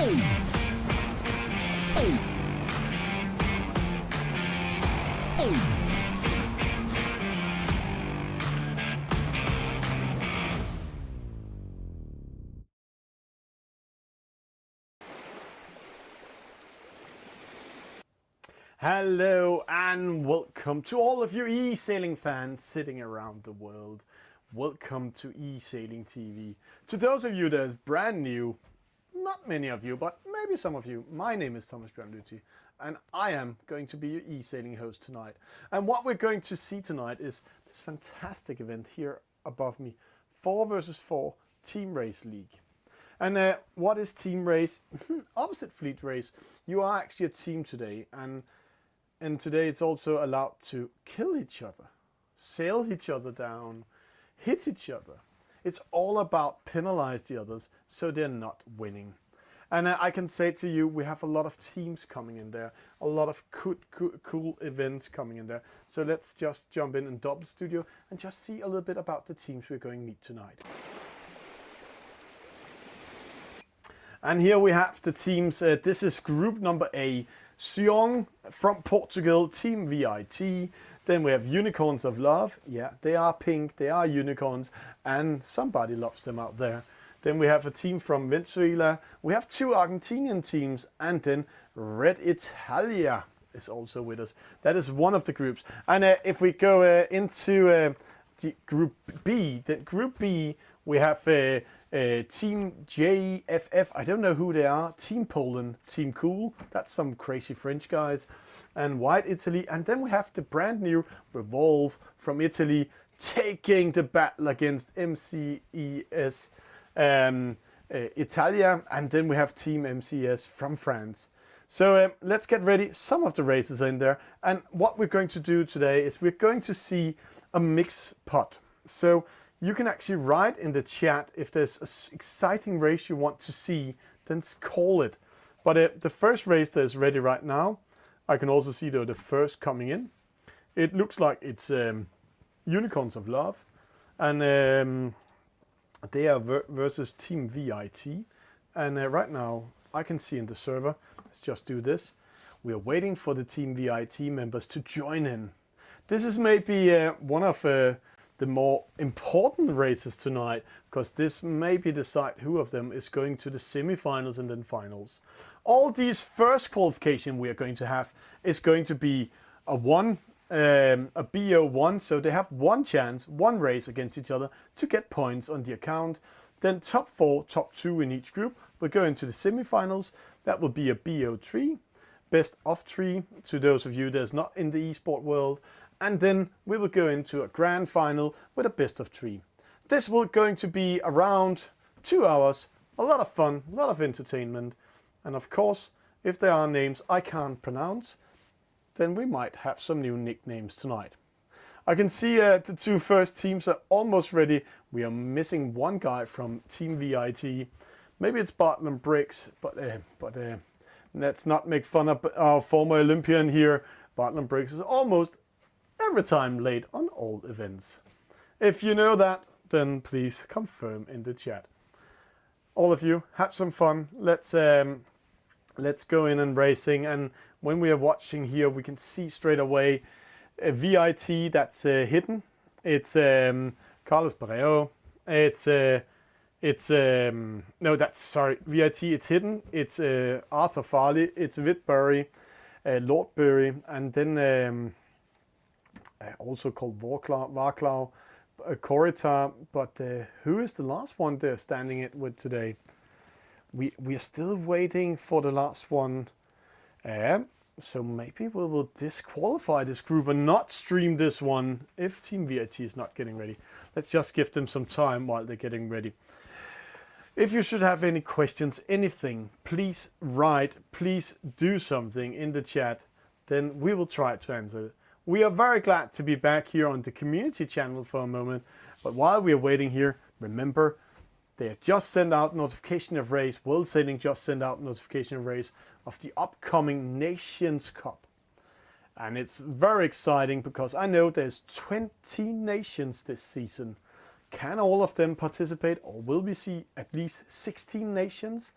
Hello and welcome to all of you Esailing fans sitting around the world. Welcome to Esailing TV. To those of you that is brand new, not many of you, but maybe some of you, my name is Thomas Bjørnlykke and I am going to be your Esailing host tonight. And what we're going to see tonight is this fantastic event here above me, 4 versus 4 Team Race League. And what is Team Race? Opposite Fleet Race. You are actually a team today, and today it's also allowed to kill each other, sail each other down, hit each other. It's all about penalize the others so they're not winning. And I can say to you, we have a lot of teams coming in there, a lot of cool events coming in there. So let's just jump in and double studio and just see a little bit about the teams we're going to meet tonight. And here we have the teams. This is group number A. Sion from Portugal, Team VIT. Then we have Unicorns of Love. Yeah, they are pink, they are unicorns, and somebody loves them out there. Then we have a team from Venezuela. We have 2 Argentinian teams, and then Red Italia is also with us. That is one of the groups. And if we go into the group B, we have Team JFF, I don't know who they are, Team Poland, Team Cool, that's some crazy French guys, and White Italy, and then we have the brand new Revolve from Italy taking the battle against MCES Italia, and then we have Team MCS from France. So let's get ready, some of the races in there, and what we're going to do today is we're going to see a mix pot. So you can actually write in the chat if there's an exciting race you want to see, then call it. But the first race that is ready right now, I can also see the first coming in. It looks like it's Unicorns of Love, and they are versus Team VIT. And right now, I can see in the server, let's just do this. We are waiting for the Team VIT members to join in. This is maybe one of the more important races tonight, because this maybe decide who of them is going to the semi-finals and then finals. All these first qualification we are going to have is going to be a BO1, so they have one chance, one race against each other to get points on the account. Then top 4, top 2 in each group will go into the semi-finals. That will be a BO3, best of 3 to those of you that's not in the esport world. And then we will go into a grand final with a best of 3. This will going to be around 2 hours, a lot of fun, a lot of entertainment. And of course, if there are names I can't pronounce, then we might have some new nicknames tonight. I can see the 2 first teams are almost ready. We are missing one guy from Team VIT. Maybe it's Bartlam Briggs, but let's not make fun of our former Olympian here. Bartlam Briggs is almost every time late on all events. If you know that, then please confirm in the chat. All of you, have some fun. Let's go in and racing. And when we are watching here, we can see straight away a VIT that's hidden. It's Carlos Barrero. VIT. It's hidden. It's Arthur Farley. It's Whitbury, Lordbury, and then also called Varklau, Korita, but who is the last one they're standing it with today? We are still waiting for the last one. So maybe we will disqualify this group and not stream this one if Team VIT is not getting ready. Let's just give them some time while they're getting ready. If you should have any questions, anything, please write, please do something in the chat, then we will try to answer it. We are very glad to be back here on the community channel for a moment, but while we are waiting here, remember, they have just sent out notification of race, World Sailing just sent out notification of race of the upcoming Nations Cup. And it's very exciting because I know there's 20 nations this season. Can all of them participate, or will we see at least 16 nations?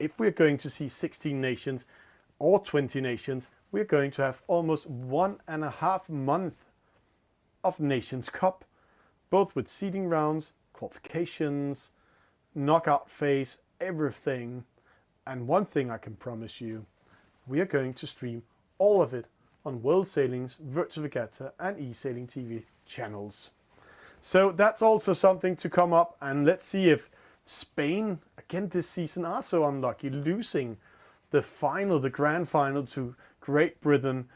if we're going to see 16 nations or 20 nations, we're going to have almost 1.5 months of Nations Cup, both with seeding rounds, qualifications, knockout phase, everything. And one thing I can promise you, we are going to stream all of it on World Sailing's Virtual Regatta and Esailing TV channels. So that's also something to come up, and let's see if Spain, again this season, are so unlucky, losing the grand final to Great Britain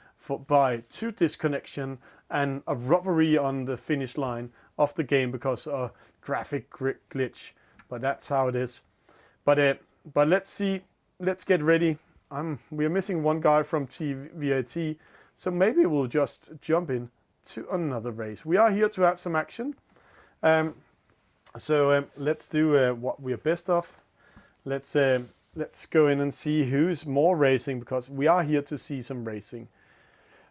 by 2 disconnection and a robbery on the finish line of the game because of a graphic glitch. But that's how it is. But let's see. Let's get ready. We are missing one guy from TVAT, so maybe we'll just jump in to another race. We are here to have some action. So let's do what we are best of. Let's go in and see who's more racing, because we are here to see some racing.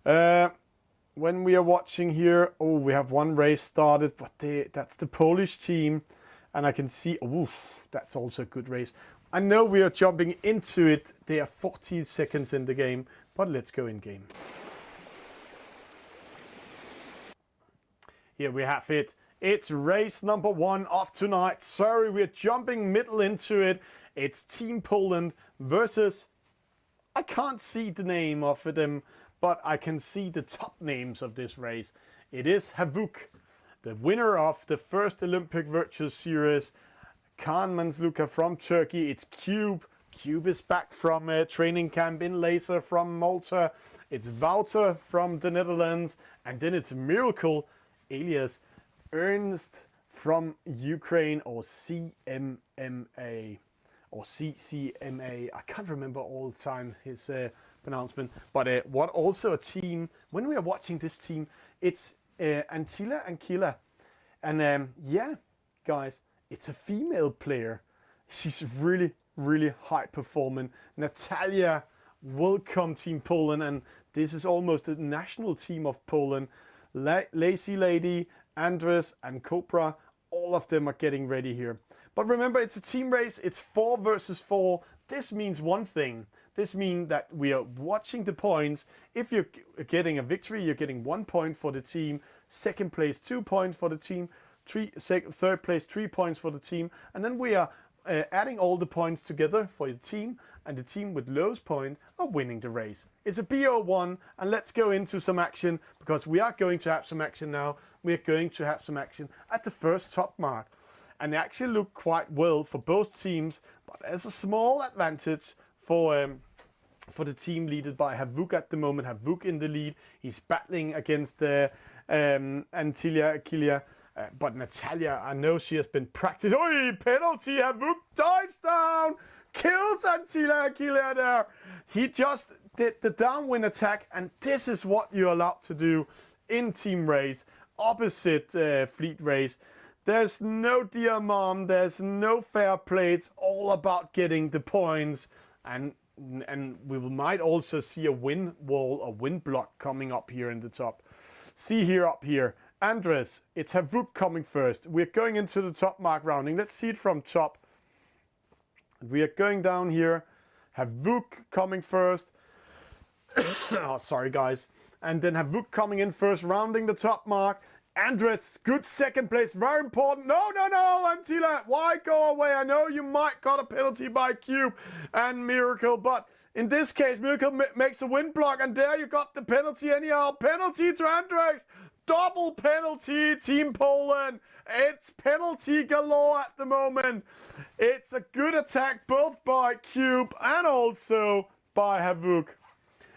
When we are watching here, oh, we have one race started, but that's the Polish team, and I can see, oh, that's also a good race. I know we are jumping into it. They are 14 seconds in the game, but let's go in game. Here we have it. It's race number 1 of tonight. Sorry, we're jumping middle into it. It's Team Poland versus, I can't see the name of them, but I can see the top names of this race. It is Havuk, the winner of the first Olympic Virtual Series. Kaan Mansluka from Turkey. It's Cube. Cube is back from a training camp in Laser from Malta. It's Wouter from the Netherlands. And then it's Miracle alias Ernst from Ukraine, or CMMA. Or CCMA. I can't remember all the time his pronouncement. But what also a team, when we are watching this team, it's Antila and Kila. And yeah, guys, it's a female player. She's really, really high performing. Natalia, welcome Team Poland. And this is almost a national team of Poland. Lazy Lady, Andres and Cobra, all of them are getting ready here. But remember, it's a team race. It's 4 versus 4. This means one thing. This means that we are watching the points. If you're getting a victory, you're getting 1 point for the team. Second place, 2 points for the team. Third place, 3 points for the team. And then we are adding all the points together for the team. And the team with lowest point are winning the race. It's a BO1. And let's go into some action, because we are going to have some action now. We're going to have some action at the first top mark. And they actually look quite well for both teams, but there's a small advantage for the team led by Havuk at the moment. Havuk in the lead. He's battling against Antilia Akilia. But Natalia, I know she has been practicing. Oi, penalty! Havuk dives down, kills Antilia Akilia there. He just did the downwind attack, and this is what you're allowed to do in team race, opposite fleet race. There's no dear mom, there's no fair play. It's all about getting the points, and we might also see a wind wall, a wind block coming up here in the top. See here up here, Andres, it's Havuk coming first. We're going into the top mark rounding. Let's see it from top. We are going down here. Havuk coming first. Oh, sorry guys. And then Havuk coming in first, rounding the top mark. Andres, good second place, very important. No, Antila, why go away? I know you might got a penalty by Cube and Miracle, but in this case, Miracle makes a wind block, and there you got the penalty anyhow. Penalty to Andres, double penalty, Team Poland. It's penalty galore at the moment. It's a good attack both by Cube and also by Havuk.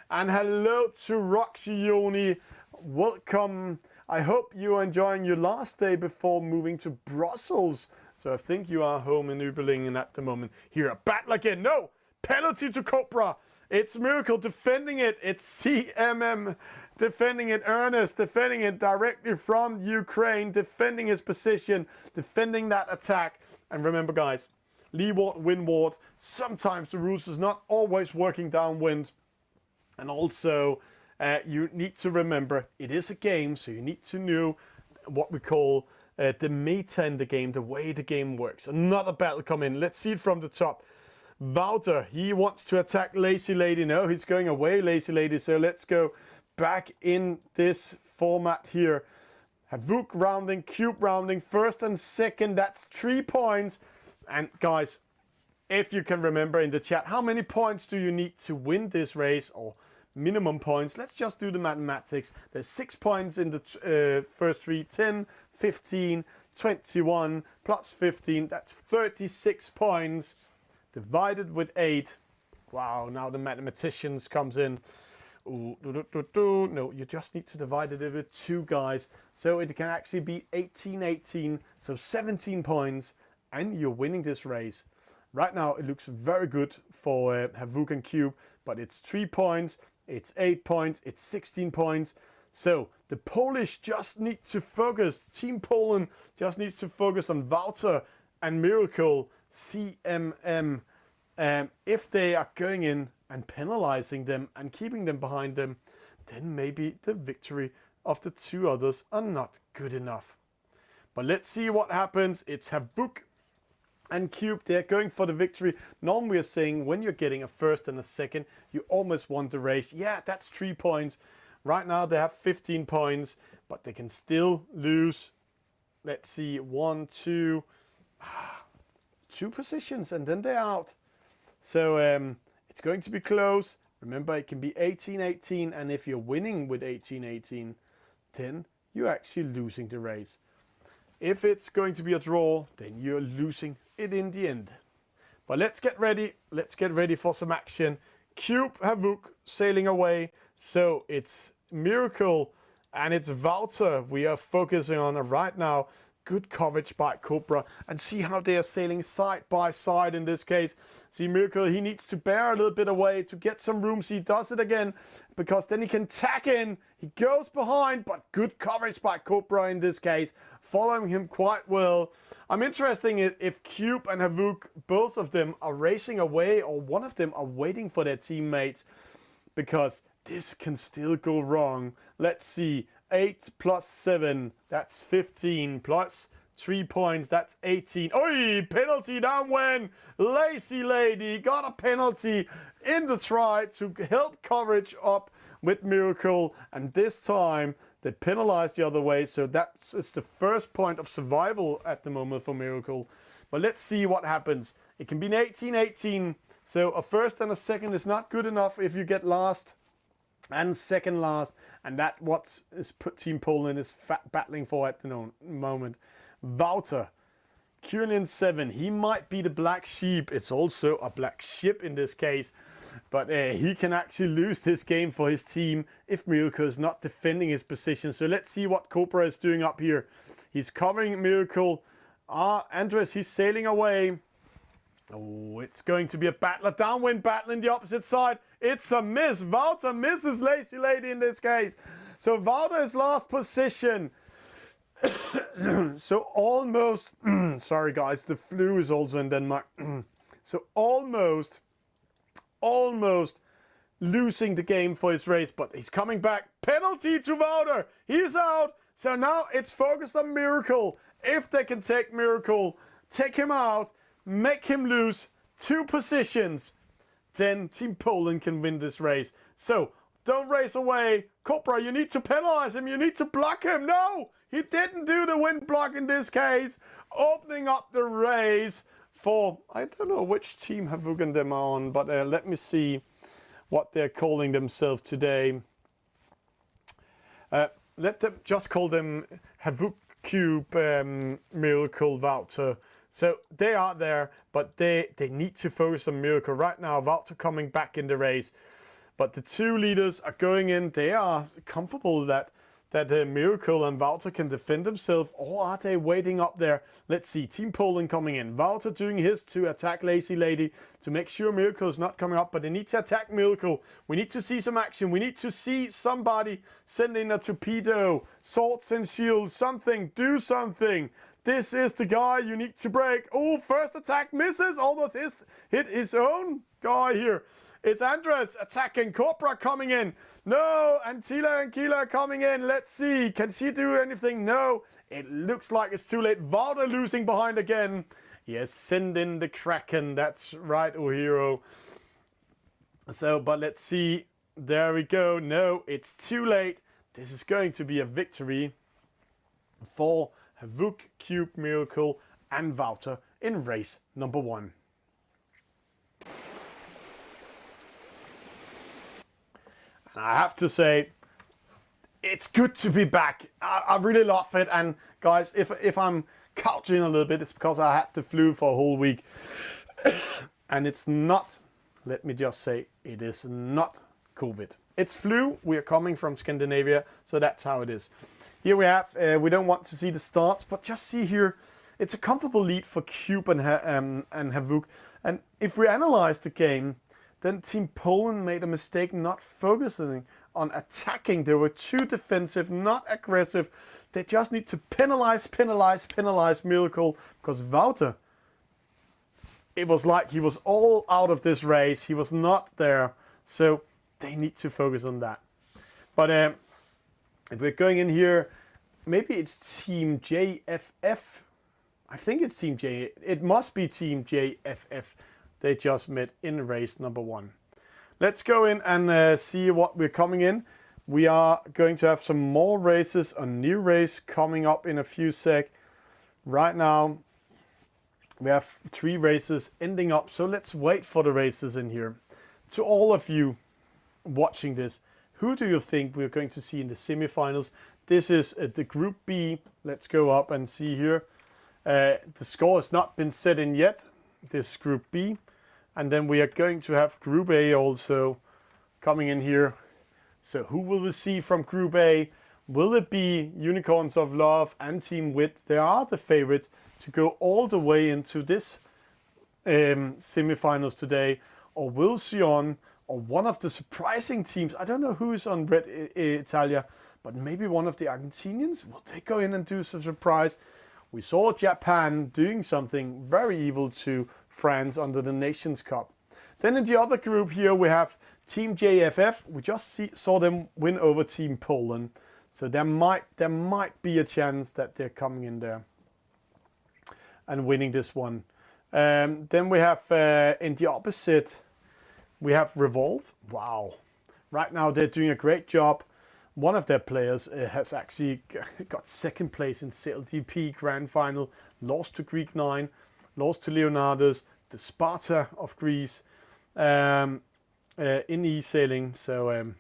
And hello to Roxy Yoni, welcome. I hope you are enjoying your last day before moving to Brussels. So I think you are home in Ubelingen at the moment. Here, a battle again. No! Penalty to Cobra. It's Miracle defending it. It's CMM defending it. Ernest defending it directly from Ukraine. Defending his position. Defending that attack. And remember, guys, leeward, windward. Sometimes the rules is not always working downwind. And also, you need to remember, it is a game, so you need to know what we call the meta in the game, the way the game works. Another battle come in. Let's see it from the top. Wouter, he wants to attack Lazy Lady. No, he's going away, Lazy Lady. So let's go back in this format here. Havoc rounding, Cube rounding, first and second. That's 3 points. And guys, if you can remember in the chat, how many points do you need to win this race, or minimum points? Let's just do the mathematics. There's 6 points in the first three, 10, 15, 21, plus 15. That's 36 points divided with 8. Wow, now the mathematicians comes in. Ooh, no, you just need to divide it with 2, guys. So it can actually be 18, so 17 points, and you're winning this race. Right now, it looks very good for Havoc and Cube, but it's 3 points, it's 8 points, it's 16 points. So the Polish just need to focus. Team Poland just needs to focus on Wouter and Miracle, CMM. If they are going in and penalizing them and keeping them behind them, then maybe the victory of the 2 others are not good enough. But let's see what happens. It's Havoc and Cube, they're going for the victory. Normally we're saying when you're getting a first and a second, you almost won the race. Yeah, that's 3 points. Right now they have 15 points, but they can still lose. Let's see, 1, 2, 2 positions, and then they're out. So it's going to be close. Remember, it can be 18, and if you're winning with 18, then you're actually losing the race. If it's going to be a draw, then you're losing it in the end. But let's get ready. Let's get ready for some action. Cube, Havoc sailing away. So it's Miracle and it's Wouter we are focusing on right now. Good coverage by Cobra, and see how they are sailing side by side in this case. See Miracle, he needs to bear a little bit away to get some room. So he does it again, because then he can tack in. He goes behind, but good coverage by Cobra in this case, following him quite well. I'm interested if Cube and Havoc, both of them are racing away, or one of them are waiting for their teammates, because this can still go wrong. Let's see. 8 plus 7, that's 15, plus 3 points, that's 18. Oi, penalty down when Lazy Lady got a penalty in the try to help coverage up with Miracle, and this time they penalized the other way, so that's the first point of survival at the moment for Miracle. But let's see what happens. It can be an 18, so a first and a second is not good enough if you get last and second last, and that's what Team Poland is battling for at the moment. Wouter, Kurlin 7, he might be the black sheep. It's also a black ship in this case, but he can actually lose this game for his team if Miracle is not defending his position. So let's see what Cobra is doing up here. He's covering Miracle. Andres, he's sailing away. Oh, it's going to be a battle, a downwind battle in the opposite side. It's a miss. Wouter misses Lazy Lady in this case. So Wouter is last position. So almost, sorry guys, the flu is also in Denmark. So almost losing the game for his race, but he's coming back. Penalty to Wouter. He's out. So now it's focused on Miracle. If they can take Miracle, take him out, make him lose 2 positions, then Team Poland can win this race. So don't race away. Cobra, you need to penalize him. You need to block him. No, he didn't do the wind block in this case. Opening up the race for, I don't know which team Havoc and them are on, but let me see what they're calling themselves today. Let them just call them Havoc, Cube, Miracle, Wouter. So they are there, but they need to focus on Miracle right now. Wouter coming back in the race, but the 2 leaders are going in. They are comfortable that Miracle and Wouter can defend themselves, or are they waiting up there? Let's see. Team Poland coming in. Wouter doing his to attack Lazy Lady to make sure Miracle is not coming up, but they need to attack Miracle. We need to see some action. We need to see somebody sending a torpedo, swords and shields, something. Do something. This is the guy you need to break. Oh, first attack misses. Almost hit his own guy here. It's Andres attacking. Cobra coming in. No, and Tila and Kila coming in. Let's see. Can she do anything? No. It looks like it's too late. Wouter losing behind again. Yes, send in the Kraken. That's right, Ohiro. So, but let's see. There we go. No, it's too late. This is going to be a victory for Havuk, Cube, Miracle, and Wouter in race number 1. And I have to say, it's good to be back. I really love it. And guys, if I'm couching a little bit, it's because I had the flu for a whole week. And it's not, let me just say, it is not COVID. It's flu. We are coming from Scandinavia, so that's how it is. Here we have, we don't want to see the starts, but just see here, it's a comfortable lead for Cube and Havuk. And if we analyze the game, then Team Poland made a mistake not focusing on attacking. They were too defensive, not aggressive. They just need to penalize Miracle, because Wouter, it was like he was all out of this race. He was not there. So they need to focus on that. But if we're going in here, maybe it's Team JFF. I think it's Team J. It must be Team JFF. They just met in race number 1. Let's go in and see what we're coming in. We are going to have some more races, a new race coming up in a few sec. Right now, we have 3 races ending up. So let's wait for the races in here. To all of you watching this, who do you think we're going to see in the semifinals? This is the Group B. Let's go up and see here. The score has not been set in yet. This Group B. And then we are going to have Group A also coming in here. So who will we see from Group A? Will it be Unicorns of Love and Team Wit? They are the favorites to go all the way into this semifinals today. Or will Sion, or one of the surprising teams, I don't know who's on Red Italia, but maybe one of the Argentinians, will they go in and do some surprise? We saw Japan doing something very evil to France under the Nations Cup. Then in the other group here we have Team JFF. We just saw them win over Team Poland. So there might be a chance that they're coming in there and winning this one. Then we have in the opposite, we have Revolve. Wow. Right now they're doing a great job. One of their players has actually got 2nd place in CLDP Grand Final, lost to Greek 9, lost to Leonardo's, the Sparta of Greece in Esailing. So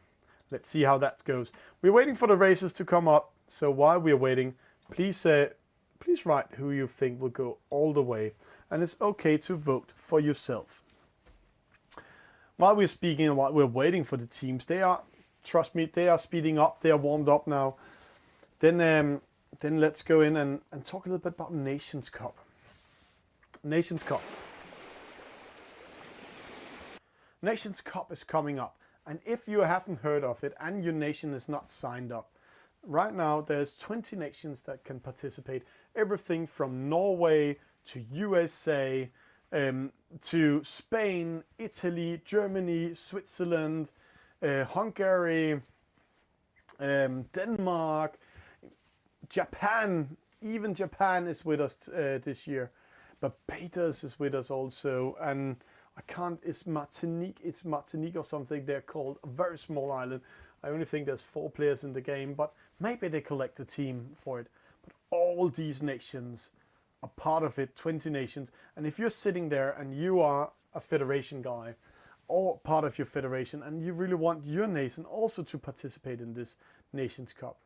let's see how that goes. We're waiting for the races to come up. So while we're waiting, please write who you think will go all the way. And it's okay to vote for yourself. While we're speaking and while we're waiting for the teams, trust me, they are speeding up. They are warmed up now. Then let's go in and talk a little bit about Nations Cup. Nations Cup. Nations Cup is coming up. And if you haven't heard of it and your nation is not signed up, right now there's 20 nations that can participate. Everything from Norway to USA to Spain, Italy, Germany, Switzerland, Hungary, Denmark, Japan. Even Japan is with us this year. Barbados is with us also, and it's Martinique or something they're called, a very small island. I only think there's 4 players in the game, but maybe they collect a team for it. But all these nations are part of it, 20 nations. And if you're sitting there and you are a federation guy, or part of your federation, and you really want your nation also to participate in this Nations Cup,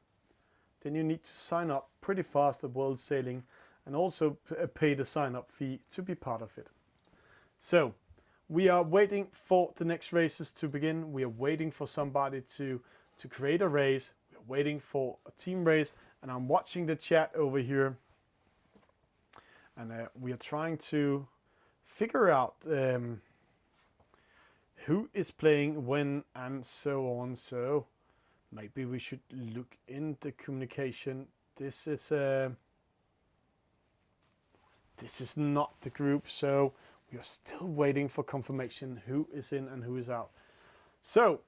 then you need to sign up pretty fast at World Sailing and also pay the sign-up fee to be part of it. So we are waiting for the next races to begin. We are waiting for somebody to create a race. We're waiting for a team race, and I'm watching the chat over here, and we are trying to figure out who is playing when and so on. So maybe we should look into communication. This is not the group, so we are still waiting for confirmation who is in and who is out. So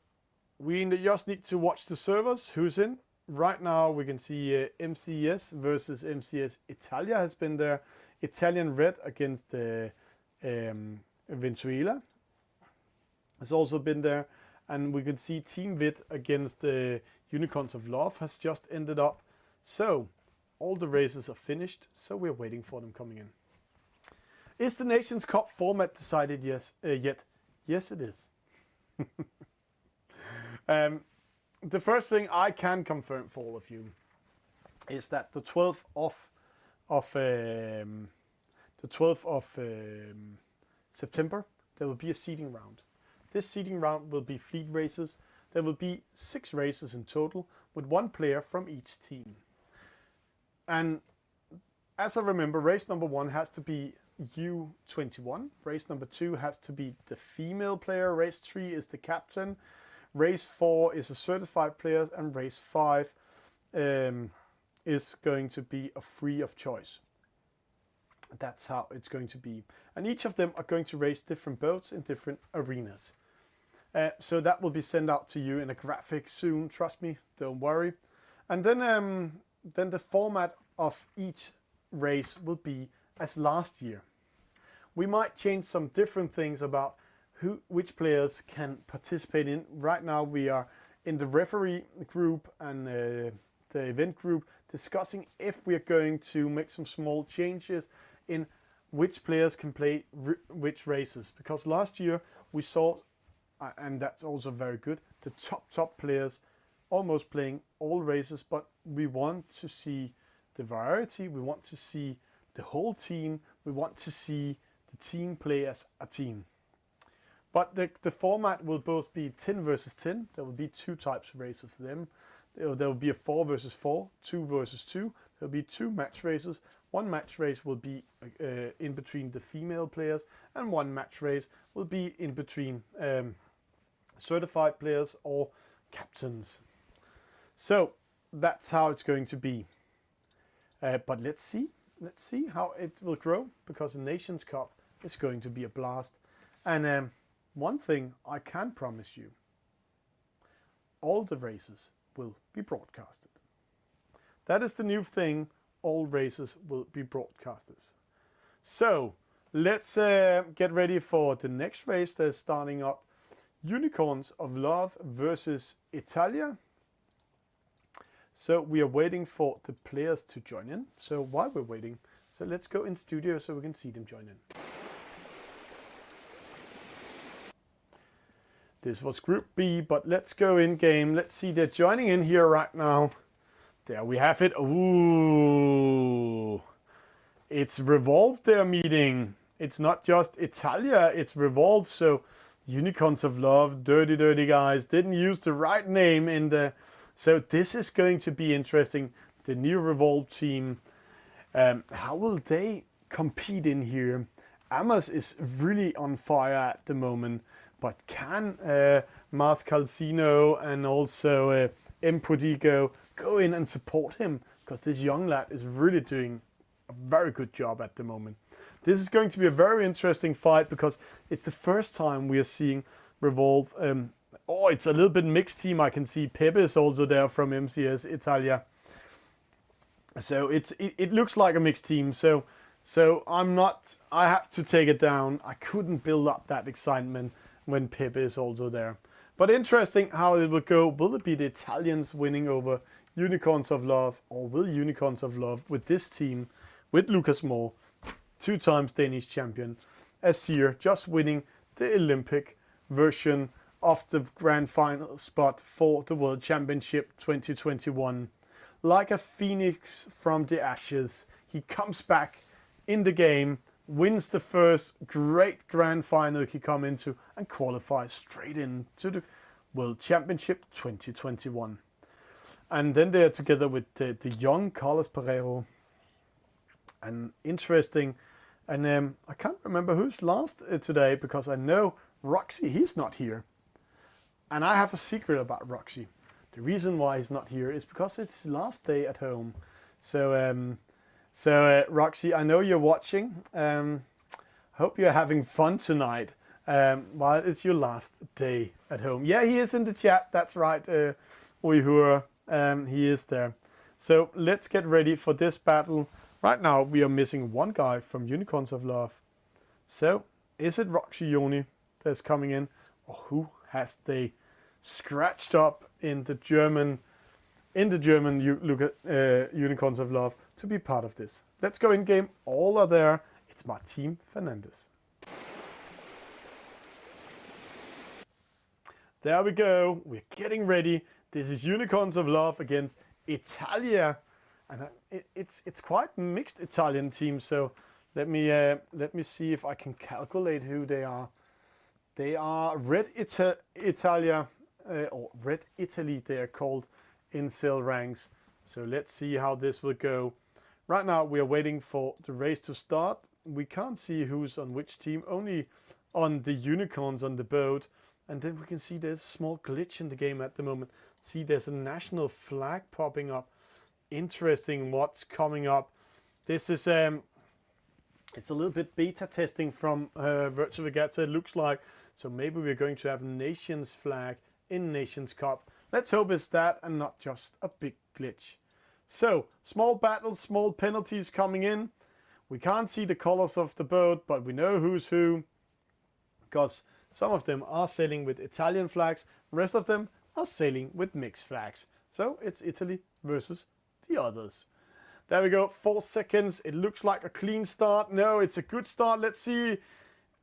we just need to watch the servers, who's in. Right now we can see MCS versus MCS Italia has been there Italian Red against Venezuela has also been there. And we can see Team Vit against the Unicorns of Love has just ended up. So all the races are finished, so we're waiting for them coming in. Is the Nations Cup format decided yet? Yes, it is. The first thing I can confirm for all of you is that the 12th of September, there will be a seeding round. This seeding round will be fleet races. There will be 6 races in total, with 1 player from each team. And as I remember, race number 1 has to be U21. Race number 2 has to be the female player. Race 3 is the captain. Race 4 is a certified player. And race 5 is going to be a free of choice. That's how it's going to be. And each of them are going to race different boats in different arenas. So that will be sent out to you in a graphic soon. Trust me, don't worry. And then the format of each race will be as last year. We might change some different things about which players can participate in. Right now we are in the referee group and the event group discussing if we are going to make some small changes in which players can play which races. Because last year we saw, and that's also very good, the top players almost playing all races, but we want to see the variety, we want to see the whole team, we want to see the team play as a team. But the format will both be 10 versus 10, there will be 2 types of races for them. There will be a 4 versus 4, 2 versus 2, there will be 2 match races. 1 match race will be in between the female players, and 1 match race will be in between certified players or captains. So that's how it's going to be. But let's see how it will grow, because the Nations Cup is going to be a blast. And one thing I can promise you, all the races will be broadcasted. That is the new thing. All races will be broadcasted. So let's get ready for the next race that's starting up. Unicorns of Love versus Italia. So we are waiting for the players to join in. So while we're waiting, so let's go in studio so we can see them join in. This was Group B, but let's go in game. Let's see, they're joining in here right now. There we have it. Ooh, it's Revolve they're meeting. It's not just Italia, it's Revolve. So Unicorns of Love, dirty guys, didn't use the right name in the... So this is going to be interesting. The new Revolve team, how will they compete in here? Amos is really on fire at the moment, but can Mars Calcino and also M. Prodigo go in and support him? Because this young lad is really doing a very good job at the moment. This is going to be a very interesting fight, because it's the first time we are seeing Revolve. Oh, it's a little bit mixed team. I can see Pepe is also there from MCS Italia. So it looks like a mixed team. So I have to take it down. I couldn't build up that excitement when Pepe is also there. But interesting how it will go. Will it be the Italians winning over Unicorns of Love, or will Unicorns of Love with this team, with Lucas Moore, 2 times Danish champion, Azir just winning the Olympic version of the grand final spot for the World Championship 2021. Like a phoenix from the ashes, he comes back in the game, wins the first great grand final he come into, and qualifies straight into the World Championship 2021. And then they're together with the young Carlos Pereiro. And interesting, and I can't remember who's last today, because I know Roxy, he's not here. And I have a secret about Roxy. The reason why he's not here is because it's his last day at home. So Roxy, I know you're watching. Hope you're having fun tonight while it's your last day at home. Yeah, he is in the chat. That's right, Uyghur. He is there. So let's get ready for this battle Right now we are missing one guy from Unicorns of Love. So is it Roxy Yoni that's coming in, or who has they scratched up in the German Unicorns of Love to be part of this? Let's go in game. All are there. It's Martin Fernandez. There we go. We're getting ready. This is Unicorns of Love against Italia, and it's quite mixed Italian team. So let me see if I can calculate who they are. They are Red Italia or Red Italy. They are called in cell ranks. So let's see how this will go. Right now we are waiting for the race to start. We can't see who's on which team, only on the unicorns on the boat. And then we can see there's a small glitch in the game at the moment. See, there's a national flag popping up. Interesting what's coming up. This is it's a little bit beta testing from Virtual Regatta, it looks like. So maybe we're going to have Nations flag in Nations Cup. Let's hope it's that and not just a big glitch. So, small battles, small penalties coming in. We can't see the colors of the boat, but we know who's who, because some of them are sailing with Italian flags, the rest of them are sailing with mixed flags. So it's Italy versus the others. There we go, 4 seconds. It looks like a clean start. No, it's a good start. Let's see.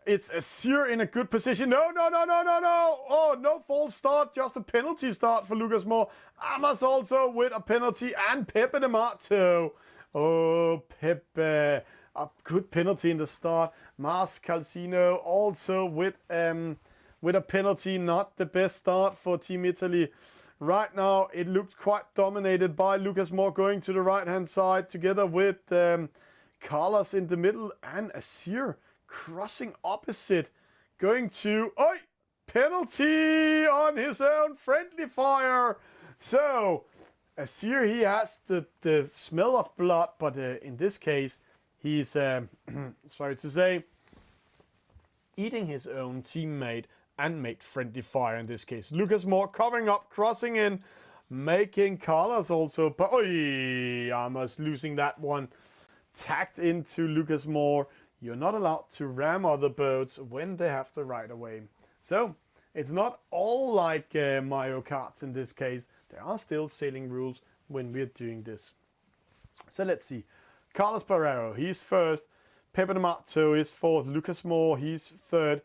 It's Azir in a good position. No. Oh, no false start. Just a penalty start for Lucas Moore. Amas also with a penalty, and Pepe de Mato. Oh, Pepe. A good penalty in the start. Mars Calcino also with a penalty. Not the best start for Team Italy. Right now, it looked quite dominated by Lucas Moore going to the right-hand side together with Carlos in the middle, and Azir crossing opposite, going to penalty on his own friendly fire. So Azir, he has the smell of blood, but in this case he's sorry to say, eating his own teammate and made friendly fire in this case. Lucas Moore covering up, crossing in, making Carlos also, but almost losing that one. Tagged into Lucas Moore. You're not allowed to ram other boats when they have the right of way. So it's not all like Mario Kart in this case. There are still sailing rules when we're doing this. So let's see. Carlos Barrero, he's first. Pepe de Mato is fourth. Lucas Moore, he's third.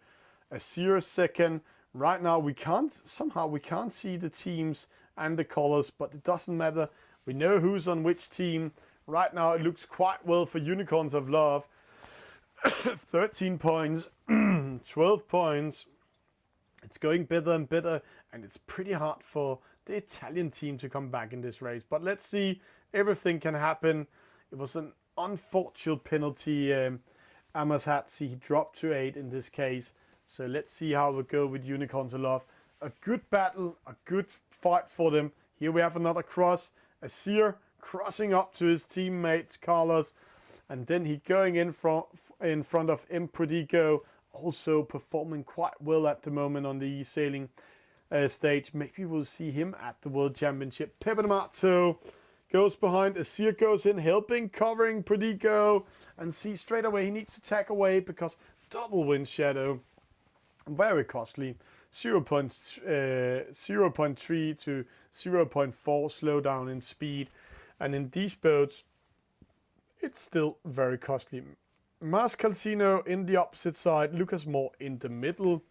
Azir second. Right now we can't see the teams and the colors, but it doesn't matter. We know who's on which team. Right now it looks quite well for Unicorns of Love. 13 points, 12 points. It's going better and better, and it's pretty hard for the Italian team to come back in this race. But let's see, everything can happen. It was an unfortunate penalty Amos had. See, he dropped to 8 in this case. So let's see how we go with Unicorns of Love. A good battle, a good fight for them. Here we have another cross. Azir crossing up to his teammates, Carlos. And then he going in front of Improdigo, also performing quite well at the moment on the Esailing stage. Maybe we'll see him at the World Championship. Pepe de Mato goes behind. Azir goes in, helping, covering Prodigo. And see, straight away he needs to tag away because double wind shadow. Very costly. 0.3 to 0.4 slowdown in speed. And in these boats, it's still very costly. Mars Calcino in the opposite side, Lucas Moore in the middle.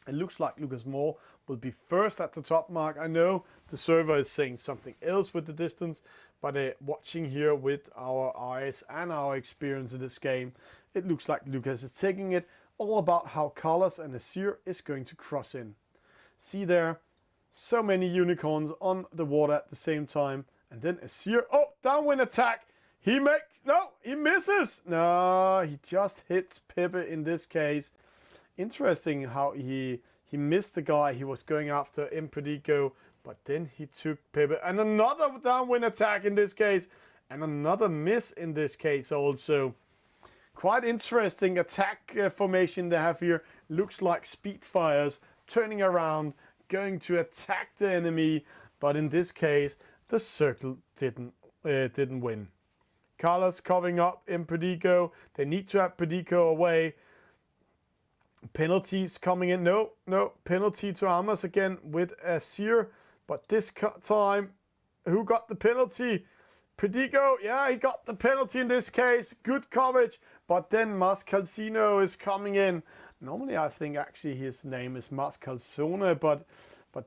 It looks like Lucas Moore will be first at the top mark. I know the server is saying something else with the distance, but watching here with our eyes and our experience in this game, it looks like Lucas is taking it. All about how Carlos and Azir is going to cross in. See there, so many unicorns on the water at the same time. And then Azir, downwind attack. He misses. No, he just hits Pepe in this case. Interesting how he missed the guy he was going after, Improdigo, but then he took Pepe. And another downwind attack in this case. And another miss in this case also. Quite interesting attack formation they have here. Looks like Speedfires turning around, going to attack the enemy. But in this case, the circle didn't win. Carlos covering up in Predico. They need to have Predico away. Penalties coming in. No, penalty to Amos again with Azir. But this time, who got the penalty? Predico, yeah, he got the penalty in this case. Good coverage. But then Mascalzino is coming in. Normally, I think actually his name is Mascalzone, but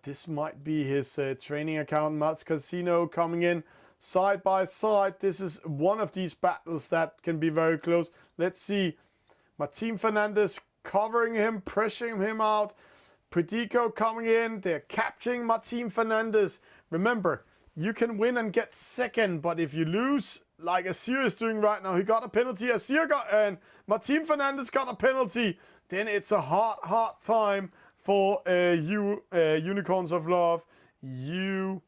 this might be his training account. Mascalzino coming in side by side. This is one of these battles that can be very close. Let's see. Martin Fernandez covering him, pressuring him out. Predico coming in. They're capturing Martin Fernandez. Remember, you can win and get second, but if you lose, like Azir is doing right now, he got a penalty. Azir got, and Martin Fernandez got a penalty. Then it's a hard time for Unicorns of Love, UOL.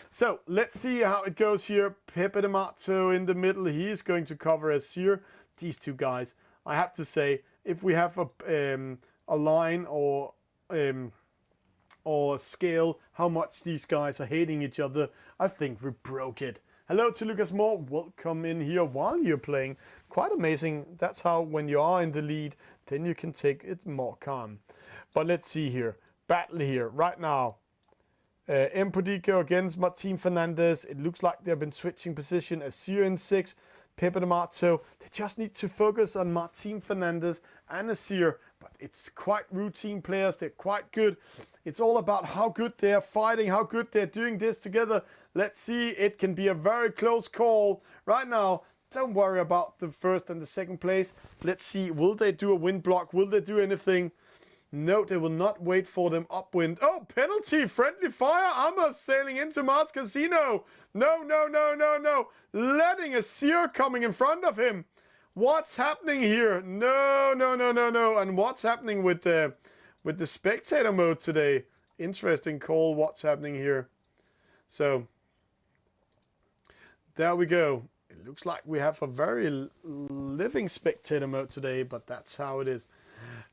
So let's see how it goes here. Pepe de Mato in the middle. He is going to cover Azir. These two guys, I have to say, if we have a line or scale how much these guys are hating each other, I think we broke it. Hello to Lucas Moore. Welcome in here while you're playing. Quite amazing. That's how when you are in the lead, then you can take it more calm. But let's see here. Battle here right now. Predico against Martin Fernandez. It looks like they've been switching position. Azir in 6. Pepe de Mato. They just need to focus on Martin Fernandez and Azir. But it's quite routine players. They're quite good. It's all about how good they are fighting, how good they're doing this together. Let's see. It can be a very close call. Right now, don't worry about the first and the second place. Let's see. Will they do a wind block? Will they do anything? No, they will not wait for them upwind. Oh, penalty! Friendly fire! Amos sailing into Mars Casino. No. Letting Azir coming in front of him. What's happening here? No. And what's happening with the spectator mode today? Interesting call. What's happening here? So there we go. It looks like we have a very living spectator mode today, but that's how it is.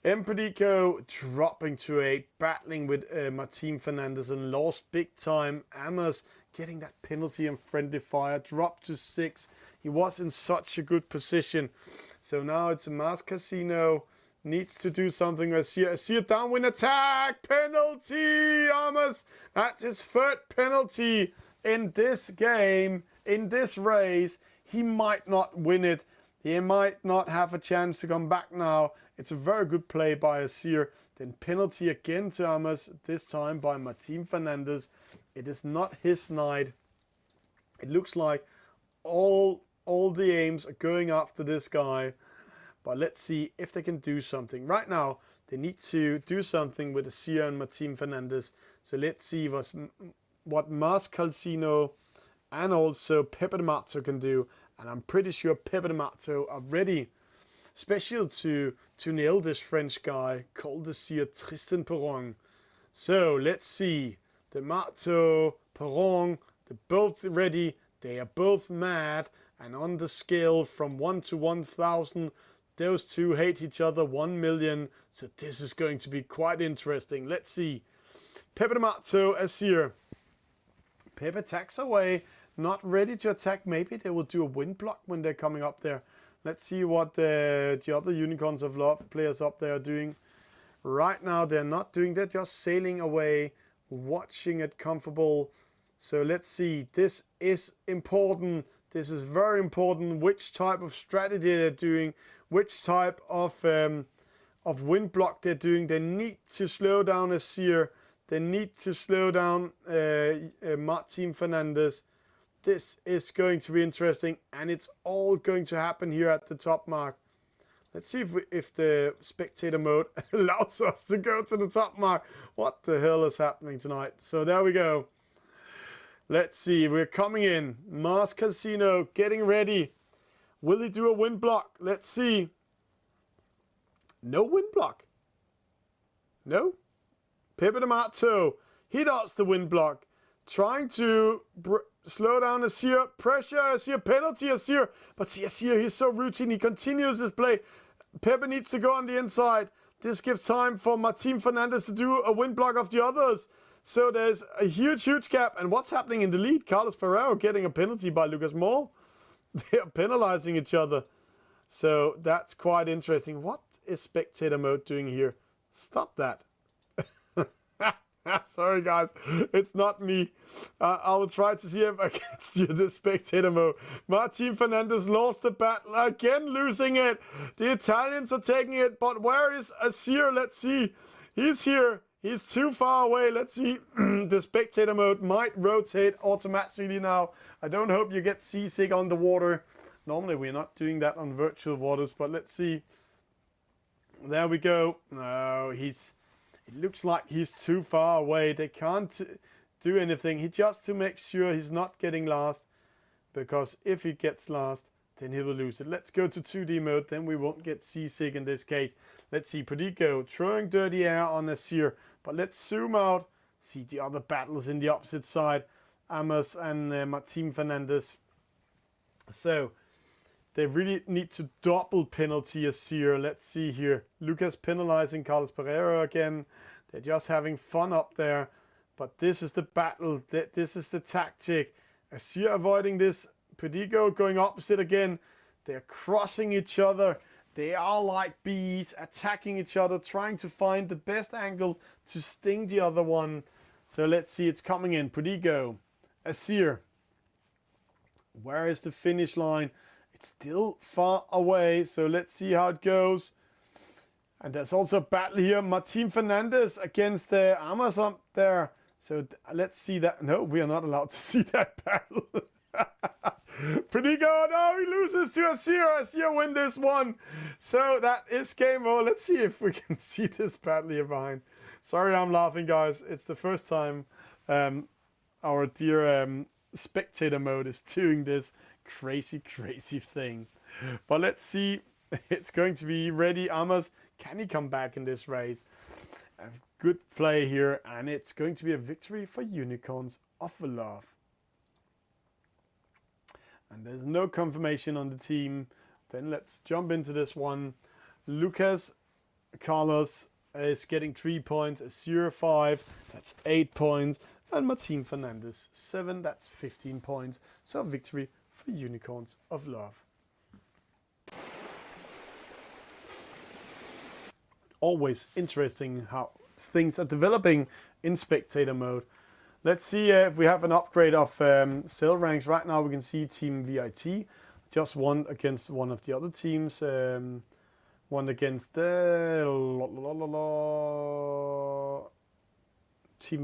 Predico dropping to 8, battling with Martin Fernandez and lost big time. Amos getting that penalty and friendly fire, dropped to 6. He was in such a good position. So now it's a Mars Casino. Needs to do something. Azir downwind attack. Penalty, Amos. That's his third penalty in this game, in this race. He might not win it. He might not have a chance to come back now. It's a very good play by Azir. Then penalty again to Amos, this time by Martin Fernandez. It is not his night. It looks like all the aims are going after this guy. But let's see if they can do something. Right now, they need to do something with Azir and Martin Fernandez. So let's see what Mascalzino and also Pepe de Mato can do. And I'm pretty sure Pepe de Mato are ready, especially to nail this French guy called Azir, Tristan Perron. So let's see. De Mato, Perron, they're both ready. They are both mad. And on the scale from 1 to 1,000, those two hate each other 1 million. So this is going to be quite interesting. Let's see. Pepe de Mato, Azir. Pepe attacks away. Not ready to attack. Maybe they will do a wind block when they're coming up there. Let's see what the other Unicorns of Love players up there are doing. Right now, they're not doing that. Just sailing away, watching it comfortable. So let's see. This is important. This is very important. Which type of strategy they're doing. Which type of wind block they're doing. They need to slow down Azir. They need to slow down Martin Fernandez. This is going to be interesting, and it's all going to happen here at the top mark. Let's see if the spectator mode allows us to go to the top mark. What the hell is happening tonight? So there we go. Let's see. We're coming in. Mars Casino getting ready. Will he do a wind block? Let's see. No wind block. No. Pepe de Mato. He does the wind block. Trying to slow down Azir. Pressure Azir. Penalty Azir. But see Azir, he's so routine. He continues his play. Pepe needs to go on the inside. This gives time for Martin Fernandez to do a wind block of the others. So there's a huge gap. And what's happening in the lead? Carlos Pereiro getting a penalty by Lucas Moore. They are penalizing each other. So that's quite interesting. What is spectator mode doing here? Stop that. Sorry guys, it's not me. I will try to see if I can steer the spectator mode. Martin Fernandez lost the battle again, losing it. The Italians are taking it, but where is Azir? Let's see. He's here. He's too far away. Let's see. The spectator mode might rotate automatically now. I don't hope you get seasick on the water. Normally we're not doing that on virtual waters, but let's see. There we go. No, it looks like he's too far away. They can't do anything. He just to make sure he's not getting last. Because if he gets last, then he will lose it. Let's go to 2D mode. Then we won't get seasick in this case. Let's see. Prodigo throwing dirty air on Azir. But let's zoom out. See the other battles in the opposite side. Amos and Martin Fernandez. So they really need to double penalty Azir. Let's see here. Lucas penalizing Carlos Pereiro again. They're just having fun up there. But this is the battle. This is the tactic. Azir avoiding this. Prodigo going opposite again. They're crossing each other. They are like bees attacking each other, trying to find the best angle to sting the other one. So let's see. It's coming in. Prodigo. Azir. Where is the finish line? It's still far away, so let's see how it goes. And there's also a battle here. Martin Fernandez against Amos up there. So let's see that. No, we are not allowed to see that battle. Prodigo, no, he loses to Azir. Azir win this one. So that is game over. Let's see if we can see this battle here behind. Sorry, I'm laughing, guys. It's the first time our dear spectator mode is doing this crazy thing. But let's see. It's going to be ready. Amos, can he come back in this race? A good play here, and it's going to be a victory for Unicorns of Love. And there's no confirmation on the team. Then let's jump into this one. Lucas Carlos is getting 3 points. Azir 5, that's 8 points. And Martin Fernandez 7, that's 15 points. So victory for Unicorns of Love. Always interesting how things are developing in spectator mode. Let's see if we have an upgrade of cell ranks. Right now we can see Team VIT just won against one of the other teams. One against Team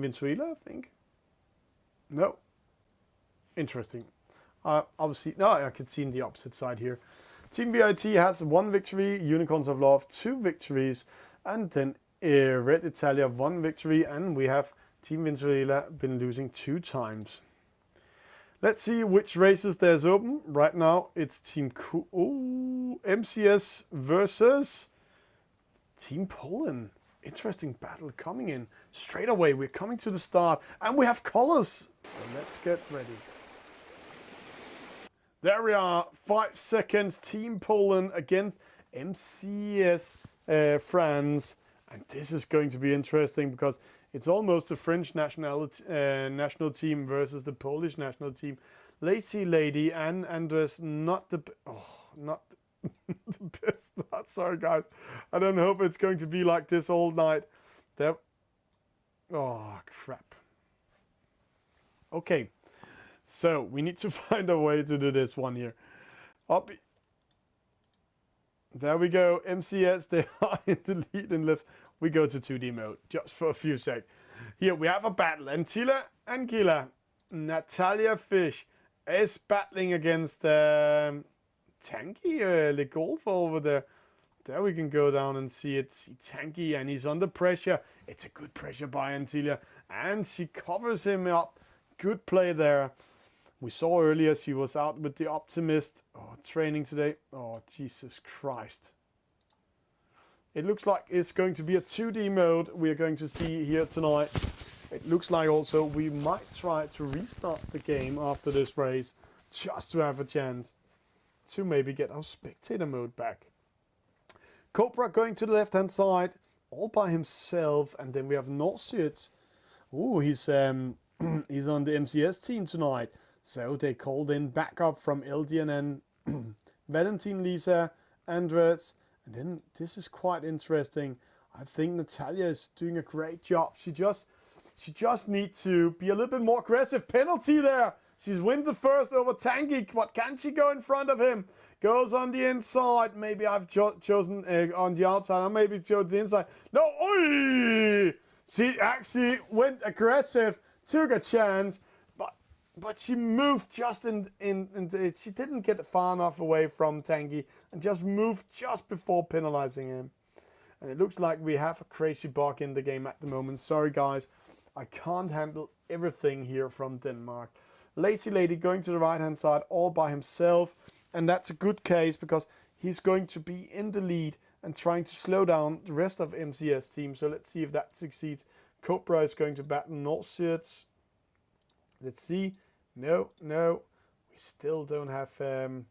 Venezuela, I think. No. Interesting. Obviously, no, I can see in the opposite side here. Team VIT has 1 victory, Unicorns of Love 2 victories, and then Red Italia 1 victory, and we have Team Venezuela been losing 2 times. Let's see which races there's open. Right now it's Team MCS versus Team Poland. Interesting battle coming in. Straight away, we're coming to the start, and we have colors. So let's get ready. There we are, 5 seconds, Team Poland against MCS France. And this is going to be interesting because it's almost the French national team versus the Polish national team. Lazy Lady and Andres, not the best start. Sorry guys, I don't hope it's going to be like this all night. There. Oh crap. Okay. So, we need to find a way to do this one here. There we go. MCS, they are in the lead and left. We go to 2D mode, just for a few seconds. Here, we have a battle. Antilla Anguilla, Natalia Fish is battling against Tanky Le Golf over there. There we can go down and see it. See Tanky, and he's under pressure. It's a good pressure by Antilla. And she covers him up. Good play there. We saw earlier she was out with the Optimist. Oh, training today. Oh, Jesus Christ. It looks like it's going to be a 2D mode we're going to see here tonight. It looks like also we might try to restart the game after this race just to have a chance to maybe get our spectator mode back. Cobra going to the left-hand side all by himself, and then we have Norsitz Ooh, he's he's on the MCS team tonight. So they called in backup from LDNN, Valentin, Lisa, Andres, and then this is quite interesting. I think Natalia is doing a great job. She just needs to be a little bit more aggressive. Penalty there. She's wins the first over Tangy. What can she go in front of him? Goes on the inside. Maybe I've chosen on the outside. I maybe chose the inside. No, oi! She actually went aggressive, took a chance, but she moved just she didn't get far enough away from Tangy and just moved just before penalizing him. And it looks like we have a crazy bug in the game at the moment. Sorry guys, I can't handle everything here from Denmark. Lazy Lady going to the right hand side all by himself, and that's a good case because he's going to be in the lead and trying to slow down the rest of MCS team. So let's see if that succeeds. Cobra is going to battle Northshirts. Let's see. No. We still don't have any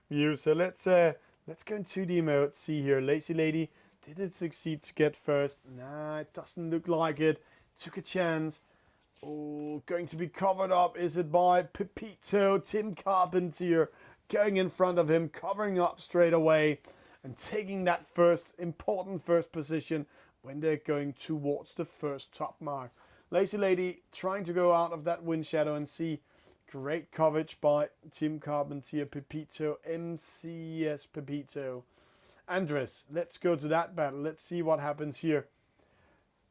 view. So let's go into the mode. See here, Lazy Lady. Did it succeed to get first? Nah, it doesn't look like it. Took a chance. Oh, going to be covered up. Is it by Pepito? Tim Carpentier going in front of him, covering up straight away and taking that important first position when they're going towards the first top mark. Lazy Lady trying to go out of that wind shadow and see. Great coverage by Tim Carpentier, Pepito, MCS Pepito. Andres, let's go to that battle. Let's see what happens here.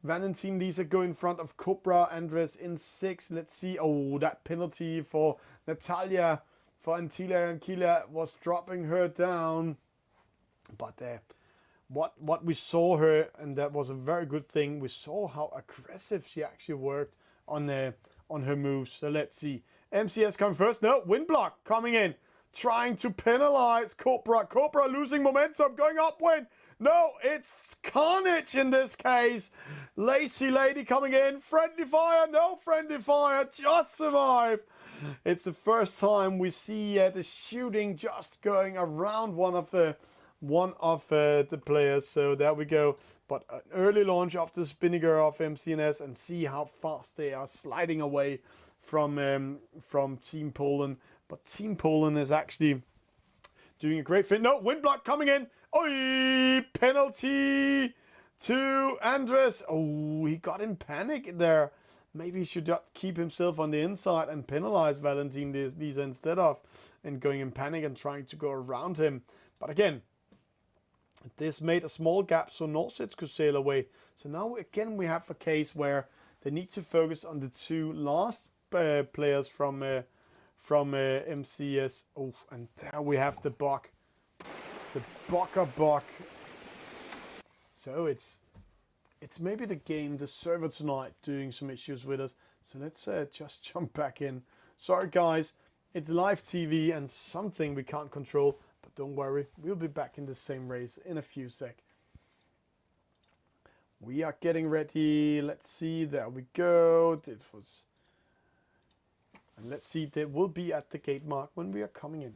Valentin, Lisa go in front of Cobra. Andres in 6. Let's see. Oh, that penalty for Natalia, for Antila and Kila was dropping her down. But what we saw her, and that was a very good thing, we saw how aggressive she actually worked on her moves. So let's see. MCS coming first. No, wind block coming in. Trying to penalize Cobra. Cobra losing momentum, going upwind. No, it's carnage in this case. Lazy Lady coming in. Friendly fire. No friendly fire. Just survive. It's the first time we see the shooting just going around one of the players. So there we go. But an early launch of the Spinnaker of MCNS, and see how fast they are sliding away from Team Poland. But Team Poland is actually doing a great thing. No, wind block coming in. Oi! Penalty to Andres. Oh, he got in panic there. Maybe he should just keep himself on the inside and penalize Valentin Lisa instead of and going in panic and trying to go around him. But again, this made a small gap so Northsets could sail away. So now again we have a case where they need to focus on the two last players from MCS. Oh, and there we have the bug. The bug. So it's maybe the server tonight doing some issues with us. So let's just jump back in. Sorry guys, it's live TV and something we can't control. But don't worry, we'll be back in the same race in a few sec. We are getting ready. Let's see, there we go. And let's see, they will be at the gate mark when we are coming in.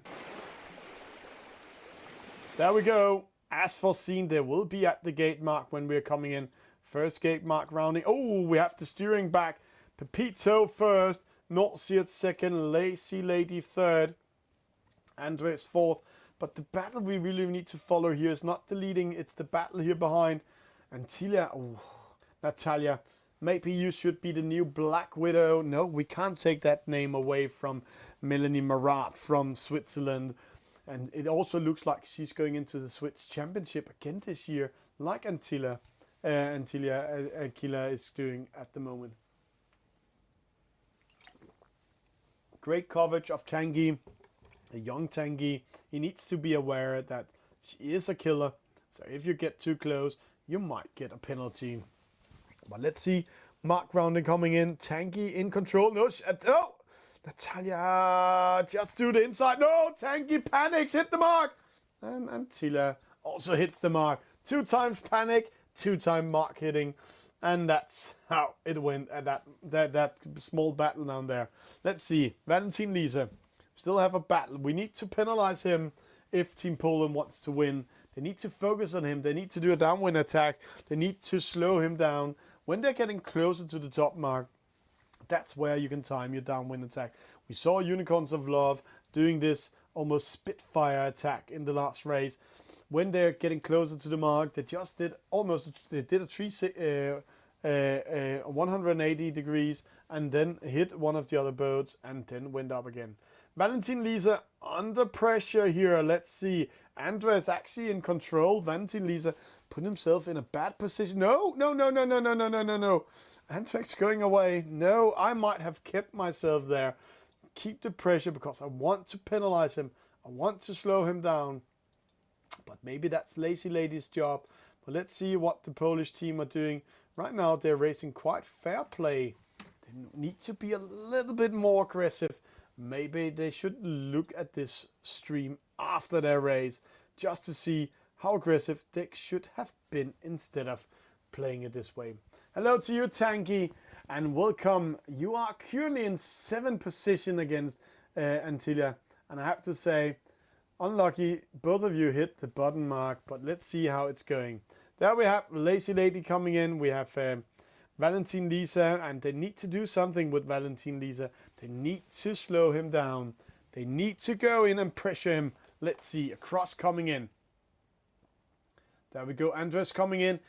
There we go. As foreseen, they will be at the gate mark when we are coming in. First gate mark rounding. Oh, we have the steering back. Pepito first. Northsea second. Lazy Lady third. Andres fourth. But the battle we really need to follow here is not the leading, it's the battle here behind. And Natalia, maybe you should be the new Black Widow. No, we can't take that name away from Melanie Marat from Switzerland. And it also looks like she's going into the Swiss Championship again this year, like Antila is doing at the moment. Great coverage of Tangy. A young Tangy. He needs to be aware that she is a killer. So if you get too close, you might get a penalty. But let's see. Mark rounding coming in. Tangy in control. No, Natalia just to the inside. No, Tangy panics. Hit the mark. And Antila also hits the mark. 2 times panic, 2 times mark hitting. And that's how it went at that small battle down there. Let's see. Valentin Lisa. Still have a battle. We need to penalize him if Team Poland wants to win. They need to focus on him. They need to do a downwind attack. They need to slow him down. When they're getting closer to the top mark, that's where you can time your downwind attack. We saw Unicorns of Love doing this almost Spitfire attack in the last race. When they're getting closer to the mark, they just did a 180 degrees and then hit one of the other boats and then went up again. Valentin Lisa under pressure here. Let's see. Andres actually in control. Valentin Lisa put himself in a bad position. No. Andres going away. No, I might have kept myself there. Keep the pressure because I want to penalize him. I want to slow him down. But maybe that's Lazy Lady's job. But let's see what the Polish team are doing. Right now they're racing quite fair play. They need to be a little bit more aggressive. Maybe they should look at this stream after their race just to see how aggressive they should have been instead of playing it this way. Hello to you, Tanky, and welcome. You are currently in 7th position against Antilla, and I have to say, unlucky, both of you hit the button mark, but let's see how it's going. There we have Lazy Lady coming in. We have Valentin Lisa, and they need to do something with Valentin Lisa. They need to slow him down. They need to go in and pressure him. Let's see, a cross coming in. There we go, Andres coming in.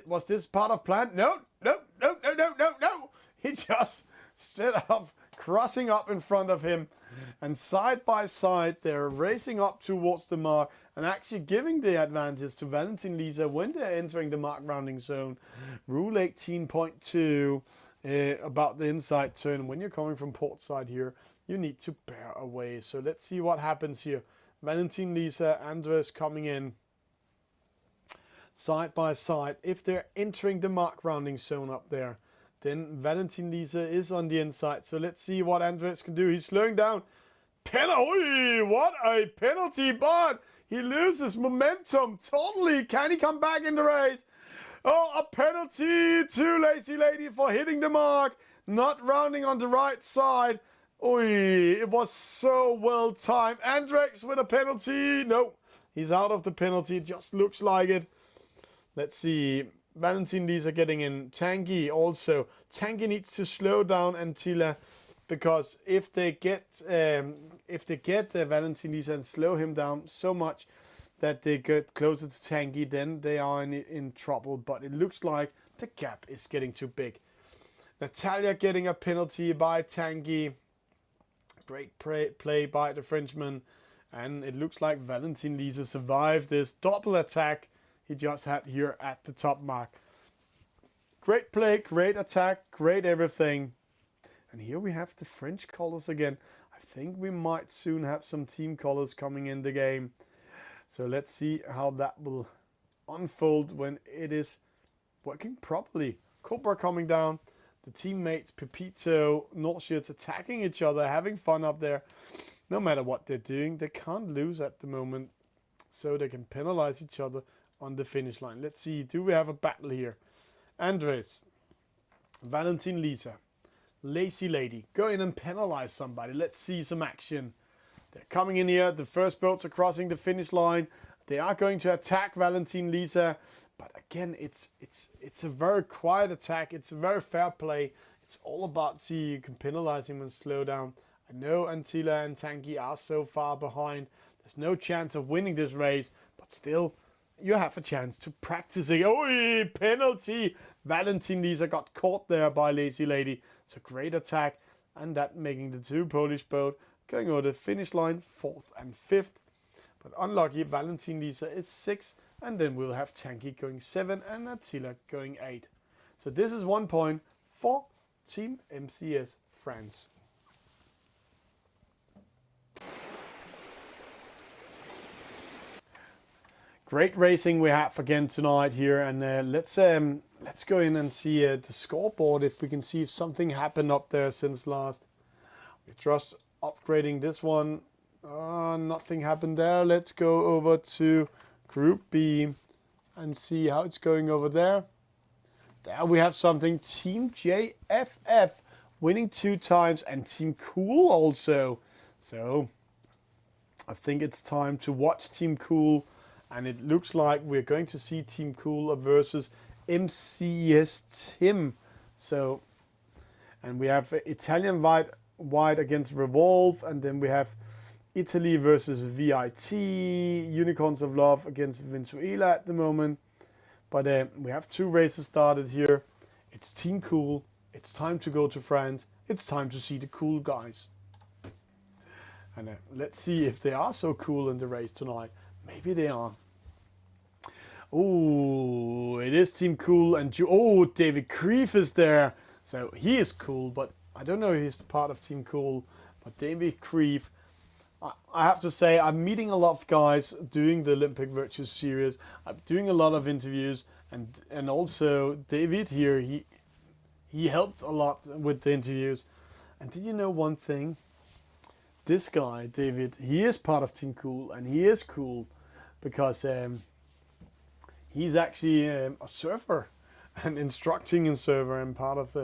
Was this part of plan? No. He just stood up, crossing up in front of him. And side by side, they're racing up towards the mark and actually giving the advantage to Valentin Lisa when they're entering the mark rounding zone. Rule 18.2 about the inside turn. When you're coming from port side here, you need to bear away. So let's see what happens here. Valentin Lisa, Andres coming in. Side by side. If they're entering the mark rounding zone up there, then Valentin Lisa is on the inside. So let's see what Andres can do. He's slowing down. Penalty! What a penalty, but he loses momentum totally. Can he come back in the race? Oh, a penalty to Lazy Lady for hitting the mark. Not rounding on the right side. It was so well timed. Andres with a penalty. No, he's out of the penalty. It just looks like it. Let's see. Valentin Lisa getting in. Tangy also. Tangy needs to slow down Antilla, because if they get Valentin Lisa and slow him down so much that they get closer to Tangy, then they are in trouble. But it looks like the gap is getting too big. Natalia getting a penalty by Tangy. Great play by the Frenchman. And it looks like Valentin Lisa survived this double attack he just had here at the top mark. Great play, great attack, great everything. And here we have the French colors again. I think we might soon have some team colors coming in the game. So let's see how that will unfold when it is working properly. Cobra coming down. The teammates Pepito, Nauseous attacking each other, having fun up there. No matter what they're doing, they can't lose at the moment. So they can penalize each other on the finish line. Let's see, do we have a battle here? Andres, Valentin Lisa, Lazy Lady, go in and penalize somebody. Let's see some action. They're coming in here. The first boats are crossing the finish line. They are going to attack Valentin Lisa. But again, it's a very quiet attack. It's a very fair play. It's all about see you can penalize him and slow down. I know Antilla and Tanky are so far behind. There's no chance of winning this race, but still, you have a chance to practice it. Oh, penalty! Valentin Lisa got caught there by Lazy Lady. It's a great attack, and that making the two Polish boat going over the finish line, 4th and 5th. But unlucky, Valentin Lisa is 6th, and then we'll have Tanky going 7 and Attila going 8. So this is 1 point for Team MCS France. Great racing we have again tonight here, and let's go in and see the scoreboard if we can see if something happened up there since last. We're just upgrading this one. Nothing happened there. Let's go over to Group B and see how it's going over there. There we have something. Team JFF winning 2 times and Team Cool also. So I think it's time to watch Team Cool, and it looks like we're going to see Team Cool versus MCS Tim. So, and we have Italian White against Revolve, and then we have Italy versus VIT, Unicorns of Love against Venezuela at the moment. But we have 2 races started here. It's Team Cool. It's time to go to France. It's time to see the cool guys. And let's see if they are so cool in the race tonight. Maybe they are. Oh, it is Team Cool. And David Creef is there. So he is cool, but I don't know if he's part of Team Cool. But David Creef, I have to say, I'm meeting a lot of guys doing the Olympic Virtues Series. I'm doing a lot of interviews. And also David here, he helped a lot with the interviews. And did you know one thing? This guy, David, he is part of Team Cool, and he is cool because he's actually a surfer and instructing a surfer and part of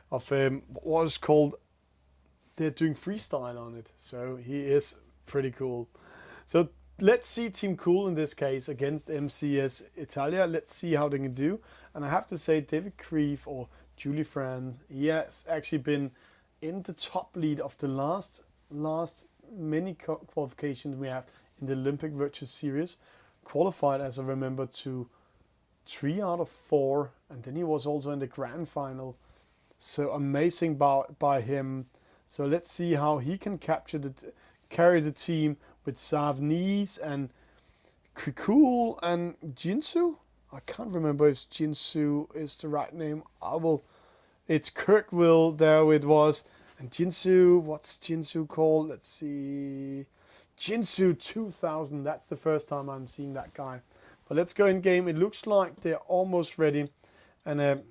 what is called, they're doing freestyle on it. So he is pretty cool. So let's see Team Cool in this case against MCS Italia. Let's see how they can do. And I have to say, David Creef or Julie Franz, he has actually been in the top lead of the last many qualifications we have in the Olympic Virtual Series. Qualified, as I remember, to 3 out of 4, and then he was also in the grand final. So amazing by him. So let's see how he can carry the team with Savnis and Kikul and Jinsu. I can't remember if Jinsu is the right name. It's Kirkwill, there it was. And Jinsu, what's Jinsu called? Let's see. Jinsu 2000, that's the first time I'm seeing that guy. But let's go in game. It looks like they're almost ready. And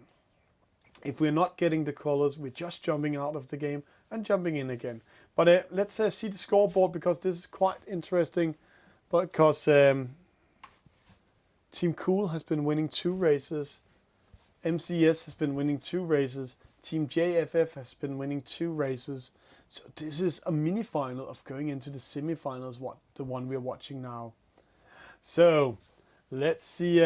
if we're not getting the colors, we're just jumping out of the game and jumping in again. But let's see the scoreboard, because this is quite interesting. Because Team Cool has been winning 2 races. MCS has been winning 2 races. Team JFF has been winning 2 races. So this is a mini final of going into the semifinals, the one we're watching now. So let's see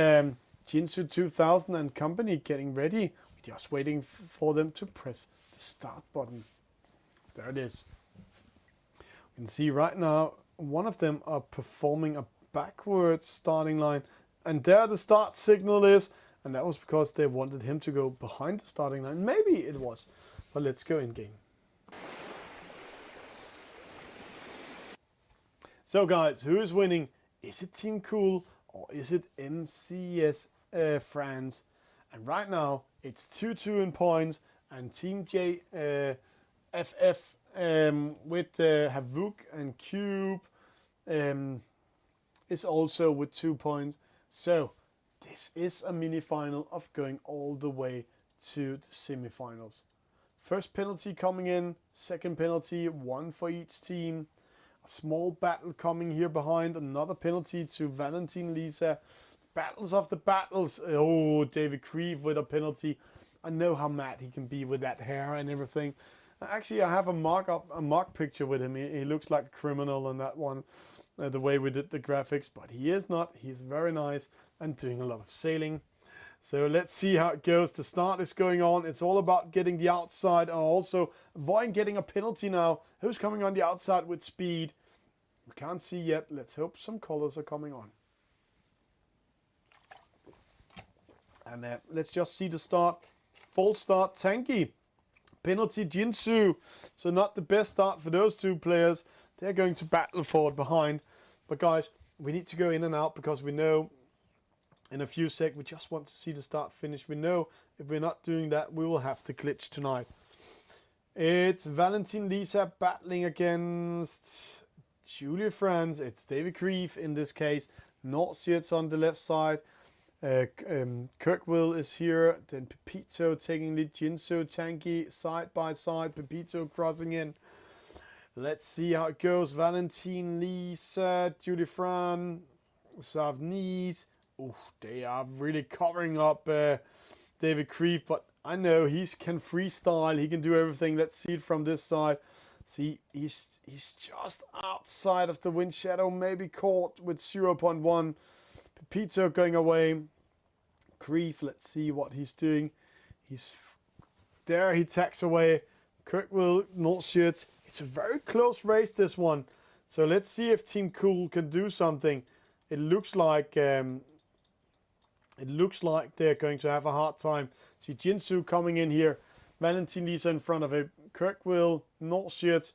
Jinsu 2000 and company getting ready. We're just waiting for them to press the start button. There it is. You can see right now one of them are performing a backwards starting line. And there the start signal is. And that was because they wanted him to go behind the starting line. Maybe it was. But let's go in game. So guys, who is winning? Is it Team Cool or is it MCS France? And right now it's 2-2 in points. And Team JFF with Havuk and Cube is also with 2 points. So this is a mini final of going all the way to the semifinals. First penalty coming in, second penalty, 1 for each team. A small battle coming here behind, another penalty to Valentin Lisa. Battles of the battles. Oh, David Creef with a penalty. I know how mad he can be with that hair and everything. Actually, I have a mock picture with him. He looks like a criminal on that one, the way we did the graphics, but he is not. He's very nice and doing a lot of sailing. So let's see how it goes. The start is going on. It's all about getting the outside and also avoiding getting a penalty now. Who's coming on the outside with speed? We can't see yet. Let's hope some colors are coming on. And let's just see the start. Full start, Tanky. Penalty, Jinsu. So not the best start for those 2 players. They're going to battle forward behind. But guys, we need to go in and out because we know in a few seconds we just want to see the start finish. We know if we're not doing that, we will have to glitch tonight. It's Valentin Lisa battling against Julia Franz. It's David Creef in this case. Norsiet's on the left side. Kirkwill is here. Then Pepito taking lead. Jinsu, Tanky side by side. Pepito crossing in. Let's see how it goes. Valentin Lisa, Julie Fran, Savnis. Oh, they are really covering up David Creef, but I know he can freestyle. He can do everything. Let's see it from this side. See, he's just outside of the wind shadow, maybe caught with 0.1. Pepito going away. Grief, let's see what he's doing. He's there, he tacks away. Kirkwell not shoots. It's a very close race, this one. So let's see if Team Cool can do something. It looks like they're going to have a hard time. See Jinsu coming in here. Valentin Lisa in front of him. Kirkwell, not shit.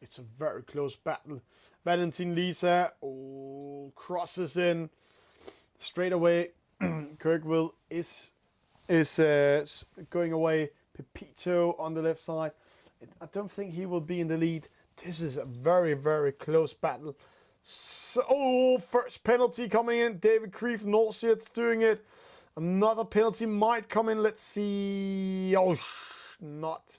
It's a very close battle. Valentin Lisa, crosses in straight away. Kirkwell is going away. Pepito on the left side. I don't think he will be in the lead. This is a very, very close battle. So, first penalty coming in. David Creef, Northshit's doing it. Another penalty might come in. Let's see. Not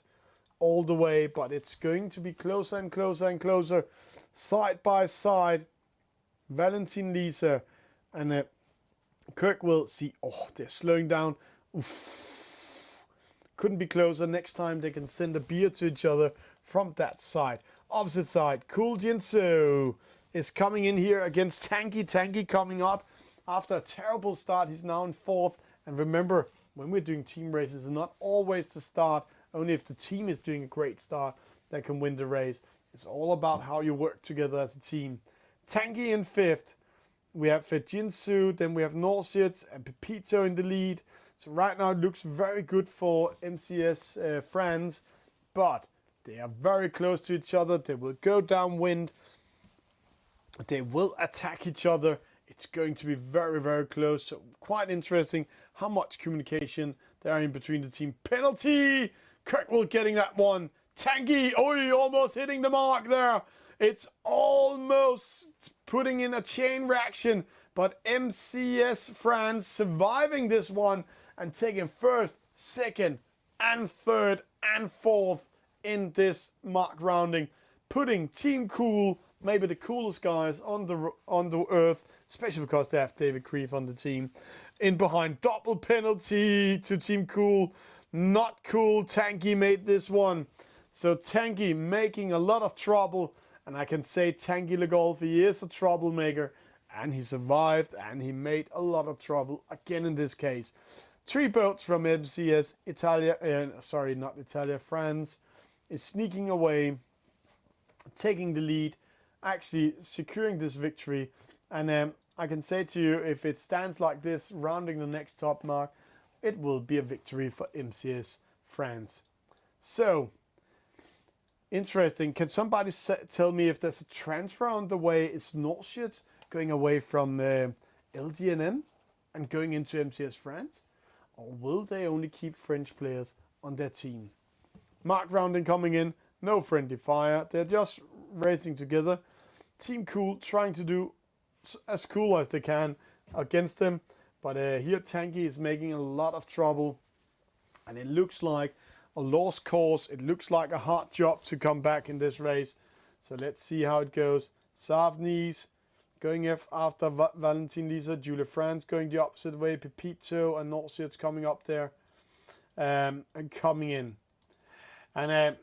all the way, but it's going to be closer and closer and closer. Side by side. Valentin Lisa and Kirk will see. They're slowing down. Couldn't be closer. Next time they can send a beer to each other from that side. Opposite side. Cool Jinsu is coming in here against Tanky. Tanky coming up after a terrible start. He's now in fourth. And remember, when we're doing team races, it's not always the start. Only if the team is doing a great start that can win the race. It's all about how you work together as a team. Tanky in fifth. We have Jinsu, then we have Northshits and Pepito in the lead. So right now it looks very good for MCS France, but they are very close to each other. They will go downwind. They will attack each other. It's going to be very, very close. So quite interesting how much communication there are in between the team. Penalty! Kirkwell getting that one. Tanky, almost hitting the mark there. It's almost putting in a chain reaction, but MCS France surviving this one and taking first, second, and third, and fourth in this mark rounding, putting Team Cool, maybe the coolest guys on the earth, especially because they have David Creef on the team, in behind. Double penalty to Team Cool. Not cool. Tanky made this one. So Tanky making a lot of trouble. And I can say Tanky Le Golf, he is a troublemaker. And he survived and he made a lot of trouble again in this case. 3 boats from MCS France is sneaking away, taking the lead, actually securing this victory. And I can say to you, if it stands like this, rounding the next top mark, it will be a victory for MCS France. So, interesting. Can somebody tell me if there's a transfer on the way? Is Northshit going away from LDNN and going into MCS France? Or will they only keep French players on their team? Mark rounding coming in. No friendly fire. They're just racing together. Team Cool trying to do as cool as they can against them. But here Tanky is making a lot of trouble. And it looks like a lost cause. It looks like a hard job to come back in this race. So let's see how it goes. Savnis going after Valentin Lisa. Julie France going the opposite way. Pepito and Northshit's coming up there. And coming in. And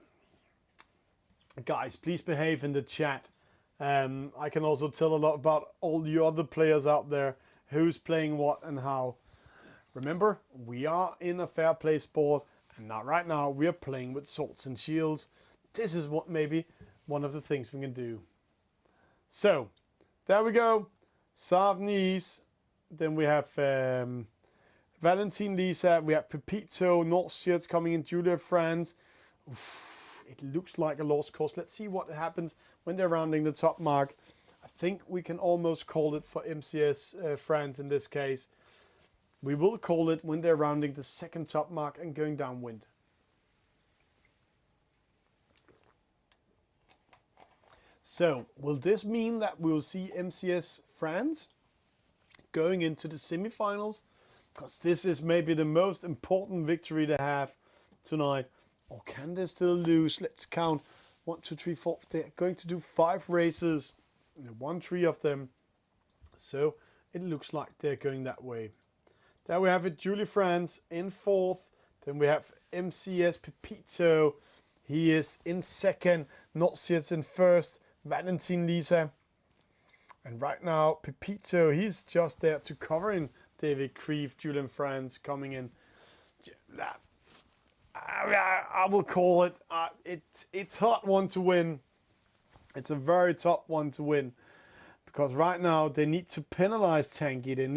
guys, please behave in the chat. I can also tell a lot about all the other players out there. Who's playing what and how. Remember, we are in a fair play sport. And now, right now, we are playing with swords and shields. This is what maybe one of the things we can do. So, there we go. Savnis. Then we have Valentin Lisa. We have Pepito, Northshirts coming in. Julia France. It looks like a lost cause. Let's see what happens when they're rounding the top mark. I think we can almost call it for MCS France in this case. We will call it when they're rounding the second top mark and going downwind. So, will this mean that we will see MCS France going into the semifinals? Because this is maybe the most important victory they have tonight. Or can they still lose? Let's count. 1, 2, 3, 4. They're going to do 5 races. 1, 3 of them. So, it looks like they're going that way. There we have it, Julie France in 4th. Then we have MCS Pepito. He is in second. Norsiet's in first. Valentin Lisa. And right now, Pepito, he's just there to cover in David Krief, Julian Franz coming in. I will call it. It's hard one to win. It's a very tough one to win. Because right now, they need to penalize Tanky. They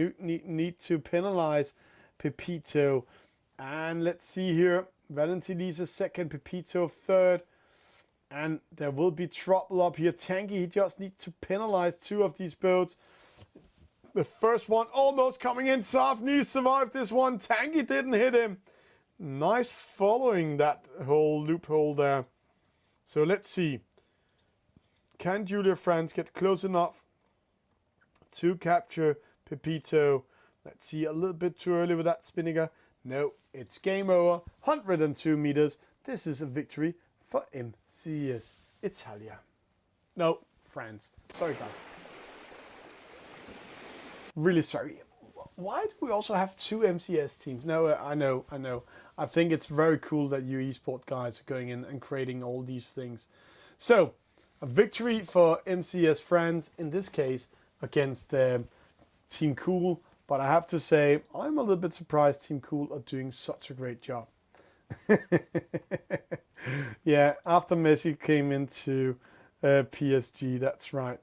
need to penalize Pepito. And let's see here. Valentin Lisa second, Pepito third. And there will be trouble up here. Tanky, he just needs to penalize two of these boats. The first one almost coming in. Safni survived this one. Tanky didn't hit him. Nice following that whole loophole there. So let's see. Can Julia Franz get close enough to capture Pepito? Let's see, a little bit too early with that Spinnaker. No, it's game over. 102 meters. This is a victory for MCS Italia. No, France. Sorry, guys. Really sorry. Why do we also have two MCS teams? No, I know. I think it's very cool that you eSport guys are going in and creating all these things. So, a victory for MCS France, in this case, against Team Cool. But I have to say, I'm a little bit surprised Team Cool are doing such a great job. Yeah, after Messi came into PSG, that's right.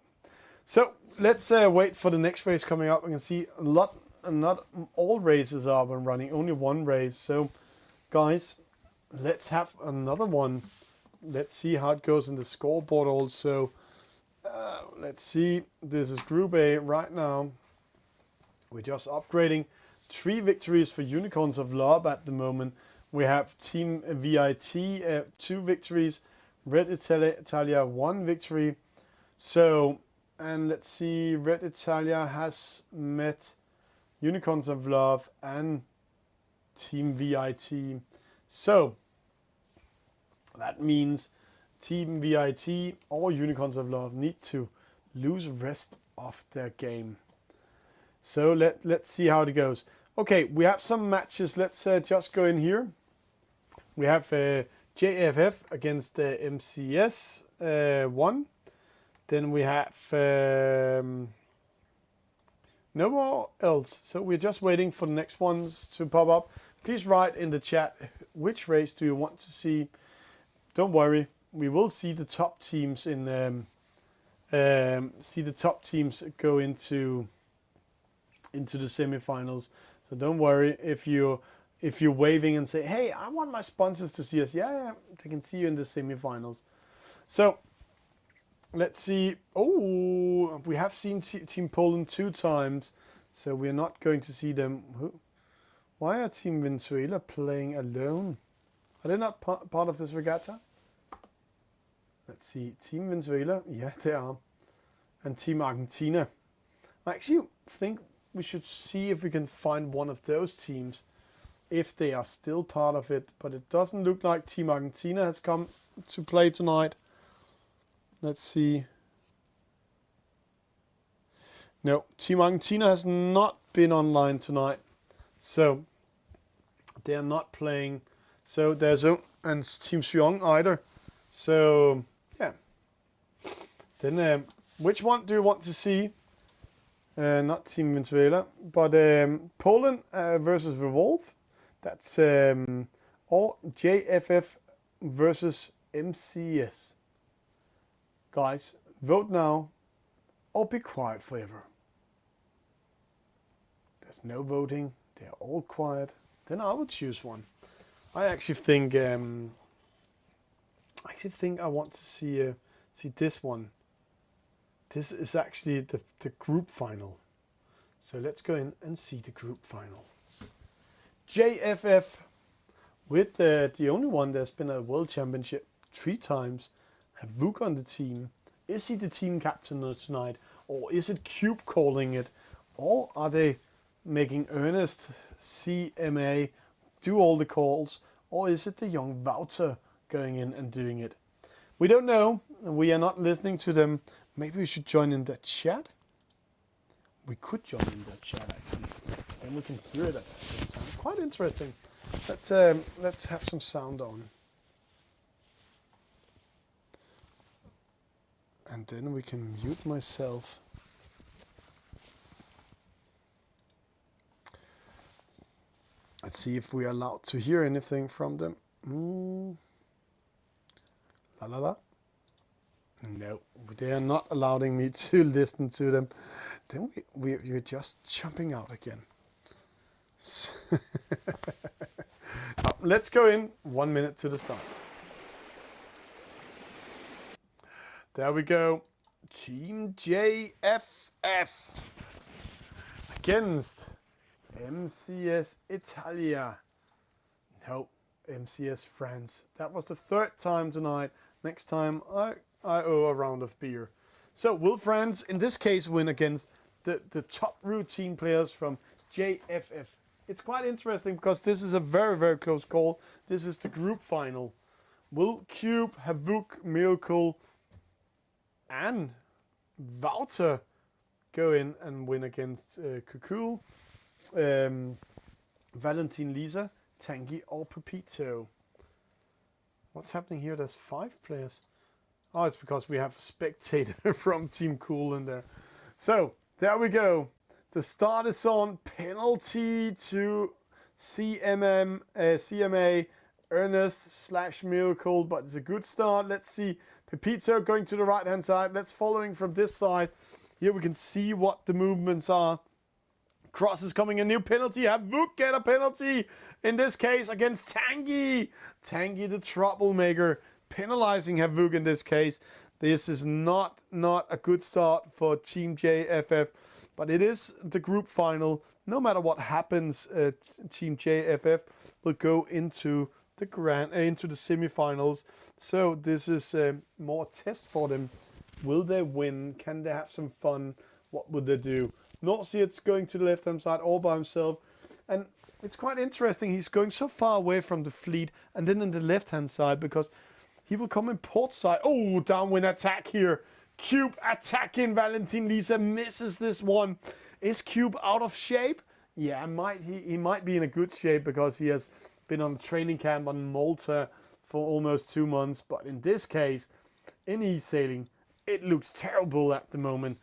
So let's wait for the next race coming up. We can see not all races are up and running, only one race. So guys, let's have another one. Let's see how it goes in the scoreboard also. Let's see, this is Group A right now. We're just upgrading. 3 victories for Unicorns of Love at the moment. We have Team VIT, 2 victories. Red Italia, 1 victory. So, and let's see, Red Italia has met Unicorns of Love and Team VIT. So, that means Team VIT or Unicorns of Love need to lose rest of their game. So let's see how it goes. Okay, we have some matches. Let's just go in here. We have JFF against MCS 1. Then we have no more else. So we're just waiting for the next ones to pop up. Please write in the chat which race do you want to see. Don't worry, we will see the top teams in go into the semifinals. So don't worry if you're waving and say, hey, I want my sponsors to see us. Yeah, they can see you in the semifinals. So let's see. Oh, we have seen Team Poland 2 times, so we're not going to see them. Why are Team Venezuela playing alone? Are they not part of this regatta? Let's see. Team Venezuela. Yeah, they are. And Team Argentina. I actually think we should see if we can find one of those teams, if they are still part of it. But it doesn't look like Team Argentina has come to play tonight. Let's see. No, Team Argentina has not been online tonight. So, they are not playing. So, there's and Team Suyon either. So, yeah. Then, which one do you want to see? Not Team Venezuela, but Poland versus Revolve. That's or JFF versus MCS. Guys, vote now or be quiet forever. There's no voting. They're all quiet. Then I will choose one. I actually think I want to see this one. This is actually the group final. So let's go in and see the group final. JFF with the only one that's been a world championship 3 times. Have Vuk on the team. Is he the team captain tonight? Or is it Cube calling it? Or are they making Ernest, CMA, do all the calls? Or is it the young Wouter going in and doing it? We don't know. We are not listening to them. Maybe we should join in the chat. We could join in the chat actually, and we can hear it at the same time. Quite interesting. Let's have some sound on. And then we can mute myself. Let's see if we are allowed to hear anything from them. La la la. No, they are not allowing me to listen to them. Then we're just jumping out again. Let's go in 1 minute to the start. There we go. Team JFF against MCS Italia. No, MCS France. That was the third time tonight. Next time I owe a round of beer. So will France in this case win against the top routine players from JFF? It's quite interesting because this is a very, very close call. This is the group final. Will Cube, Havok, Miracle and Wouter go in and win against Cuckoo, Valentin Lisa, Tanguy or Pepito? What's happening here? There's 5 players. Oh, it's because we have a spectator from Team Cool in there. So, there we go. The start is on. Penalty to CMA, Ernest / Miracle, but it's a good start. Let's see. Pepito going to the right-hand side. Let's following from this side. Here we can see what the movements are. Cross is coming, a new penalty. Havok get a penalty. In this case, against Tanguy. Tanguy, the troublemaker, penalizing Havok in this case. This is not a good start for Team JFF, but it is the group final. No matter what happens, Team JFF will go into the semifinals. So this is more test for them. Will they win? Can they have some fun? What would they do? Norsiet's going to the left-hand side all by himself. And it's quite interesting. He's going so far away from the fleet and then in the left-hand side because he will come in port side. Oh, downwind attack here. Cube attacking. Valentin Lisa misses this one. Is Cube out of shape? Yeah, he might be in a good shape because he has been on training camp on Malta for almost 2 months. But in this case, in Esailing, it looks terrible at the moment.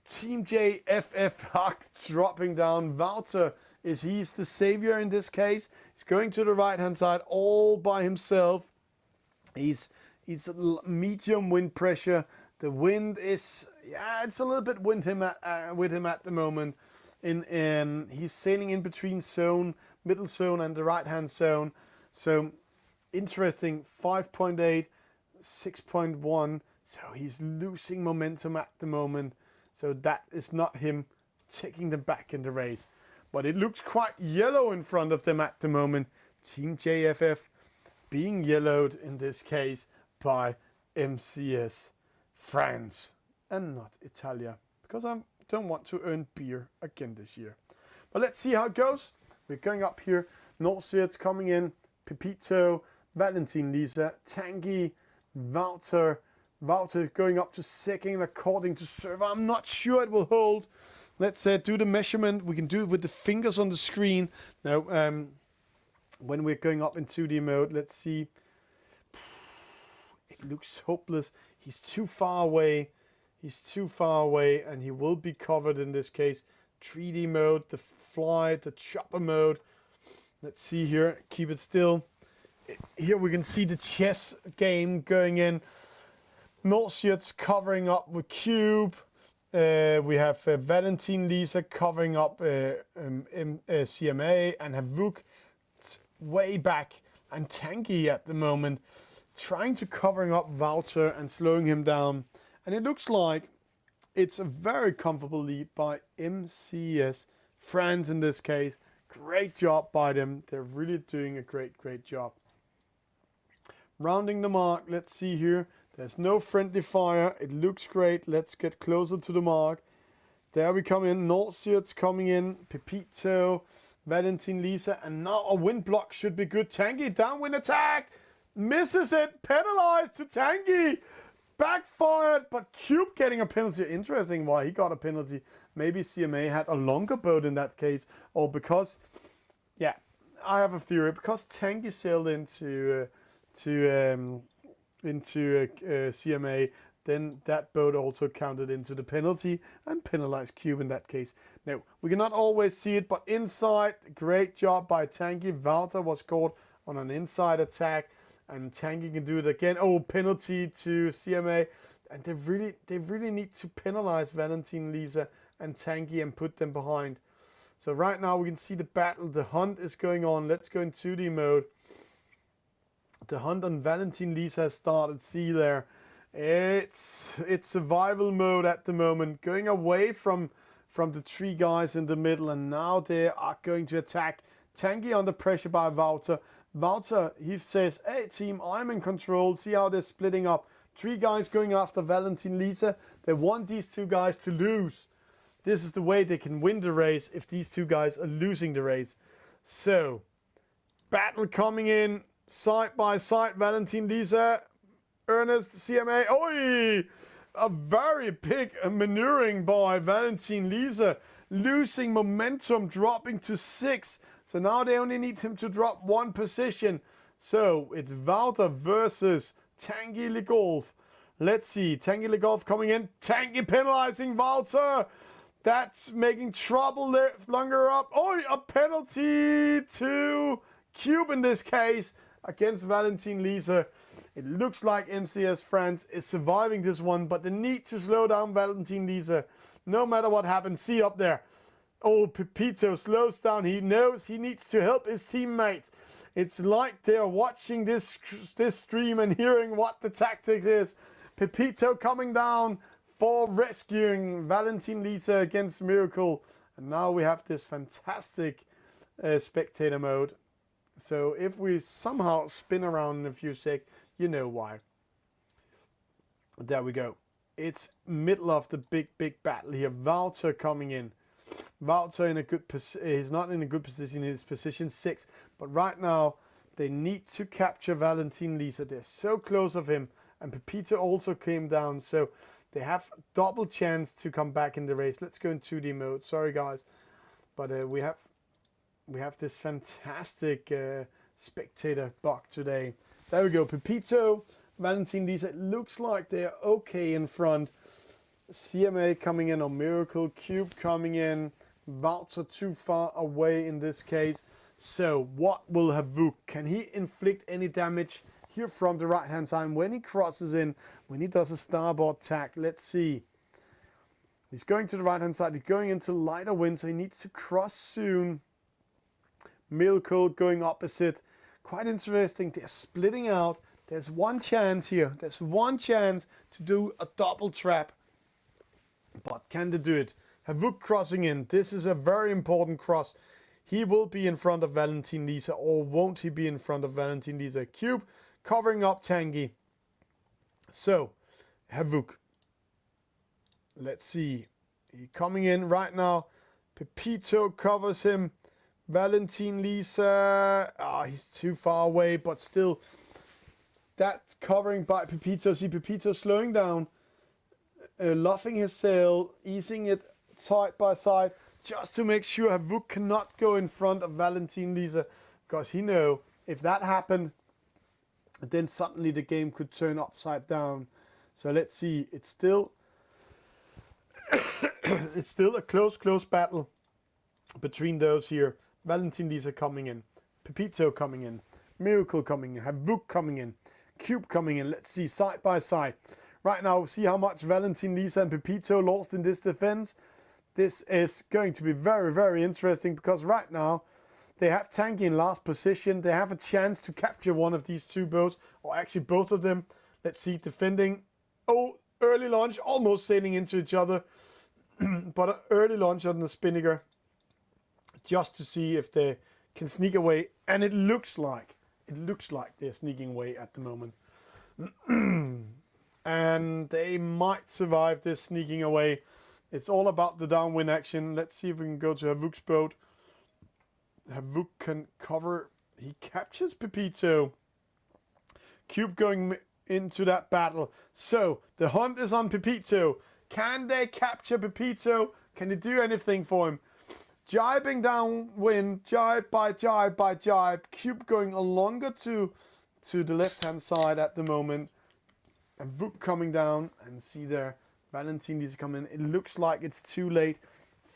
Team JFF Huck dropping down. Wouter, he's the savior in this case. He's going to the right-hand side all by himself. He's medium wind pressure. The wind is, it's a little bit with him at the moment. He's sailing in between middle zone and the right-hand zone. So interesting. 5.8, 6.1. So he's losing momentum at the moment. So that is not him taking them back in the race. But it looks quite yellow in front of them at the moment. Team JFF being yellowed in this case by MCS France and not Italia. Because I don't want to earn beer again this year. But let's see how it goes. We're going up here. Norsiet's coming in. Pepito, Valentin Lisa, Tanguy, Wouter. Wouter going up to second according to server. I'm not sure it will hold. Let's do the measurement. We can do it with the fingers on the screen. Now, when we're going up in 2D mode, let's see. It looks hopeless. He's too far away. And he will be covered in this case. 3D mode, the flight, the chopper mode. Let's see here. Keep it still. Here we can see the chess game going in. Norsiet's covering up with Cube. We have Valentin Lisa covering up CMA and Havok way back. And Tanguy at the moment trying to covering up Wouter and slowing him down. And it looks like it's a very comfortable lead by MCS France in this case. Great job by them. They're really doing a great job. Rounding the mark, let's see here. There's no friendly fire. It looks great. Let's get closer to the mark. There we come in. Norsiet's coming in. Pepito, Valentin Lisa. And now a wind block should be good. Tanguy, downwind attack. Misses it. Penalized to Tanguy. Backfired. But Cube getting a penalty. Interesting why he got a penalty. Maybe CMA had a longer boat in that case. Or because, yeah, I have a theory. Because Tanguy sailed into CMA, then that boat also counted into the penalty and penalized Cube in that case. Now, we cannot always see it, but inside, great job by Tanky. Walter was caught on an inside attack, and Tanky can do it again. Oh, penalty to CMA. And they really need to penalize Valentin Lisa and Tanky and put them behind. So right now we can see the battle. The hunt is going on. Let's go in 2D mode. The hunt on Valentin Lisa has started. See there. It's survival mode at the moment. Going away from the 3 guys in the middle. And now they are going to attack. Tanky under pressure by Walter. Walter, he says, hey team, I'm in control. See how they're splitting up. 3 guys going after Valentin Lisa. They want these 2 guys to lose. This is the way they can win the race if these 2 guys are losing the race. So, battle coming in. Side by side, Valentin Lisa. Ernest, CMA. Oi! A very big maneuvering by Valentin Lisa. Losing momentum, dropping to 6. So now they only need him to drop 1 position. So it's Walter versus Tanky Le Golf. Let's see. Tanky Le Golf coming in. Tanky penalizing Walter. That's making trouble there. Longer up. Oh, a penalty to Cube in this case against Valentin Lisa. It looks like MCS France is surviving this one, but they need to slow down Valentin Lisa no matter what happens. See up there. Oh, Pepito slows down. He knows he needs to help his teammates. It's like they're watching this stream and hearing what the tactic is. Pepito coming down for rescuing Valentin Lisa against Miracle. And now we have this fantastic spectator mode. So if we somehow spin around in a few seconds, you know why. There we go. It's middle of the big battle here. Walter coming in. Walter in a good position. He's not in a good position. He's position 6. But right now, they need to capture Valentin Lisa. They're so close of him. And Pepito also came down. So they have double chance to come back in the race. Let's go in 2D mode. Sorry, guys. But we have this fantastic spectator bug today. There we go. Pepito, Valentin Lisa. It looks like they're okay in front. CMA coming in on Miracle. Cube coming in. Walter too far away in this case. So what will Havuk? Can he inflict any damage here from the right hand side when he crosses in, when he does a starboard tack? Let's see. He's going to the right hand side. He's going into lighter wind, so he needs to cross soon. Miracle going opposite. Quite interesting. They're splitting out. There's one chance here. There's one chance to do a double trap. But can they do it? Havuk crossing in. This is a very important cross. He will be in front of Valentin Lisa, or won't he be in front of Valentin Lisa? Cube covering up Tanky. So, Havuk. Let's see. He coming in right now. Pepito covers him. Valentin Lisa. He's too far away, but still. That's covering by Pepito. See Pepito slowing down. Luffing his sail. Easing it side by side. Just to make sure Havuk cannot go in front of Valentin Lisa. Because he knows if that happened, then suddenly the game could turn upside down. So let's see. It's still it's still a close battle between those here. Valentin Lisa coming in. Pepito coming in. Miracle coming in. Havuk coming in. Cube coming in. Let's see side by side. Right now, see how much Valentin Lisa and Pepito lost in this defense. This is going to be very, very interesting because right now they have Tanky in last position. They have a chance to capture one of these 2 boats, or actually both of them. Let's see, defending. Oh, early launch, almost sailing into each other. But an early launch on the Spinnaker, just to see if they can sneak away. And it looks like they're sneaking away at the moment. And they might survive this sneaking away. It's all about the downwind action. Let's see if we can go to Havuk's boat. Havuk can cover. He captures Pepito. Cube going into that battle. So, the hunt is on Pepito. Can they capture Pepito? Can they do anything for him? Jibing downwind. Jibe by jibe by jibe. Cube going longer to the left-hand side at the moment. And Vuk coming down, and see there, Valentin Lise coming in. It looks like it's too late.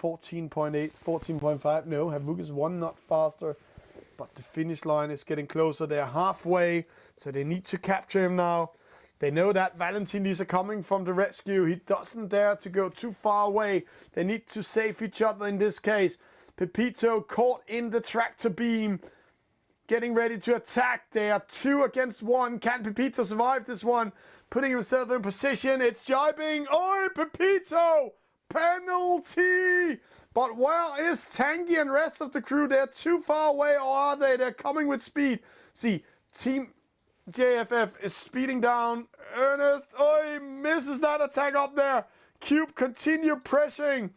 14.8, 14.5. No, Havuk is 1 knot faster. But the finish line is getting closer. They're halfway, so they need to capture him now. They know that Valentin Lise are coming from the rescue. He doesn't dare to go too far away. They need to save each other in this case. Pepito caught in the tractor beam. Getting ready to attack. They are 2 against 1. Can Pepito survive this one? Putting himself in position. It's jibing. Oi, Pepito! Penalty! But where is Tanguy and rest of the crew? They're too far away, or are they? They're coming with speed. See, Team JFF is speeding down. Ernest, he misses that attack up there. Cube continue pressuring.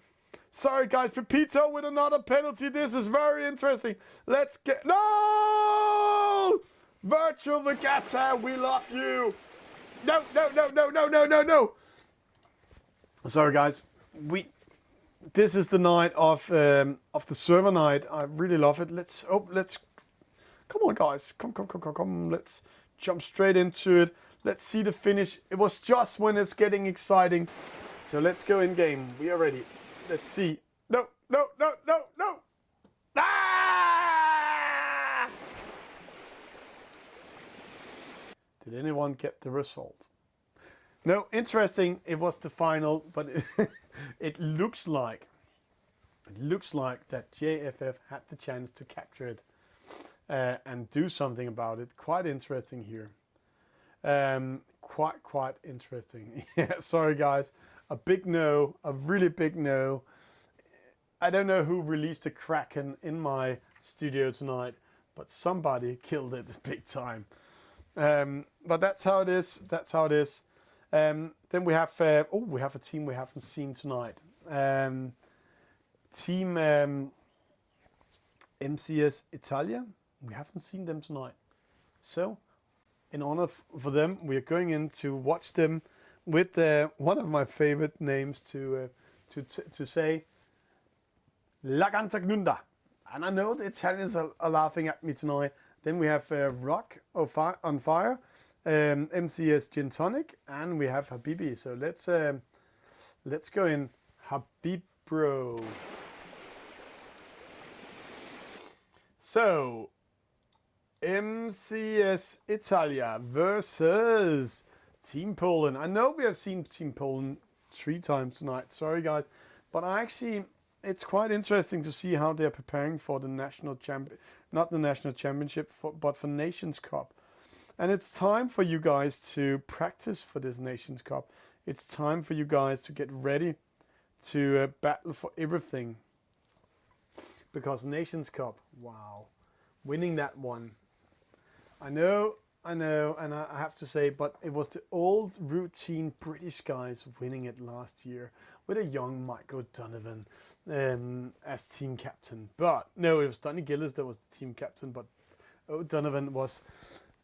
Sorry guys, Pepito with another penalty. This is very interesting. Let's get... No! Virtual Regatta, we love you. No, no, no, no, no, no, no, no. Sorry guys. This is the night of the server night. I really love it. Let's come on guys. Come. Let's jump straight into it. Let's see the finish. It was just when it's getting exciting. So let's go in game. We are ready. Let's see. No. Ah! Did anyone get the result? No, interesting. It was the final, but it looks like that JFF had the chance to capture it and do something about it. Quite interesting here. Quite interesting. Yeah, sorry guys. A big no, a really big no. I don't know who released the Kraken in my studio tonight, but somebody killed it big time. But that's how it is. That's how it is. Then we have we have a team we haven't seen tonight. Team MCS Italia. We haven't seen them tonight. So, in honor for them, we are going in to watch them with one of my favorite names to say, La Cantagnunda. And I know the Italians are laughing at me tonight. Then we have Rock on Fire, MCS Gin Tonic, and we have Habibi. So let's go in. Habib Bro. So, MCS Italia versus Team Poland. I know we have seen Team Poland 3 times tonight. Sorry guys, but it's quite interesting to see how they're preparing for the national not the national championship, but for Nations Cup. And it's time for you guys to practice for this Nations Cup. It's time for you guys to get ready to battle for everything. Because Nations Cup, wow, winning that one. I know, and I have to say, but it was the old routine British guys winning it last year with a young Mike O'Donovan as team captain. But no, it was Donny Gillis that was the team captain, but O'Donovan was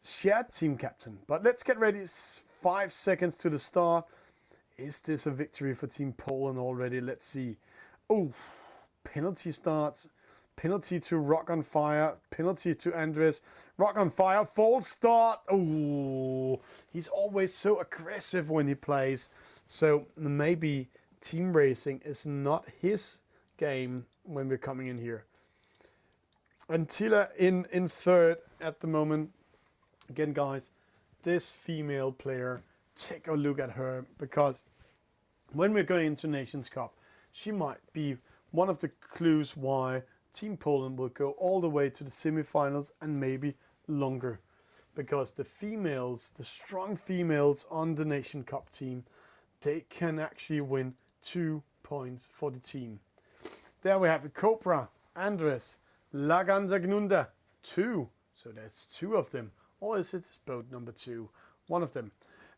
shared team captain. But let's get ready. It's 5 seconds to the start. Is this a victory for Team Poland already? Let's see. Oh, penalty starts. Penalty to Rock on Fire. Penalty to Andres. Rock on Fire. False start. Oh, he's always so aggressive when he plays. So maybe team racing is not his game when we're coming in here. Antilla in third at the moment. Again, guys, this female player, take a look at her, because when we're going into Nations Cup, she might be one of the clues why Team Poland will go all the way to the semifinals and maybe longer, because the females, the strong females on the Nation Cup team, they can actually win 2 points for the team. There we have it. Cobra, Andres, Laganzagnunda, 2. So that's 2 of them. Or is it boat number 2? One of them.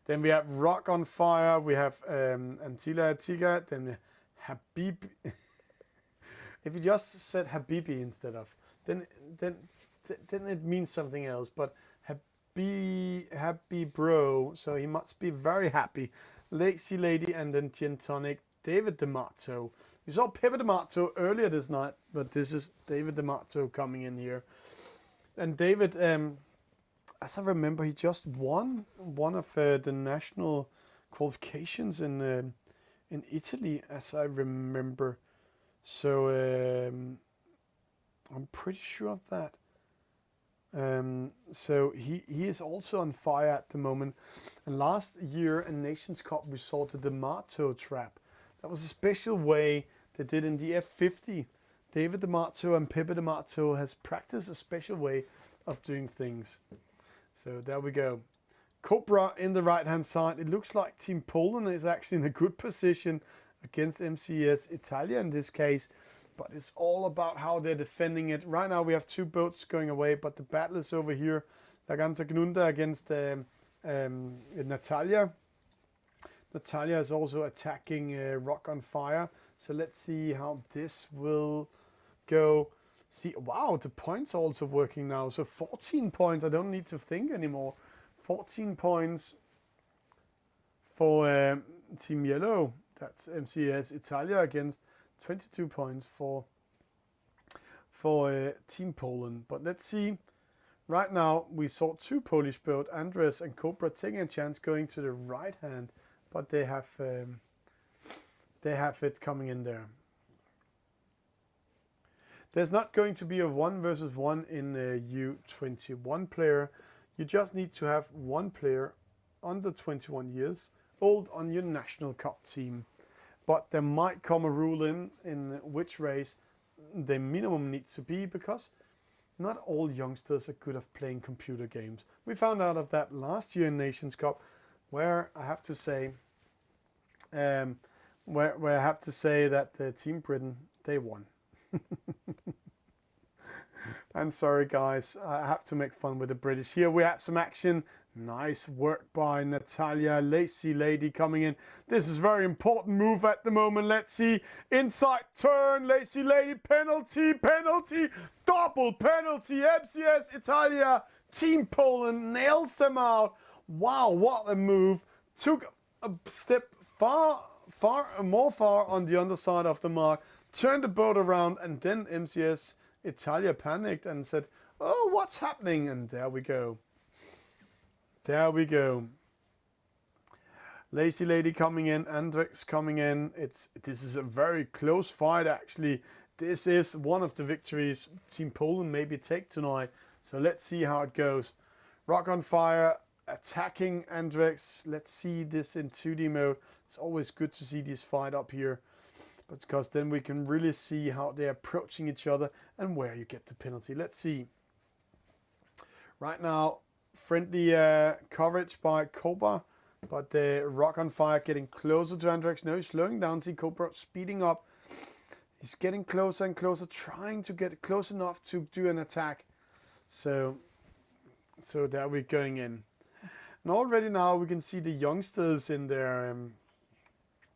Then we have Rock on Fire. We have Antilla Tiga. Then Habib. If you just said Habibi instead of, then it means something else. But happy bro, so he must be very happy. Lazy Lady, and then Gin Tonic. David D'Amato. We saw Pepe D'Amato earlier this night, but this is David D'Amato coming in here. And David, as I remember, he just won one of the national qualifications in Italy, as I remember. So I'm pretty sure of that. So he is also on fire at the moment. And last year in Nations Cup we saw the D'Amato trap. That was a special way they did in the F50. David D'Amato and Pepe D'Amato has practiced a special way of doing things. So there we go. Cobra in the right hand side. It looks like Team Poland is actually in a good position against MCS Italia in this case. But it's all about how they're defending it. Right now we have two boats going away, but the battle is over here. Laganta Gnunda against Natalia. Natalia is also attacking Rock on Fire. So let's see how this will go. See, wow, the points are also working now. So 14 points, I don't need to think anymore. 14 points for Team Yellow. That's MCS Italia against 22 points for Team Poland. But let's see. Right now we saw two Polish boats, Andres and Cobra, taking a chance going to the right hand, but they have it coming in there. There's not going to be a 1 versus 1 in U21 player. You just need to have one player under 21 years old on your national cup team. But there might come a rule in which race the minimum needs to be, because not all youngsters are good at playing computer games. We found out of that last year in Nations Cup, where I have to say, where I have to say that Team Britain, they won. I'm sorry guys, I have to make fun with the British. Here we have some action. Nice work by Natalia. Lazy Lady coming in. This is very important move at the moment. Let's see. Inside turn. Lazy Lady. Penalty. Penalty. Double penalty. MCS Italia. Team Poland nails them out. Wow, what a move. Took a step far on the underside of the mark. Turned the boat around, and then MCS Italia panicked and said, oh, what's happening? And there we go. There we go. Lazy Lady coming in, Andrex coming in. This is a very close fight actually. This is one of the victories Team Poland maybe take tonight. So let's see how it goes. Rock on Fire attacking Andrex. Let's see this in 2D mode. It's always good to see this fight up here, because then we can really see how they're approaching each other and where you get the penalty. Let's see. Right now, friendly coverage by Cobra, but the Rock on Fire getting closer to Andrex. No, he's slowing down. See Cobra speeding up. He's getting closer and closer, trying to get close enough to do an attack. So there we're going in. And already now we can see the youngsters in their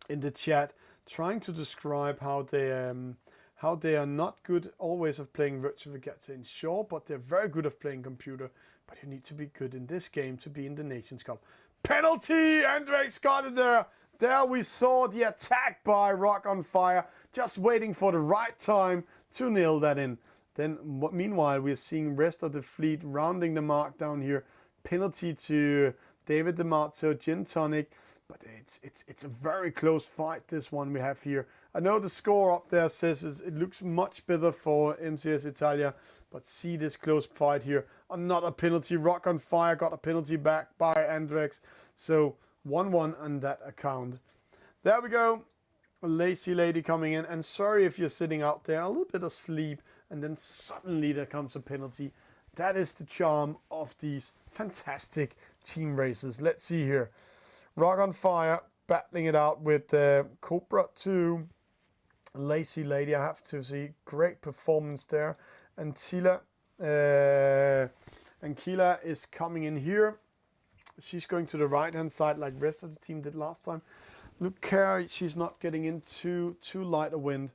in the chat trying to describe how they are not good always of playing Virtual Regatta in shore, but they're very good of playing computer. But you need to be good in this game to be in the Nations Cup. Penalty! Andrex got it there. There we saw the attack by Rock on Fire, just waiting for the right time to nail that in. Then meanwhile we're seeing rest of the fleet rounding the mark down here. Penalty to David D'Amato, Gin Tonic. But it's a very close fight, this one we have here. I know the score up there says it looks much better for MCS Italia, but see this close fight here. Another penalty. Rock on Fire got a penalty back by Andrex. So 1-1 on that account. There we go. A Lazy Lady coming in. And sorry if you're sitting out there a little bit asleep and then suddenly there comes a penalty. That is the charm of these fantastic team races. Let's see here. Rock on Fire battling it out with Cobra 2. Lazy Lady, I have to see. Great performance there. And Kila is coming in here. She's going to the right hand side like the rest of the team did last time. Look here, she's not getting into too light a wind.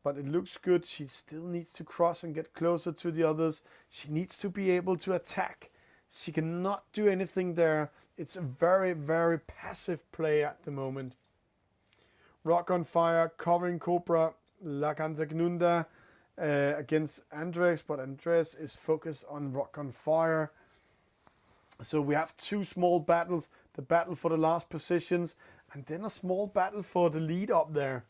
But it looks good. She still needs to cross and get closer to the others. She needs to be able to attack. She cannot do anything there. It's a very, very passive play at the moment. Rock on Fire covering Cobra. Laganta Gnunda against Andres, but Andres is focused on Rock on Fire. So we have two small battles, the battle for the last positions, and then a small battle for the lead up there.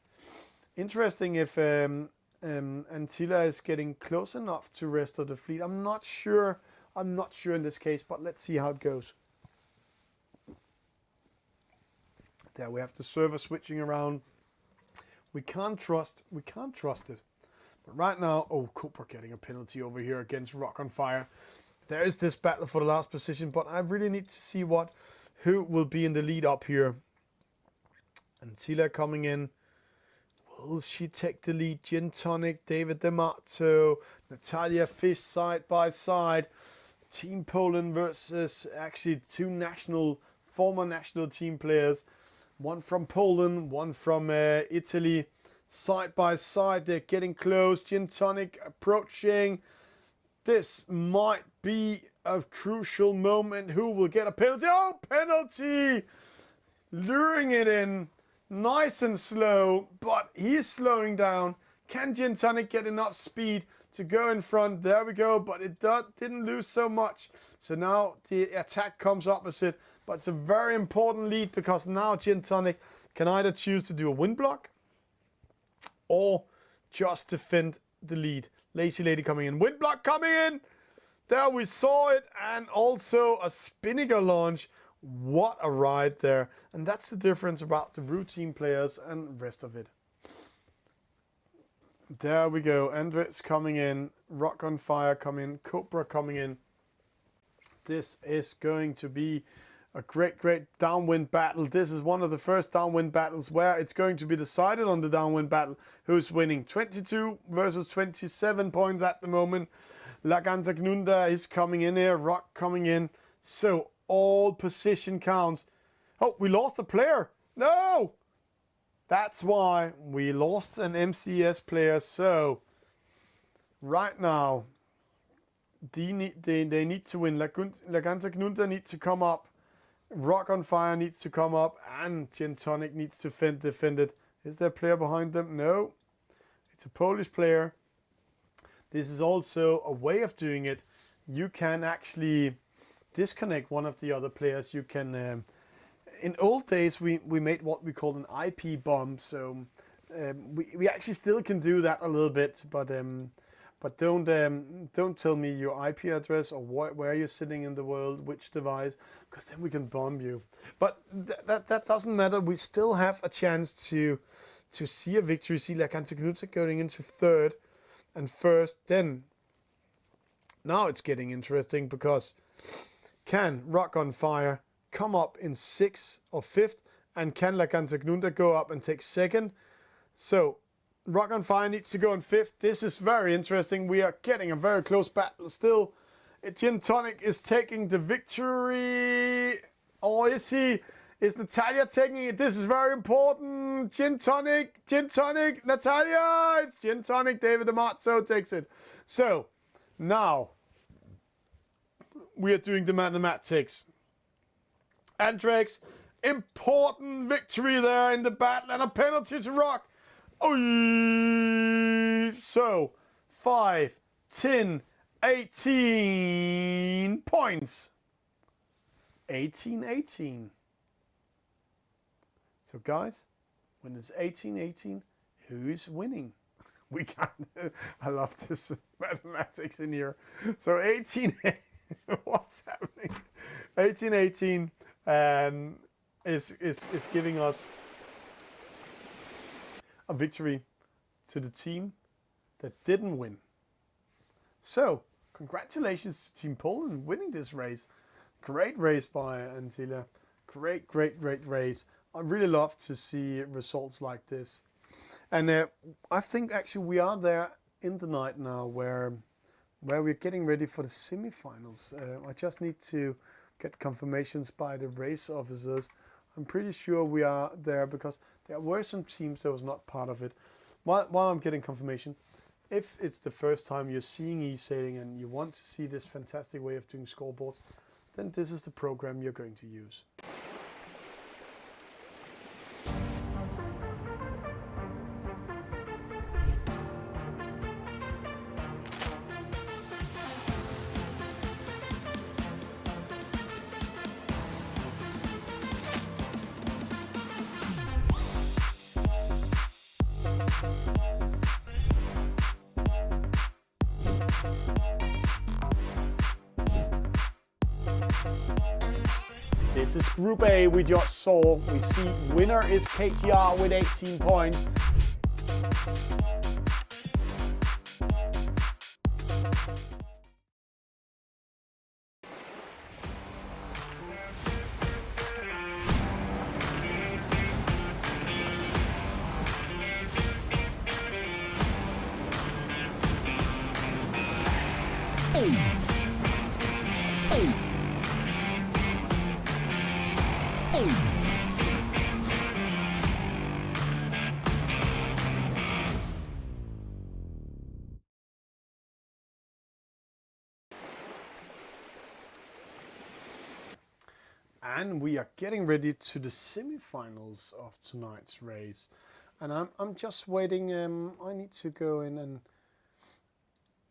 Interesting if Antilla is getting close enough to rest of the fleet. I'm not sure in this case, but let's see how it goes. There we have the server switching around. We can't trust it. But right now, oh, Cooper getting a penalty over here against Rock on Fire. There is this battle for the last position, but I really need to see who will be in the lead up here. Antilla coming in. Will she take the lead? Gin Tonic, David D'Amato, Natalia Fish side by side. Team Poland versus actually two former national team players. One from Poland, one from Italy. Side by side, they're getting close. Gin Tonic approaching. This might be a crucial moment. Who will get a penalty? Oh, penalty! Luring it in. Nice and slow, but he's slowing down. Can Gin Tonic get enough speed to go in front? There we go, but it didn't lose so much. So now the attack comes opposite, but it's a very important lead because now Gin Tonic can either choose to do a wind block or just defend the lead. Lazy Lady coming in. Wind block coming in. There we saw it. And also a Spinnaker launch. What a ride there. And that's the difference about the routine players and the rest of it. There we go. Andretz coming in. Rock on Fire coming in. Cobra coming in. This is going to be a great downwind battle. This is one of the first downwind battles where it's going to be decided on the downwind battle who's winning. 22 versus 27 points at the moment. Laganza Gnunda is coming in here. Rock coming in. So all position counts. Oh, we lost a player. No! That's why we lost an MCS player. So right now they need to win. Laganza Gnunda needs to come up. Rock on Fire needs to come up, and Gin Tonic needs to defend it. Is there a player behind them? No. It's a Polish player. This is also a way of doing it. You can actually disconnect one of the other players. You can... in old days, we made what we called an IP bomb. So we actually still can do that a little bit, but don't tell me your IP address or where you're sitting in the world, which device, because then we can bomb you. But that doesn't matter. We still have a chance to see a victory. See Laganza Gnunda going into third and first. Then now it's getting interesting because can Rock on Fire come up in 6th or 5th, and can Laganza Gnunda go up and take 2nd? So Rock on Fire needs to go in 5th. This is very interesting. We are getting a very close battle still. Gin Tonic is taking the victory. Or is he? Is Natalia taking it? This is very important. Gin Tonic, Natalia. It's Gin Tonic. David D'Amato takes it. So now we are doing the mathematics. Andrex, important victory there in the battle and a penalty to Rock. Oh, so 5, 10, 18 points. 18. So guys, when it's 18, who is winning? We can't. I love this mathematics in here. So 18. What's happening? 18 is giving us a victory to the team that didn't win. So, congratulations to Team Poland winning this race. Great race by Antilla. Great race. I really love to see results like this. And I think actually we are there in the night now where we're getting ready for the semi-finals. I just need to get confirmations by the race officers. I'm pretty sure we are there because there were some teams that was not part of it. While I'm getting confirmation, if it's the first time you're seeing Esailing and you want to see this fantastic way of doing scoreboards, then this is the program you're going to use. This is Group A we just saw. We see winner is KTR with 18 points. And we are getting ready to the semifinals of tonight's race. And I'm just waiting. I need to go in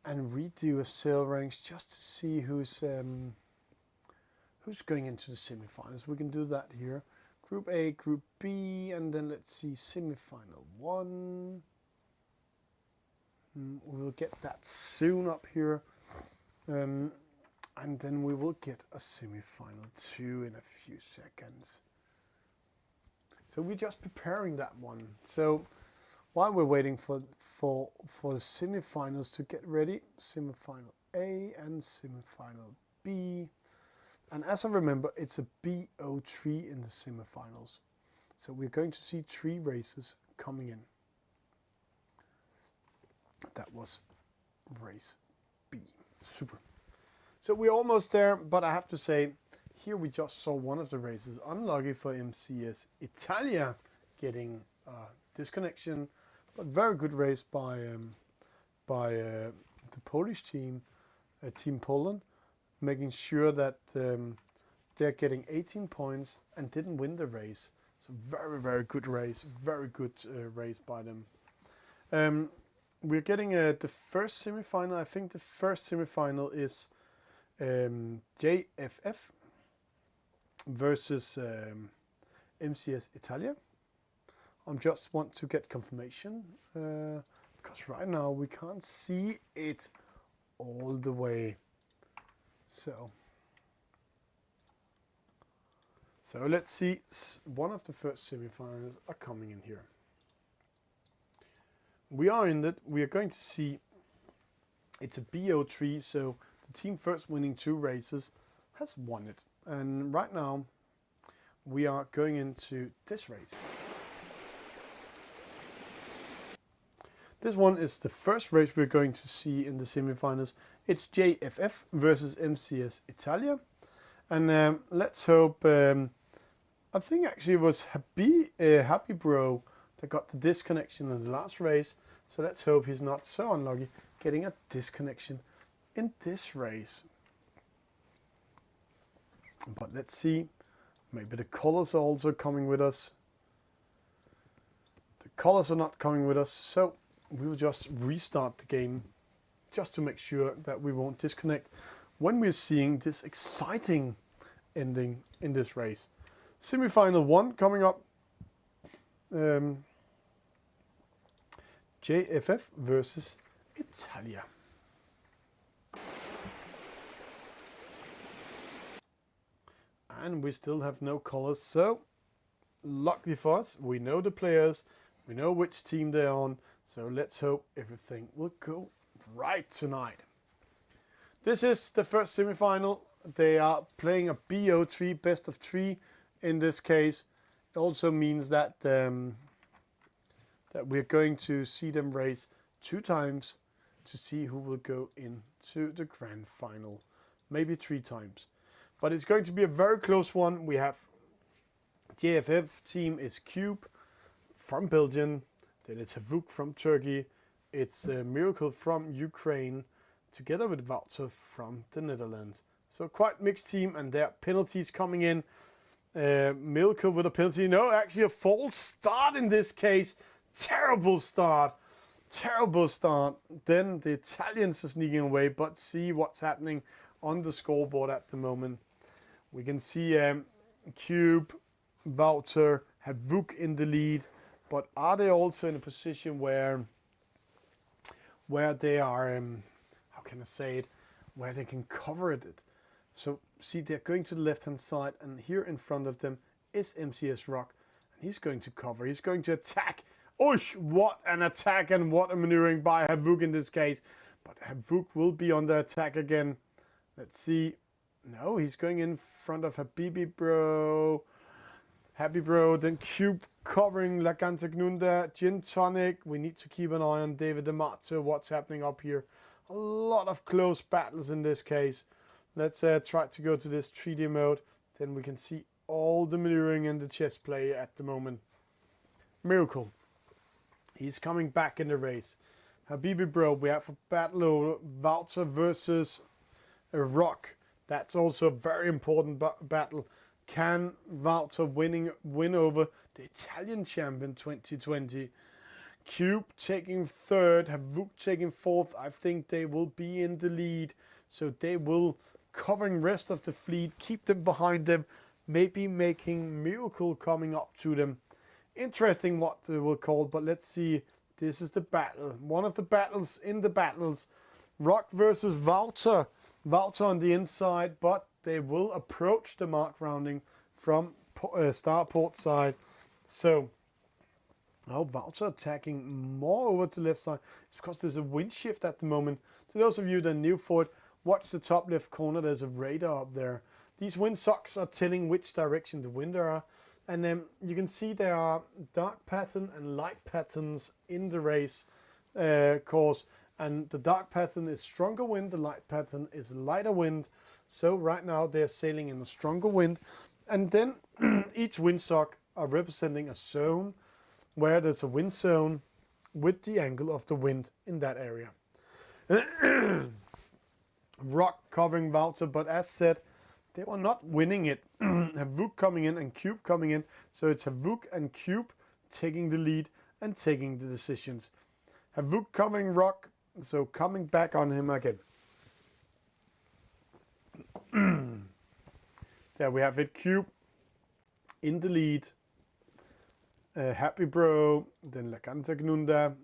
and redo a sale ranks just to see who's going into the semifinals. We can do that here. Group A, Group B, and then let's see semifinal 1. We'll get that soon up here. And then we will get a semi-final 2 in a few seconds. So we're just preparing that one. So while we're waiting for the semi-finals to get ready, semi-final A and semi-final B. And as I remember, it's a BO3 in the semi-finals. So we're going to see 3 races coming in. That was race B. Super. So we're almost there, but I have to say, here we just saw one of the races. Unlucky for MCS Italia getting disconnection, but very good race by the Polish team, Team Poland, making sure that they're getting 18 points and didn't win the race. So very, very good race, very good race by them. We're getting the first semi-final. I think the first semi-final is JFF versus MCS Italia. I just want to get confirmation because right now we can't see it all the way. So let's see. One of the first semi-finals are coming in here. We are in that. We are going to see. It's a BO3, so the team first winning 2 races has won it. And right now we are going into this race. This one is the first race we're going to see in the semifinals. It's JFF versus MCS Italia. And let's hope, I think actually it was Happy Bro that got the disconnection in the last race. So let's hope he's not so unlucky getting a disconnection in this race. But let's see, maybe the colors are also coming with us. The colors are not coming with us, so we will just restart the game just to make sure that we won't disconnect when we're seeing this exciting ending in this race. Semi-final 1 coming up. JFF versus Italia. And we still have no colors, so lucky for us, we know the players, we know which team they're on, so let's hope everything will go right tonight. This is the first semi-final. They are playing a BO3, best of 3 in this case. It also means that that we're going to see them race 2 times to see who will go into the grand final, maybe 3 times. But it's going to be a very close one. We have JFF team is Cube from Belgium. Then it's Havuk from Turkey. It's Miracle from Ukraine, together with Wouter from the Netherlands. So quite mixed team, and there are penalties coming in. Miracle with a penalty. No, actually a false start in this case. Terrible start. Terrible start. Then the Italians are sneaking away, but see what's happening on the scoreboard at the moment. We can see Cube, Wouter, Havuk in the lead, but are they also in a position where they are, how can I say it, where they can cover it. So see, they're going to the left hand side, and here in front of them is MCS Rock, and he's going to cover, he's going to attack. Oosh, what an attack and what a maneuvering by Havok in this case. But Havok will be on the attack again. Let's see. No, he's going in front of Habibi Bro. Happy Bro, then Cube covering Lagantagnunda, Gin Tonic. We need to keep an eye on David D'Amato, what's happening up here. A lot of close battles in this case. Let's try to go to this 3D mode. Then we can see all the maneuvering and the chess play at the moment. Miracle. He's coming back in the race. Habibi Bro, we have a battle Wouter versus Rock. That's also a very important battle. Can Wouter win over the Italian champion 2020? Cube taking third, Havok taking fourth. I think they will be in the lead. So they will covering rest of the fleet, keep them behind them, maybe making Miracle coming up to them. Interesting what they will call, but let's see. This is the battle. One of the battles in the battles. Rock versus Wouter. Wouter on the inside, but they will approach the mark rounding from starport side. So, Wouter attacking more over to the left side. It's because there's a wind shift at the moment. To those of you that are new for it, watch the top left corner. There's a radar up there. These wind socks are telling which direction the wind are. And then you can see there are dark pattern and light patterns in the race course. And the dark pattern is stronger wind, the light pattern is lighter wind. So right now they're sailing in a stronger wind. And then each windsock are representing a zone where there's a wind zone with the angle of the wind in that area. Rock covering Wouter, but as said, they were not winning it. Havok coming in and Cube coming in. So it's Havok and Cube taking the lead and taking the decisions. Havok covering Rock, so coming back on him again. There we have it. Cube in the lead. Happy Bro, then Lagantagnunda,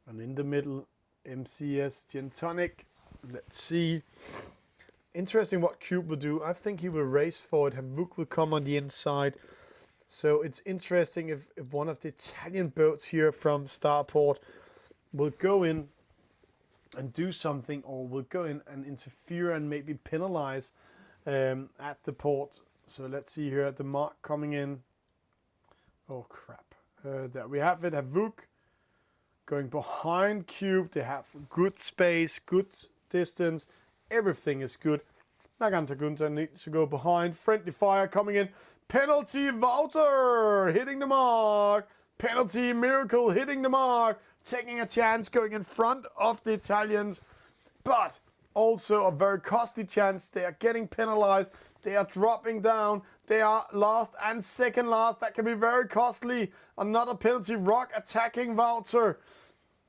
and in the middle, MCS Gin Tonic. Let's see. Interesting what Cube will do. I think he will race for it. Havok will come on the inside. So it's interesting if one of the Italian boats here from Starport will go in and do something, or will go in and interfere and maybe penalize at the port. So let's see here at the mark coming in. Oh crap. There we have it. Havok going behind Cube. They have good space, good distance. Everything is good. Lagantagnunda needs to go behind. Friendly fire coming in. Penalty Wouter hitting the mark. Penalty Miracle hitting the mark. Taking a chance going in front of the Italians. But also a very costly chance. They are getting penalized. They are dropping down. They are last and second last. That can be very costly. Another penalty. Rock attacking Wouter.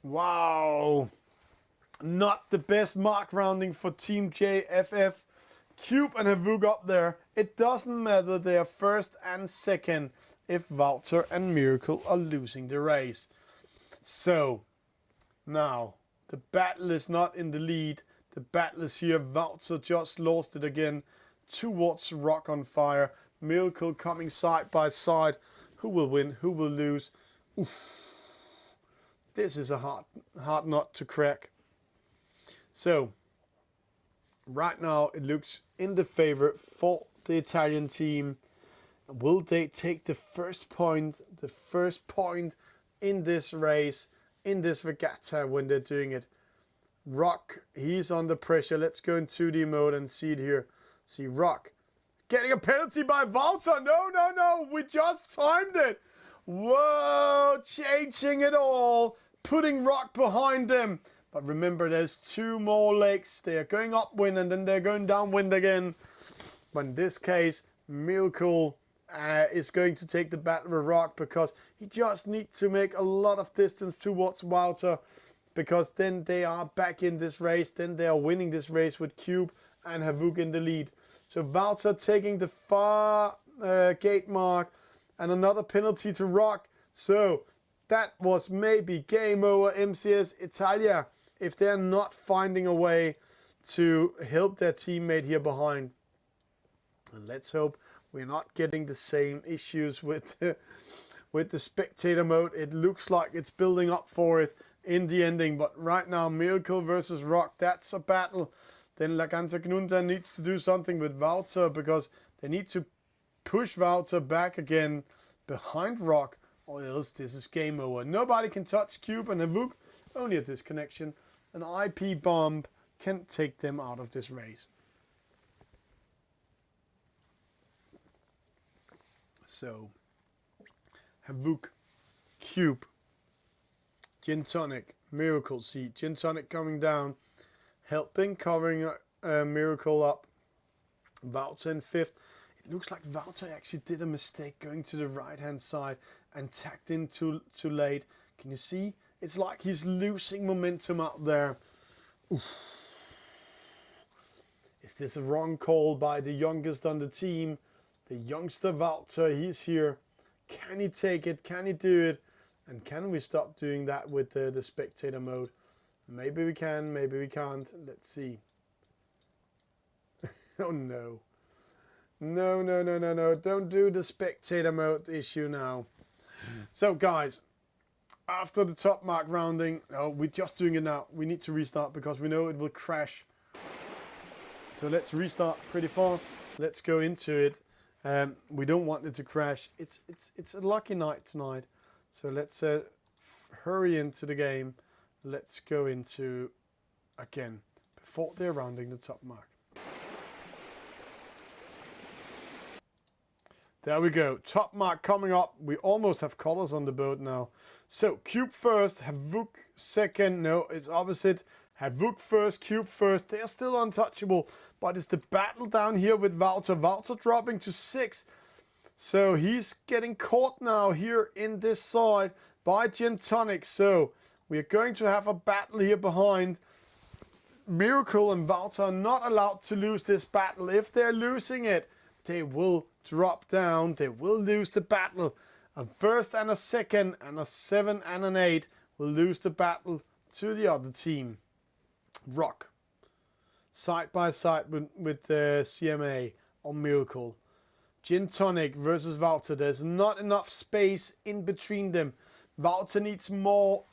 Wow. Not the best mark rounding for Team JFF. Cube and Havok up there. It doesn't matter. They are first and second if Wouter and Miracle are losing the race. So, now, the battle is not in the lead. The battle is here. Wouter just lost it again towards Rock on Fire. Miracle coming side by side. Who will win? Who will lose? Oof. This is a hard nut to crack. So, right now it looks in the favor for the Italian team. Will they take the first point in this race, in this regatta when they're doing it? Rock, he's under pressure. Let's go in 2D mode and see it here. See Rock getting a penalty by Wouter. No, we just timed it. Whoa, changing it all, putting Rock behind them. But remember, there's two more legs. They are going upwind and then they're going downwind again. But in this case, Miracle is going to take the battle with Rock because he just needs to make a lot of distance towards Wouter, because then they are back in this race. Then they are winning this race with Cube and Havok in the lead. So Wouter taking the far gate mark and another penalty to Rock. So that was maybe game over MCS Italia. if they're not finding a way to help their teammate here behind. And let's hope we're not getting the same issues with the spectator mode. It looks like it's building up for it in the ending, but right now Miracle versus Rock, that's a battle. Then Lagantagnunda needs to do something with Wouter, because they need to push Wouter back again behind Rock, or else this is game over. Nobody can touch Cube and Havok, only a disconnection. An IP bomb can take them out of this race. So, Havok, Cube, Gin Tonic, Miracle. See, Gin Tonic coming down, helping, covering Miracle up. Wouter in 5th. It looks like Wouter actually did a mistake going to the right-hand side and tacked in too late. Can you see? It's like he's losing momentum out there. Oof. Is this a wrong call by the youngest on the team? The youngster Wouter, he's here. Can he take it? Can he do it? And can we stop doing that with the spectator mode? Maybe we can, maybe we can't. Let's see. Oh no. No, no, no, no, no. Don't do the spectator mode issue now. So guys, after the top mark rounding, we're just doing it now. We need to restart because we know it will crash. So let's restart pretty fast. Let's go into it. We don't want it to crash. It's a lucky night tonight. So let's hurry into the game. Let's go into, again, before they're rounding the top mark. There we go. Top mark coming up. We almost have colors on the boat now. So Cube first, Havok second. No, it's opposite. Havok first, Cube first. They're still untouchable. But it's the battle down here with Wouter. Wouter dropping to 6th. So he's getting caught now here in this side by Gin Tonic. So we are going to have a battle here behind. Miracle and Wouter are not allowed to lose this battle. If they're losing it, they will drop down. They will lose the battle. A 1st and a 2nd and a 7 and an 8 will lose the battle to the other team. Rock. Side by side with CMA on Miracle. Gin Tonic versus Wouter. There's not enough space in between them. Wouter needs more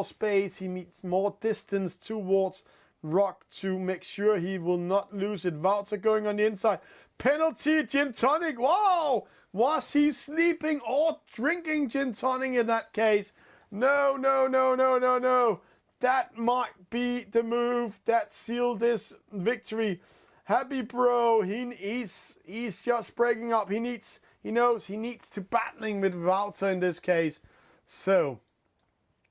space. He needs more distance towards Rock to make sure he will not lose it. Wouter going on the inside. Penalty, Gin Tonic. Whoa! Was he sleeping or drinking Gin Tonic in that case? No, no, no, no, no, no. That might be the move that sealed this victory. Happy bro, he's just breaking up. He knows he needs to battling with Wouter in this case. So,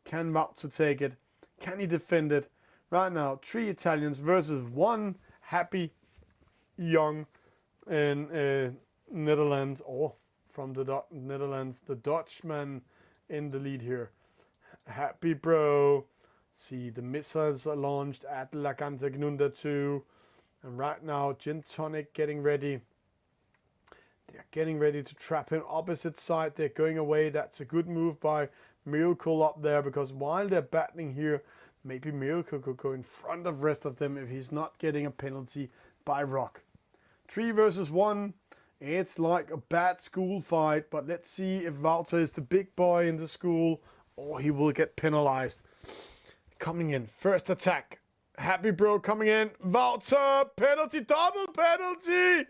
can Wouter take it? Can he defend it? Right now, 3 Italians versus 1 happy young in Netherlands, or from the Netherlands, the Dutchman in the lead here. Happy bro. See, the missiles are launched at Lagantagnunda 2. And right now, Gin Tonic getting ready. They're getting ready to trap him opposite side. They're going away. That's a good move by Miracle up there, because while they're battling here, maybe Miracle could go in front of the rest of them if he's not getting a penalty by Rock. 3 versus 1. It's like a bad school fight, but let's see if Wouter is the big boy in the school or he will get penalized. Coming in, first attack. Happy bro coming in. Wouter, penalty, double penalty.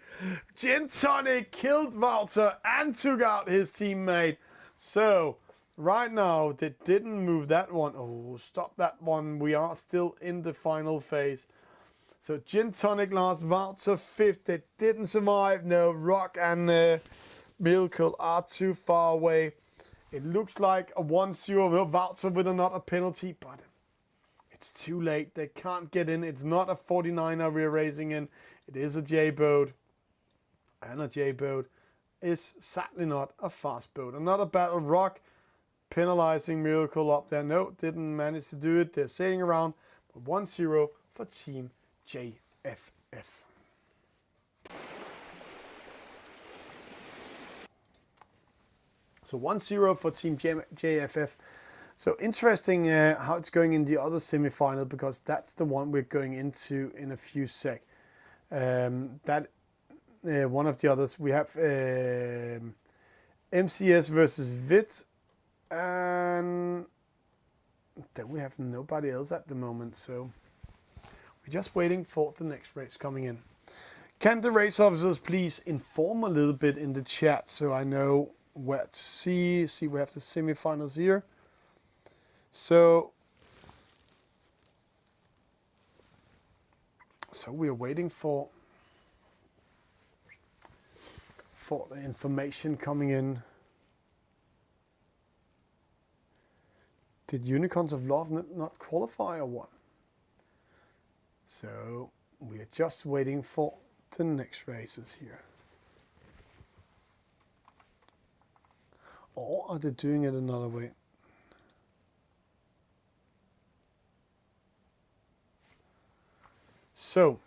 Gin Tonic killed Wouter and took out his teammate. So, right now, they didn't move that one. Oh, stop that one. We are still in the final phase. So, Gin Tonic last, Wouter 5th. They didn't survive. No, Rock and Miracle are too far away. It looks like a 1-0. Wouter with another penalty, but it's too late. They can't get in. It's not a 49er we're racing in. It is a J-boat. And a J-boat is sadly not a fast boat. Another battle. Rock penalizing Miracle up there. No, didn't manage to do it. They're sailing around. 1-0 for Team JFF. So 1-0 for Team JFF. So interesting how it's going in the other semi-final, because that's the one we're going into in a few sec. That one of the others, we have MCS versus VIT, and then we have nobody else at the moment, so we're just waiting for the next race coming in. Can the race officers please inform a little bit in the chat so I know where to see? We have the semi-finals here. So we are waiting for the information coming in. Did Unicorns of Love not qualify or what? So we are just waiting for the next races here. Or are they doing it another way? So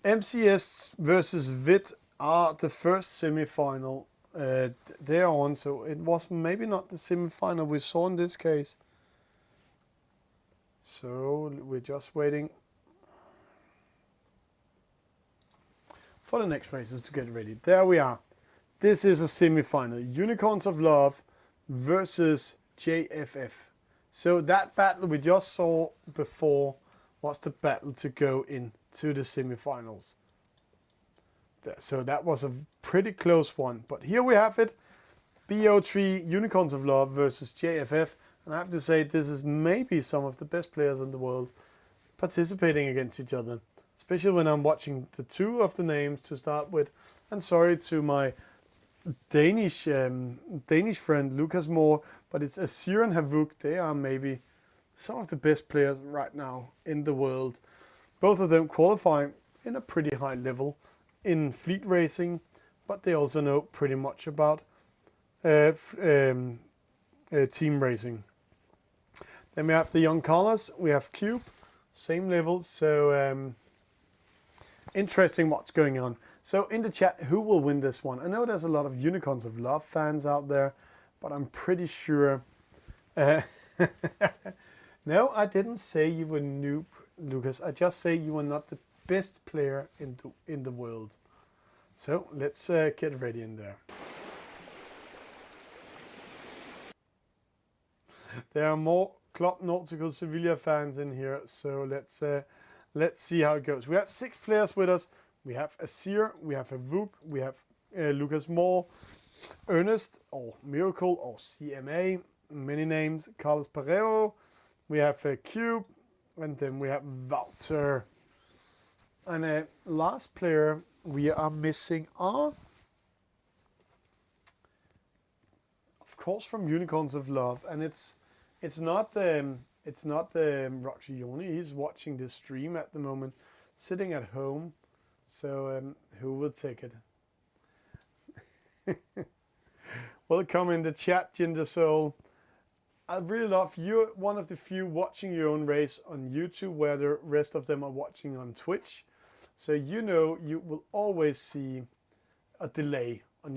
MCS versus VIT are the first semi-final they're on, so it was maybe not the semi-final we saw in this case. So we're just waiting for the next races to get ready. There we are. This is a semi-final. Unicorns of Love versus JFF. So that battle we just saw before was the battle to go into the semi-finals. So that was a pretty close one. But here we have it. BO3 Unicorns of Love versus JFF. And I have to say, this is maybe some of the best players in the world participating against each other. Especially when I'm watching the two of the names to start with. And sorry to my Danish friend Lucas Moore, but it's Asir and Havuk. They are maybe some of the best players right now in the world. Both of them qualifying in a pretty high level in fleet racing, but they also know pretty much about team racing. Then we have the young Carlos, we have Cube, same level, so interesting what's going on. So in the chat, who will win this one? I know there's a lot of Unicorns of Love fans out there, but I'm pretty sure... No, I didn't say you were noob, Lucas. I just say you were not the best player in the world. So let's get ready in there. There are more Club Nautical Sevilla fans in here, so let's see how it goes. We have 6 players with us. We have Asir, we have Havuk, we have Lucas Moore, Ernest or Miracle or CMA, many names, Carlos Pereiro, we have Cube, and then we have Wouter. And last player we are missing are, of course, from Unicorns of Love, and it's not Roxy Yoni. He's watching this stream at the moment, sitting at home. So who will take it? Welcome in the chat, Ginger Soul. I really love you're one of the few watching your own race on YouTube, where the rest of them are watching on Twitch. So you know you will always see a delay on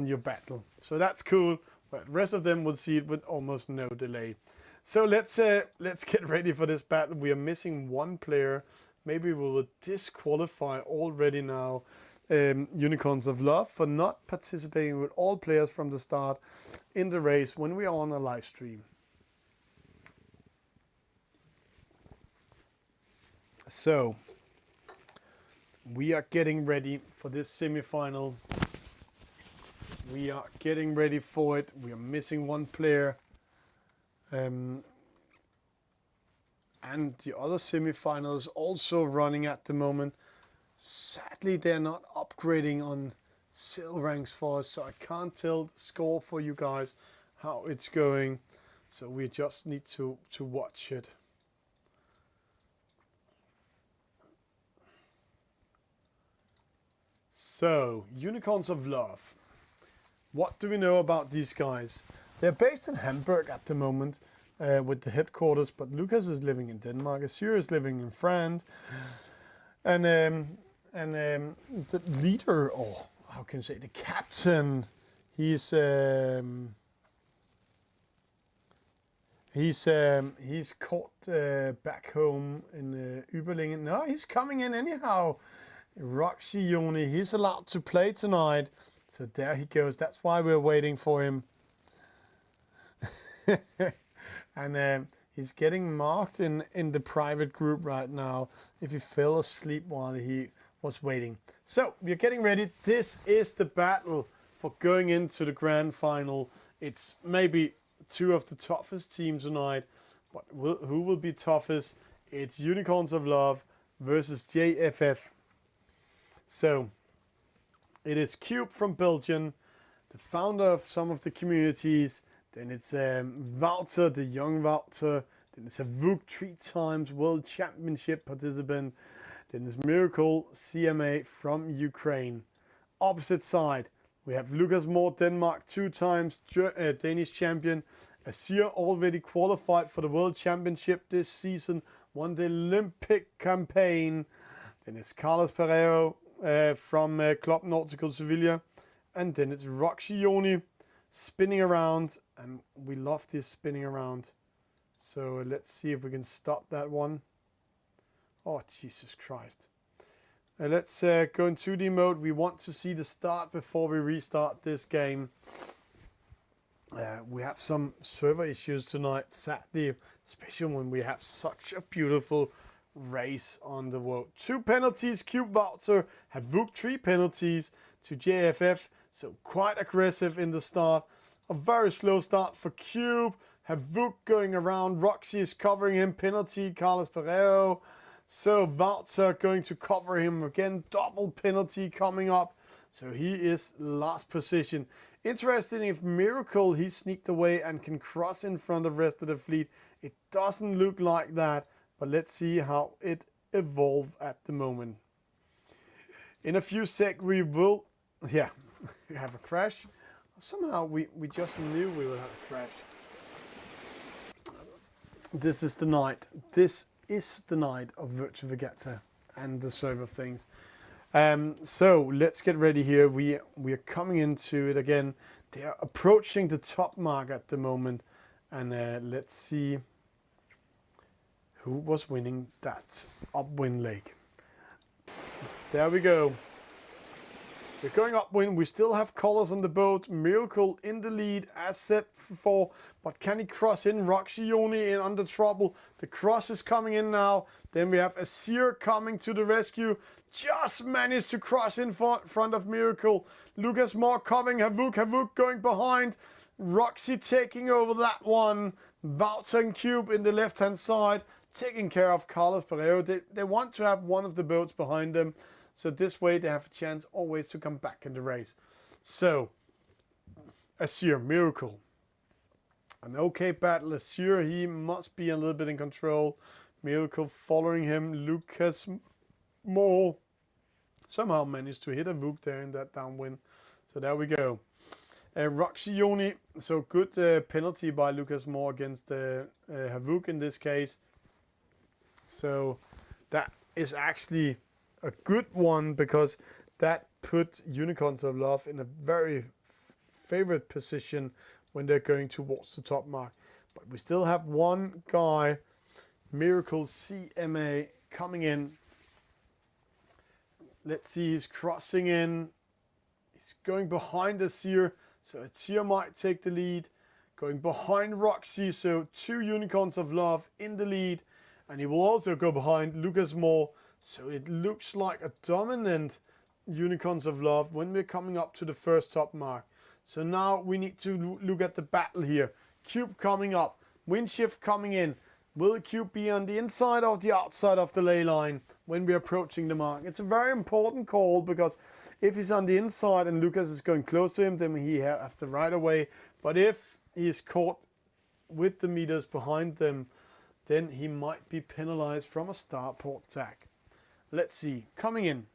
your battle. So that's cool. But the rest of them will see it with almost no delay. So let's get ready for this battle. We are missing one player. Maybe we will disqualify already now Unicorns of Love for not participating with all players from the start in the race when we are on a live stream. So we are getting ready for this semi-final. We are getting ready for it. We are missing one player. And the other semi-final is also running at the moment. Sadly, they're not upgrading on sil ranks for us, so I can't tell the score for you guys how it's going. So we just need to watch it. So, Unicorns of Love. What do we know about these guys? They're based in Hamburg at the moment with the headquarters, but Lucas is living in Denmark. Asir is living in France. And the leader, or how can you say, the captain, he's He's caught back home in Überlingen. No, he's coming in anyhow. Roxy Joni, he's allowed to play tonight. So there he goes. That's why we're waiting for him. And he's getting marked in the private group right now if he fell asleep while he was waiting. So we're getting ready. This is the battle for going into the grand final. It's maybe two of the toughest teams tonight, but who will be toughest? It's Unicorns of Love versus JFF. So it is Cube from Belgium, the founder of some of the communities. Then it's Wouter, the young Wouter. Then it's a Vuk, 3 times World Championship participant. Then it's Miracle CMA from Ukraine. Opposite side, we have Lucas Moore, Denmark, 2 times Danish champion. Azir already qualified for the World Championship this season, won the Olympic campaign. Then it's Carlos Pereiro from Club Nautical Sevilla. And then it's Roxy Joni spinning around. And we love this spinning around. So let's see if we can stop that one. Oh, Jesus Christ. Let's go in 2D mode. We want to see the start before we restart this game. We have some server issues tonight, sadly, especially when we have such a beautiful race on the road. 2 penalties, Cube Wouter, Havuk 3 penalties to JFF, so quite aggressive in the start. A very slow start for Cube. Havuk going around, Roxy is covering him, penalty, Carlos Pereiro. So Wouter going to cover him again, double penalty coming up. So he is last position. Interesting if Miracle, he sneaked away and can cross in front of the rest of the fleet. It doesn't look like that, but let's see how it evolves at the moment. In a few seconds we will, yeah, have a crash. Somehow we just knew we would have a crash. This is the night. This is the night of Virtua Vegeta and the server things. So let's get ready here. We are coming into it again. They are approaching the top mark at the moment, and let's see who was winning that upwind leg. There we go. We're going upwind. We still have colors on the boat. Miracle in the lead, as said before. But can he cross in? Roxy Joni in under trouble. The cross is coming in now. Then we have Azir coming to the rescue. Just managed to cross in front of Miracle. Lucas Moore covering Havuk. Havuk going behind. Roxy taking over that one. Wouter and Cube in the left-hand side. Taking care of Carlos Pereiro. They want to have one of the boats behind them. So this way they have a chance always to come back in the race. So, Azir, Miracle. An okay battle. Azir, he must be a little bit in control. Miracle following him. Lucas Moore somehow managed to hit a Vuk there in that downwind. So there we go. Roxy Joni, so good penalty by Lucas Moore against Havuk in this case. So that is actually a good one because that put Unicorns of Love in a very favorite position when they're going towards the top mark. But we still have one guy, Miracle CMA, coming in. Let's see, he's crossing in. He's going behind Azir, so Azir might take the lead. Going behind Roxy, so 2 Unicorns of Love in the lead. And he will also go behind Lucas Moore. So it looks like a dominant Unicorns of Love when we're coming up to the first top mark. So now we need to look at the battle here. Cube coming up, wind shift coming in. Will Cube be on the inside or the outside of the ley line when we're approaching the mark? It's a very important call because if he's on the inside and Lucas is going close to him, then he has to right away. But if he is caught with the meters behind them, then he might be penalized from a starport attack. Let's see, coming in.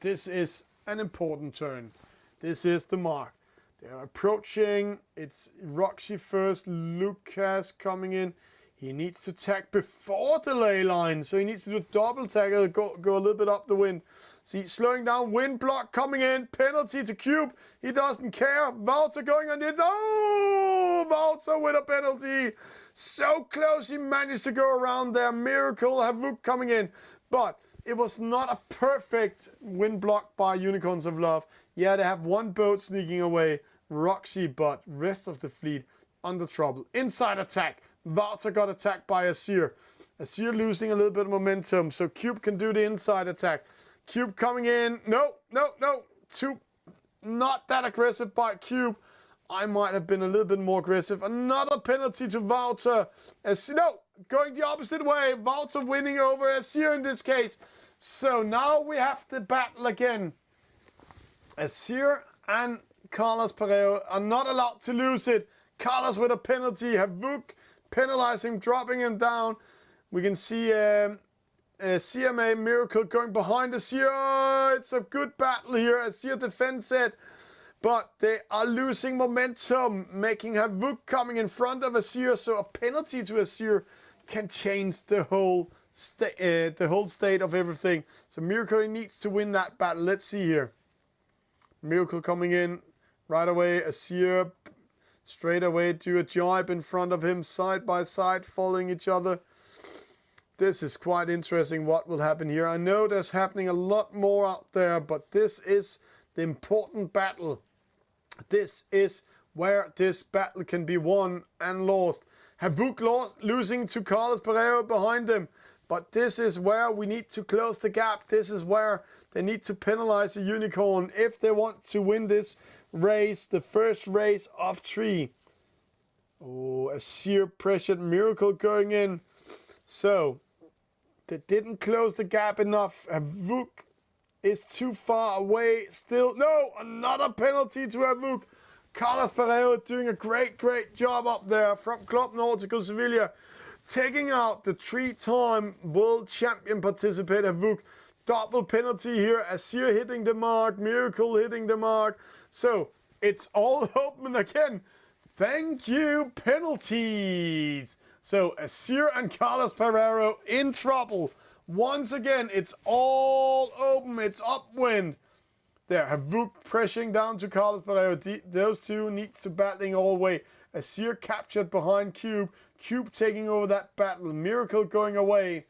This is an important turn. This is the mark. They are approaching. It's Roxy first. Lucas coming in. He needs to tag before the ley line. So he needs to do a double tag or go a little bit up the wind. See, slowing down. Wind block coming in. Penalty to Cube. He doesn't care. Wouter going on the inside. Oh! Wouter with a penalty. So close, he managed to go around there. Miracle, Havok coming in. But it was not a perfect wind block by Unicorns of Love. Yeah, they have one boat sneaking away, Roxy, but rest of the fleet under trouble. Inside attack. Wouter got attacked by Asir. Asir losing a little bit of momentum, so Cube can do the inside attack. Cube coming in. No. Too not that aggressive by Cube. I might have been a little bit more aggressive. Another penalty to Wouter. No, going the opposite way. Wouter winning over Asir in this case. So now we have to battle again. Asir and Carlos Pareo are not allowed to lose it. Carlos with a penalty. Havok penalizing, dropping him down. We can see CMA Miracle going behind Asir. Oh, it's a good battle here. Asir defends it. But they are losing momentum, making Havok coming in front of Asir. So a penalty to Asir can change the whole state of everything. So Miracle needs to win that battle. Let's see here. Miracle coming in right away. Asir straight away do a jibe in front of him, side by side, following each other. This is quite interesting what will happen here. I know there's happening a lot more out there, but this is the important battle. This is where this battle can be won and lost. Havok losing to Carlos Pareo behind them. But this is where we need to close the gap. This is where they need to penalize the Unicorn if they want to win this race, the first race of 3. Oh, Asir pressured Miracle going in. So, they didn't close the gap enough. Havok is too far away still. No, another penalty to Havok. Carlos Pareo doing a great job up there from Club Nautical Sevilla. Taking out the 3-time world champion participant Havok. Double penalty here. Asir hitting the mark. Miracle hitting the mark. So, it's all open again. Thank you, penalties. So, Asir and Carlos Pareo in trouble. Once again, it's all open. It's upwind. There, Havok pressuring down to Carlos Pareo. Those two needs to battling all the way. Asir captured behind Cube. Cube taking over that battle. Miracle going away.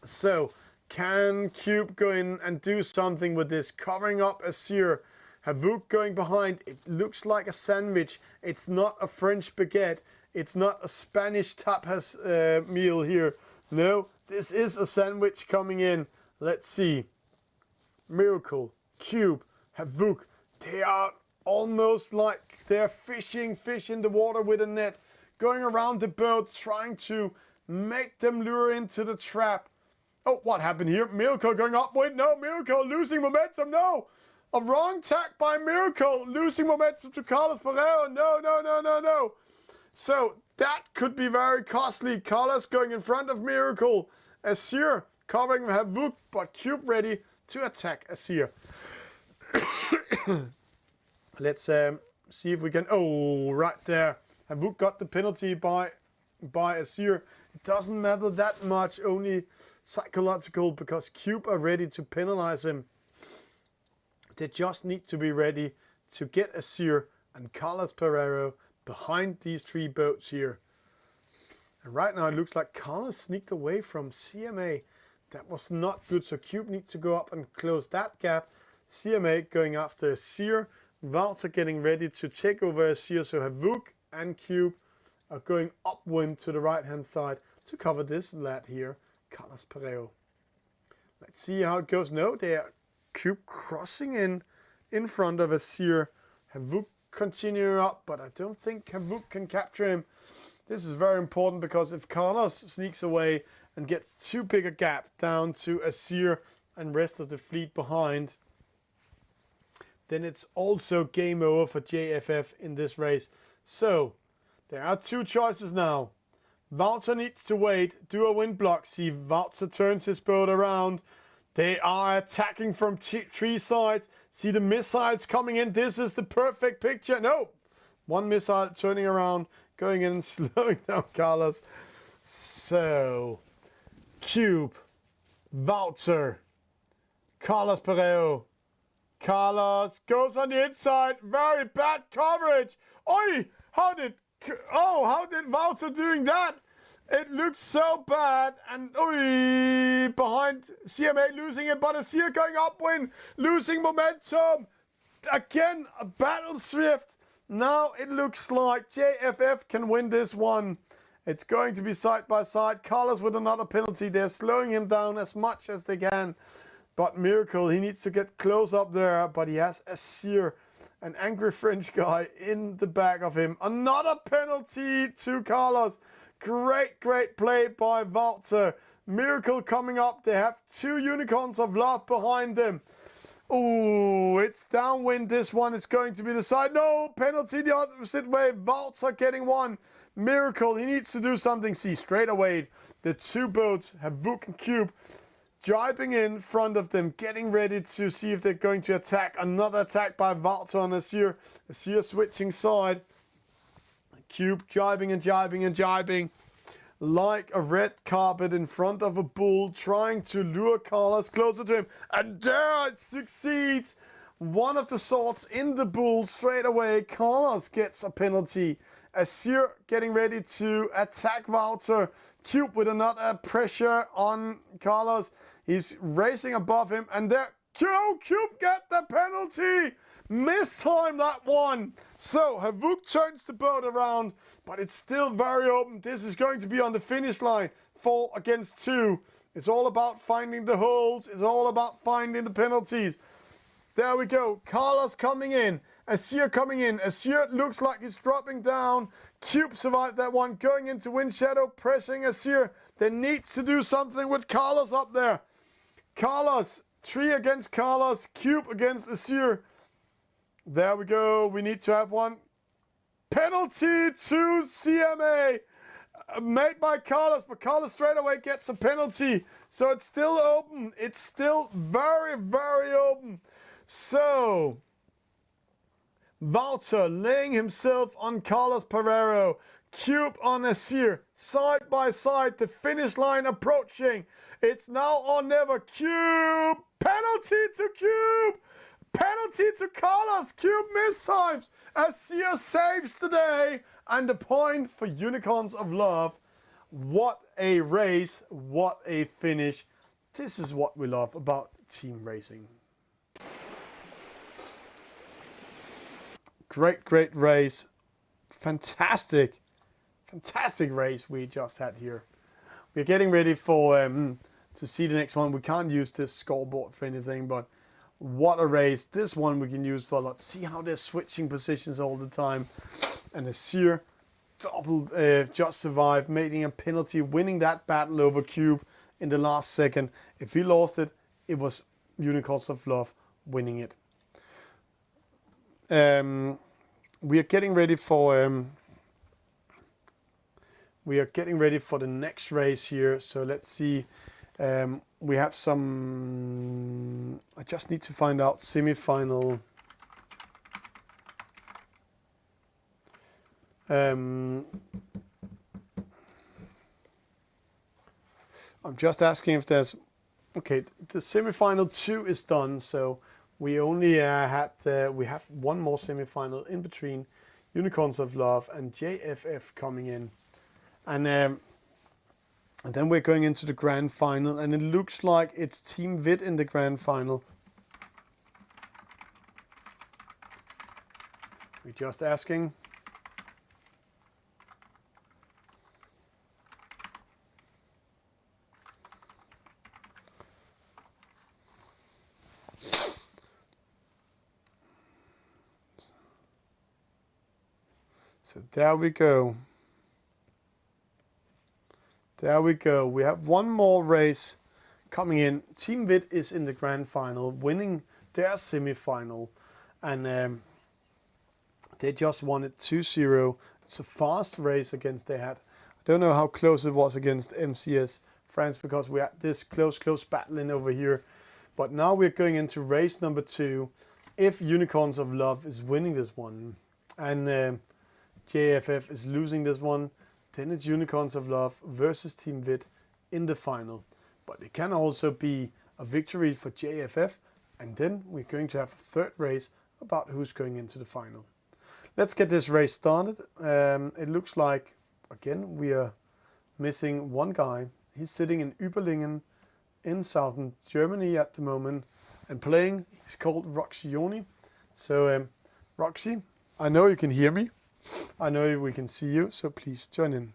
So, can Cube go in and do something with this? Covering up Asir. Havok going behind. It looks like a sandwich. It's not a French baguette. It's not a Spanish tapas meal here. No, this is a sandwich coming in. Let's see. Miracle, Cube, Havok. They are almost like they're fishing fish in the water with a net. Going around the boats, trying to make them lure into the trap. Oh, what happened here? Miracle going upwind. No, Miracle losing momentum. No. A wrong tack by Miracle. Losing momentum to Carlos Pareo. No. So that could be very costly. Carlos going in front of Miracle. Asir covering Havok, but Cube ready to attack Asir. Let's see if we can. Oh, right there. Havok got the penalty by Asir. It doesn't matter that much, only psychological, because Cube are ready to penalize him. They just need to be ready to get Asir and Carlos Pareo behind these 3 boats here. And right now it looks like Carlos sneaked away from CMA. That was not good, so Cube needs to go up and close that gap. CMA going after Asir. Wouter getting ready to take over Asir, so Havok and Cube are going upwind to the right hand side to cover this lad here, Carlos Pareo. Let's see how it goes. No, they are Cube crossing in front of Asir. Havok continuing up, but I don't think Havok can capture him. This is very important because if Carlos sneaks away and gets too big a gap down to Asir and rest of the fleet behind, then it's also game over for JFF in this race. So, there are 2 choices now. Wouter needs to wait, do a wind block, see Wouter turns his boat around. They are attacking from 3 sides. See the missiles coming in. This is the perfect picture. No! One missile turning around, going in and slowing down Carlos. So, Cube, Wouter, Carlos Pareo. Carlos goes on the inside. Very bad coverage. Oi! How did Oh, how did Wouter doing that? It looks so bad. And behind CMA losing it, but Azir going upwind, losing momentum. Again, a battle thrift. Now it looks like JFF can win this one. It's going to be side by side. Carlos with another penalty. They're slowing him down as much as they can. But Miracle, he needs to get close up there. But he has Azir, an angry French guy, in the back of him. Another penalty to Carlos. Great play by Wouter. Miracle coming up. They have two Unicorns of Love behind them. Oh, it's downwind. This one is going to be the side. No, penalty the opposite way. Wouter getting one. Miracle, he needs to do something. See, straight away, the two boats have Vuk and Cube driving in front of them, getting ready to see if they're going to attack. Another attack by Wouter on Azir. Azir switching side. Cube jibing and jibing and jibing like a red carpet in front of a bull, trying to lure Carlos closer to him. And there it succeeds. One of the swords in the bull straight away. Carlos gets a penalty. Azir getting ready to attack Wouter. Cube with another pressure on Carlos. He's racing above him. And there, Cube get the penalty. Mistime that one. So Havuk turns the boat around, but it's still very open. This is going to be on the finish line. 4 against 2. It's all about finding the holes. It's all about finding the penalties. There we go. Carlos coming in. Azir coming in. Azir looks like he's dropping down. Cube survived that one. Going into Wind Shadow, pressing Azir. They need to do something with Carlos up there. Carlos. 3 against Carlos. Cube against Azir. There we go. We need to have one. Penalty to CMA. Made by Carlos, but Carlos straight away gets a penalty. So it's still open. It's still very open. So Wouter laying himself on Carlos Pereiro. Cube on Azir. Side by side. The finish line approaching. It's now or never. Cube. Penalty to Cube. Penalty to Carlos. Cube mistimes. Azir saves the day. And a point for Unicorns of Love. What a race. What a finish. This is what we love about team racing. Great race. Fantastic race we just had here. We're getting ready for to see the next one. We can't use this scoreboard for anything, but what a race. This one we can use for a lot. See how they're switching positions all the time. And Azir just survived, making a penalty, winning that battle over Cube in the last second. If he lost it, it was Unicorns of Love winning it. We are getting ready for the next race here. So let's see. We have some. I just need to find out semi-final. I'm just asking if there's. Okay, the semi-final 2 is done, so we only we have one more semi-final in between Unicorns of Love and JFF coming in, and then we're going into the grand final, and it looks like it's Team Vid in the grand final. We're just asking. So there we go. There we go. We have one more race coming in. Team Vid is in the grand final, winning their semi-final. And they just won it 2-0. It's a fast race against they had. I don't know how close it was against MCS France because we had this close battling over here. But now we're going into race number 2. If Unicorns of Love is winning this one and JFF is losing this one, then it's Unicorns of Love versus Team Vid in the final. But it can also be a victory for JFF, and then we're going to have a third race about who's going into the final. Let's get this race started. It looks like, again, we are missing one guy. He's sitting in Überlingen in southern Germany at the moment and playing. He's called Roxioni. So Roxy, I know you can hear me. I know we can see you, so please join in.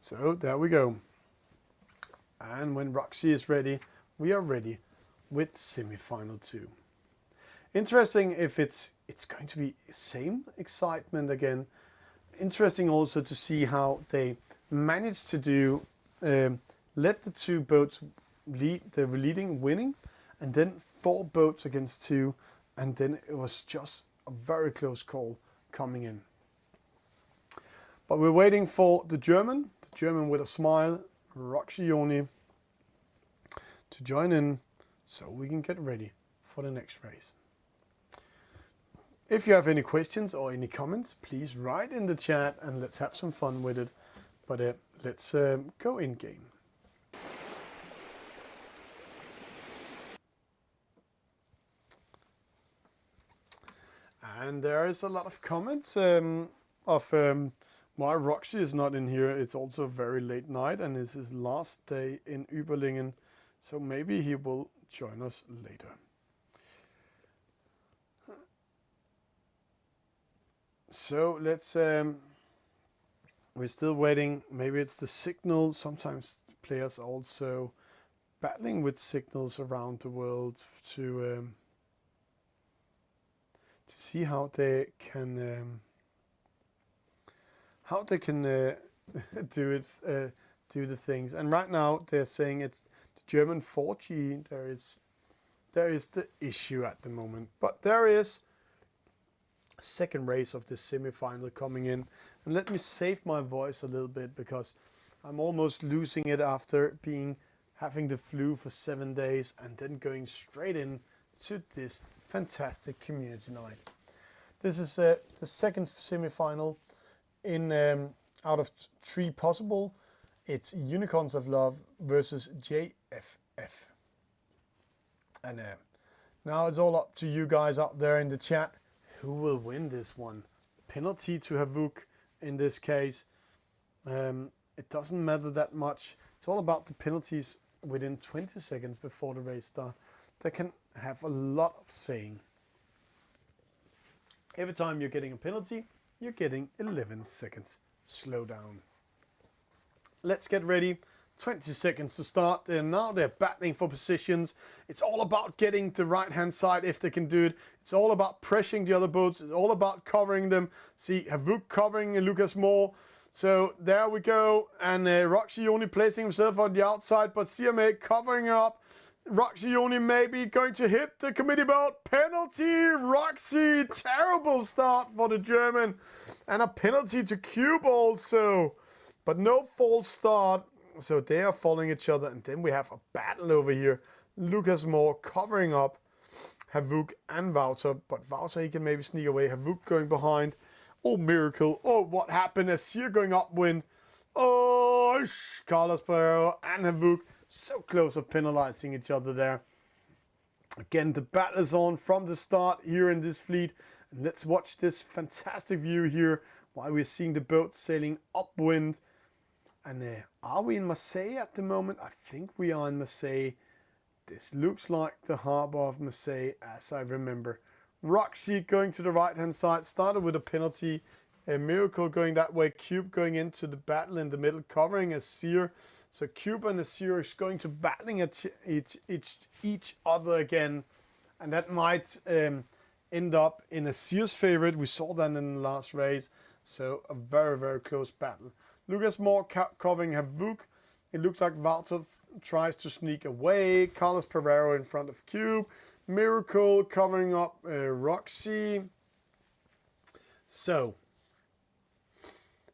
So there we go. And when Roxy is ready, we are ready with semi-final 2. Interesting if it's going to be same excitement again. Interesting also to see how they managed to do let the 2 boats lead, the leading winning, and then 4 boats against 2, and then it was just a very close call coming in. But we're waiting for the German with a smile, Roxioni, to join in so we can get ready for the next race. If you have any questions or any comments, please write in the chat and let's have some fun with it. But let's go in game. And there is a lot of comments of why Roxy is not in here. It's also a very late night and it's his last day in Überlingen. So maybe he will join us later. So let's, we're still waiting. Maybe it's the signal. Sometimes players are also battling with signals around the world to see how they can do it, do the things. And right now they're saying it's the German 4G. There is the issue at the moment, but there is a second race of this semi-final coming in. And let me save my voice a little bit because I'm almost losing it after having the flu for 7 days and then going straight in to this fantastic community night. This is the second semi-final in out of 3 possible. It's Unicorns of Love versus JFF. And now it's all up to you guys out there in the chat. Who will win this one? Penalty to Havuk in this case. It doesn't matter that much. It's all about the penalties within 20 seconds before the race start. They can have a lot of saying. Every time you're getting a penalty, you're getting 11 seconds slow down. Let's get ready. 20 seconds to start. Now they're battling for positions. It's all about getting the right hand side if they can do it. It's all about pressuring the other boats. It's all about covering them. See Havuk covering Lucas Moore. So there we go. And Roxy only placing himself on the outside, but CMA covering up. Roxy only maybe going to hit the committee boat. Penalty, Roxy. Terrible start for the German. And a penalty to Cube also. But no false start. So they are following each other. And then we have a battle over here. Lucas Moore covering up Havuk and Wouter. But Wouter, he can maybe sneak away. Havuk going behind. Oh, miracle. Oh, what happened? Asir going upwind. Oh, Carlos Pereiro and Havuk. So close of penalizing each other there. Again, the battle is on from the start here in this fleet. And let's watch this fantastic view here while we're seeing the boat sailing upwind. And are we in Marseille at the moment? I think we are in Marseille. This looks like the harbor of Marseille as I remember. Roxy going to the right hand side. Started with a penalty. A miracle going that way. Cube going into the battle in the middle. Covering Asir. So Cube and Asir is going to battling at each other again. And that might end up in Asir's favorite. We saw that in the last race. So a very, very close battle. Lucas Moore covering Havuk. It looks like Wouter tries to sneak away. Carlos Pereiro in front of Cube. Miracle covering up Roxy. So,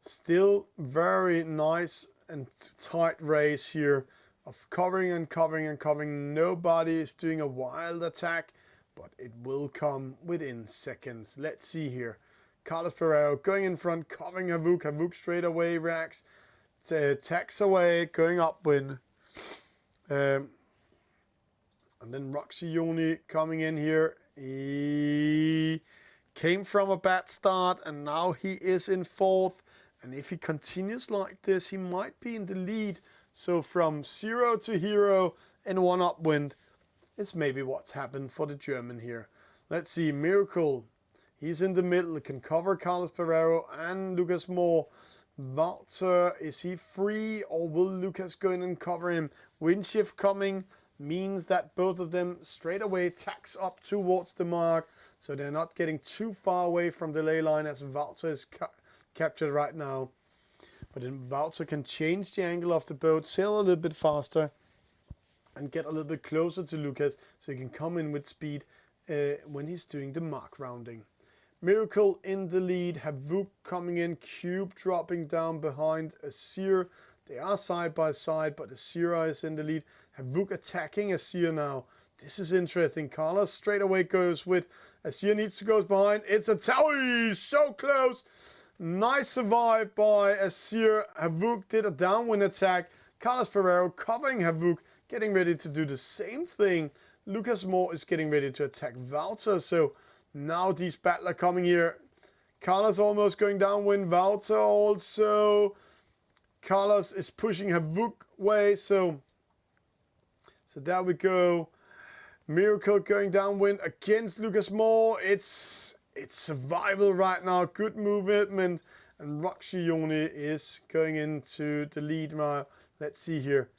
still very nice and tight race here of covering and covering and covering. Nobody is doing a wild attack, but it will come within seconds. Let's see here. Carlos Pereiro going in front, covering Havuk. Havuk straight away reacts, tacks away, going upwind. And then Roxy Yoni coming in here. He came from a bad start and now he is in 4th. And if he continues like this, he might be in the lead. So from 0 to hero in 1 upwind is maybe what's happened for the German here. Let's see, Miracle. He's in the middle, can cover Carlos Pereiro and Lucas Moore. Walter, is he free or will Lucas go in and cover him? Wind shift coming means that both of them straight away tacks up towards the mark. So they're not getting too far away from the ley line as Walter is captured right now. But then Walter can change the angle of the boat, sail a little bit faster and get a little bit closer to Lucas so he can come in with speed when he's doing the mark rounding. Miracle in the lead, Havuk coming in, Cube dropping down behind Asir. They are side by side, but Asir is in the lead. Havuk attacking Asir now. This is interesting. Carlos straight away goes with Asir needs to go behind. It's a Towie, so close. Nice survive by Asir. Havuk did a downwind attack. Carlos Pereiro covering Havuk, getting ready to do the same thing. Lucas Moore is getting ready to attack Walter, so now these battler coming here. Carlos almost going downwind. Walter also. Carlos is pushing Havuk way. So there we go. Miracle going downwind against Lucas Moore. It's survival right now. Good movement. And Roxy Yoni is going into the lead now. Let's see here.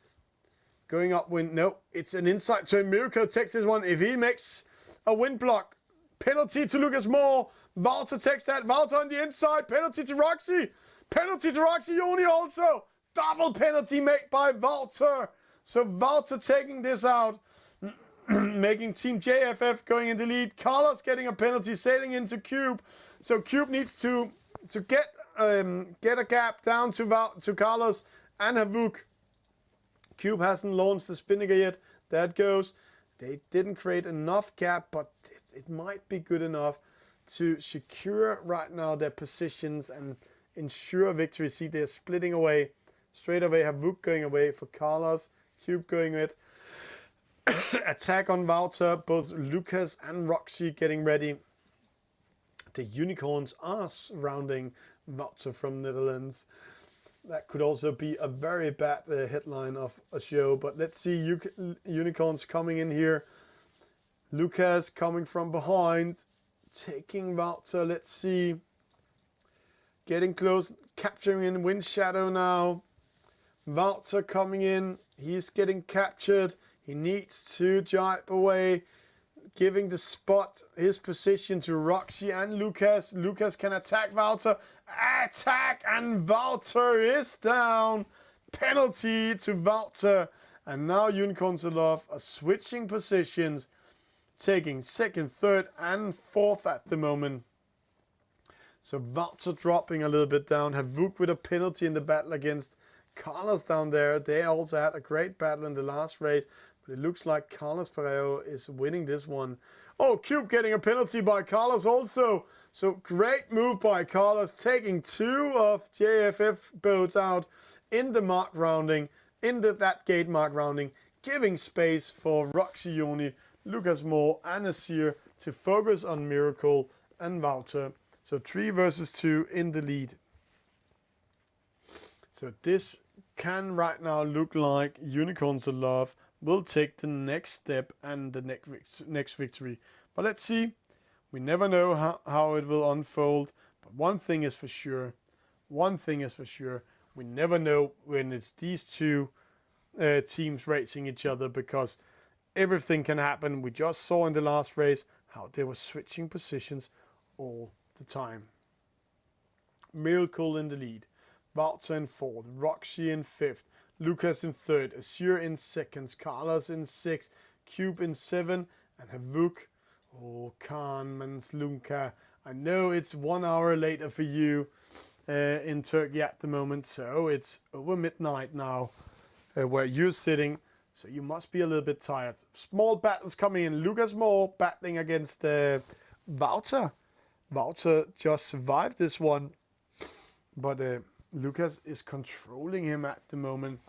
Going upwind. No, it's an inside turn. Miracle takes this one. If he makes a wind block, penalty to Lucas Moore. Walter takes that. Walter on the inside. Penalty to Roxy. Penalty to Roxy Yoni also. Double penalty made by Walter. So Walter taking this out. Making Team JFF going in the lead. Carlos getting a penalty. Sailing into Cube. So Cube needs to get a gap down to Carlos and Havuk. Cube hasn't launched the spinnaker yet. That goes. They didn't create enough gap, but it might be good enough to secure right now their positions and ensure victory. See, they're splitting away. Straight away, Havuk going away for Carlos. Cube going with attack on Walter. Both Lucas and Roxy getting ready. The Unicorns are surrounding Walter from Netherlands. That could also be a very bad headline of a show. But let's see, Unicorns coming in here. Lucas coming from behind. Taking Walter, let's see. Getting close, capturing in wind shadow now. Walter coming in. He's getting captured. He needs to jibe away. Giving the spot, his position to Roxy and Lucas. Lucas can attack Walter. Attack, and Walter is down. Penalty to Walter. And now Unicorns Aloft are switching positions. Taking 2nd, 3rd and 4th at the moment. So Walter dropping a little bit down. Havuk with a penalty in the battle against Carlos down there. They also had a great battle in the last race. But it looks like Carlos Pereiro is winning this one. Oh, Cube getting a penalty by Carlos also. So great move by Carlos. Taking 2 of JFF boats out in the mark rounding. In that gate mark rounding. Giving space for Roxy Yoni, Lucas Moore and Asir to focus on Miracle and Walter. So 3 versus 2 in the lead. So this can right now look like Unicorns Aloft will take the next step and the next victory. But let's see. We never know how it will unfold. But one thing is for sure. We never know when it's these two teams racing each other, because everything can happen. We just saw in the last race how they were switching positions all the time. Miracle in the lead. Walter in 4th. Roxy in 5th. Lucas in 3rd. Asir in 2nd. Carlos in 6th. Cube in 7th. And Havuk. Oh, Khan Manslunka. I know it's 1 hour later for you in Turkey at the moment. So it's over midnight now where you're sitting. So you must be a little bit tired. Small battles coming in. Lucas Moore battling against Walter. Walter just survived this one. But Lucas is controlling him at the moment.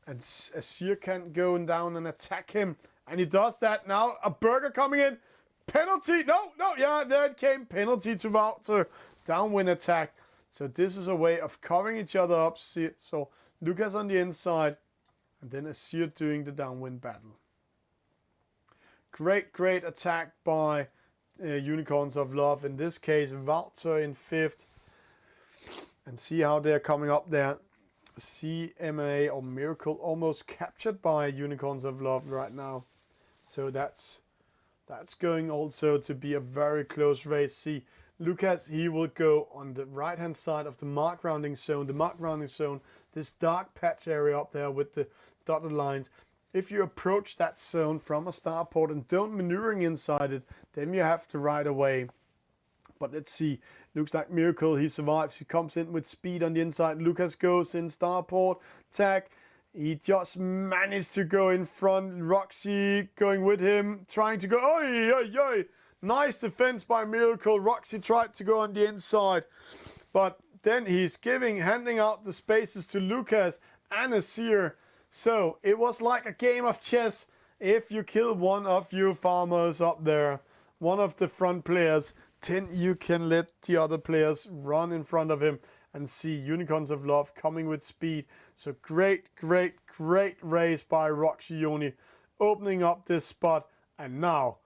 And Asir can't go down and attack him And he does that now. A burger coming in. Penalty. No. Yeah, there it came. Penalty to Wouter. Downwind attack. So this is a way of covering each other up. So Lucas on the inside. And then Azir doing the downwind battle. Great attack by Unicorns of Love. In this case, Wouter in 5th. And see how they're coming up there. CMA or Miracle almost captured by Unicorns of Love right now. So that's going also to be a very close race. See, Lucas, he will go on the right hand side of the mark rounding zone. The mark rounding zone, this dark patch area up there with the dotted lines. If you approach that zone from a starport and don't maneuvering inside it, then you have to ride away. But let's see. Looks like Miracle, he survives. He comes in with speed on the inside. Lucas goes in starport. Tag. He just managed to go in front. Roxy going with him. Trying to go. Oi. Nice defense by Miracle. Roxy tried to go on the inside. But then he's handing out the spaces to Lucas and Azir. So it was like a game of chess. If you kill one of you farmers up there, one of the front players, then you can let the other players run in front of him and see Unicorns of Love coming with speed. So great race by Roxy, opening up this spot. And now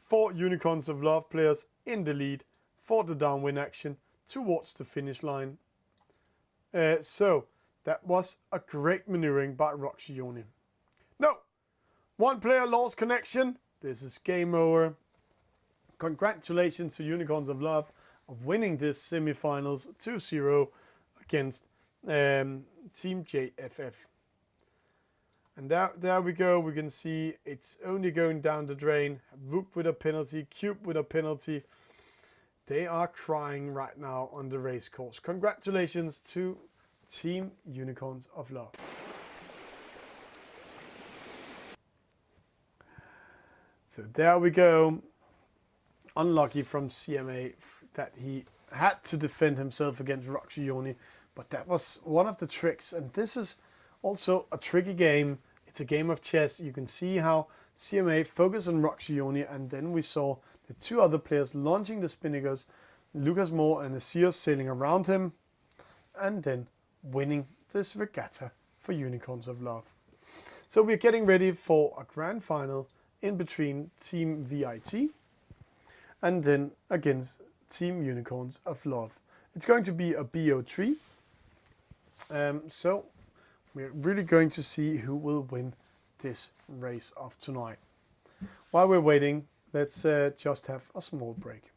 4 Unicorns of Love players in the lead for the downwind action towards the finish line. So that was a great maneuvering by Roxy. No! One player lost connection. This is game over. Congratulations to Unicorns of Love of winning this semi-finals 2-0 against Team JFF. And there we go. We can see it's only going down the drain. Wook with a penalty, Cube with a penalty. They are crying right now on the race course. Congratulations to Team Unicorns of Love. So there we go. Unlucky from CMA that he had to defend himself against Roxy, but that was one of the tricks. And this is also a tricky game. It's a game of chess. You can see how CMA focused on Roxy, and then we saw the 2 other players launching the Spinnakers, Lucas Moore and Azir sailing around him, and then winning this regatta for Unicorns of Love. So we're getting ready for a grand final in between Team VIT and then against Team Unicorns of Love. It's going to be a BO3. So we're really going to see who will win this race of tonight. While we're waiting, let's just have a small break.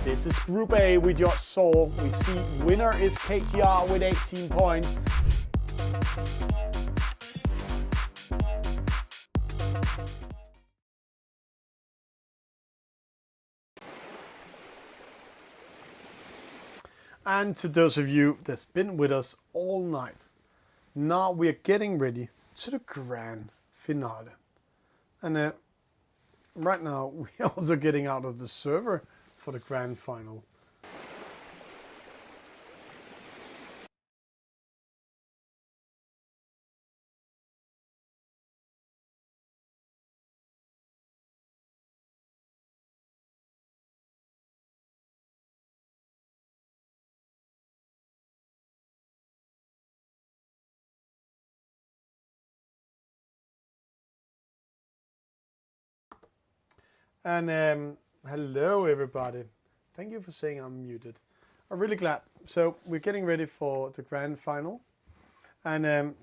This is Group A we just saw. We see winner is KTR with 18 points. And to those of you that's been with us all night, now we are getting ready to the grand finale. And right now we're also getting out of the server for the grand final. And Hello, everybody. Thank you for saying I'm muted. I'm really glad. So we're getting ready for the grand final, and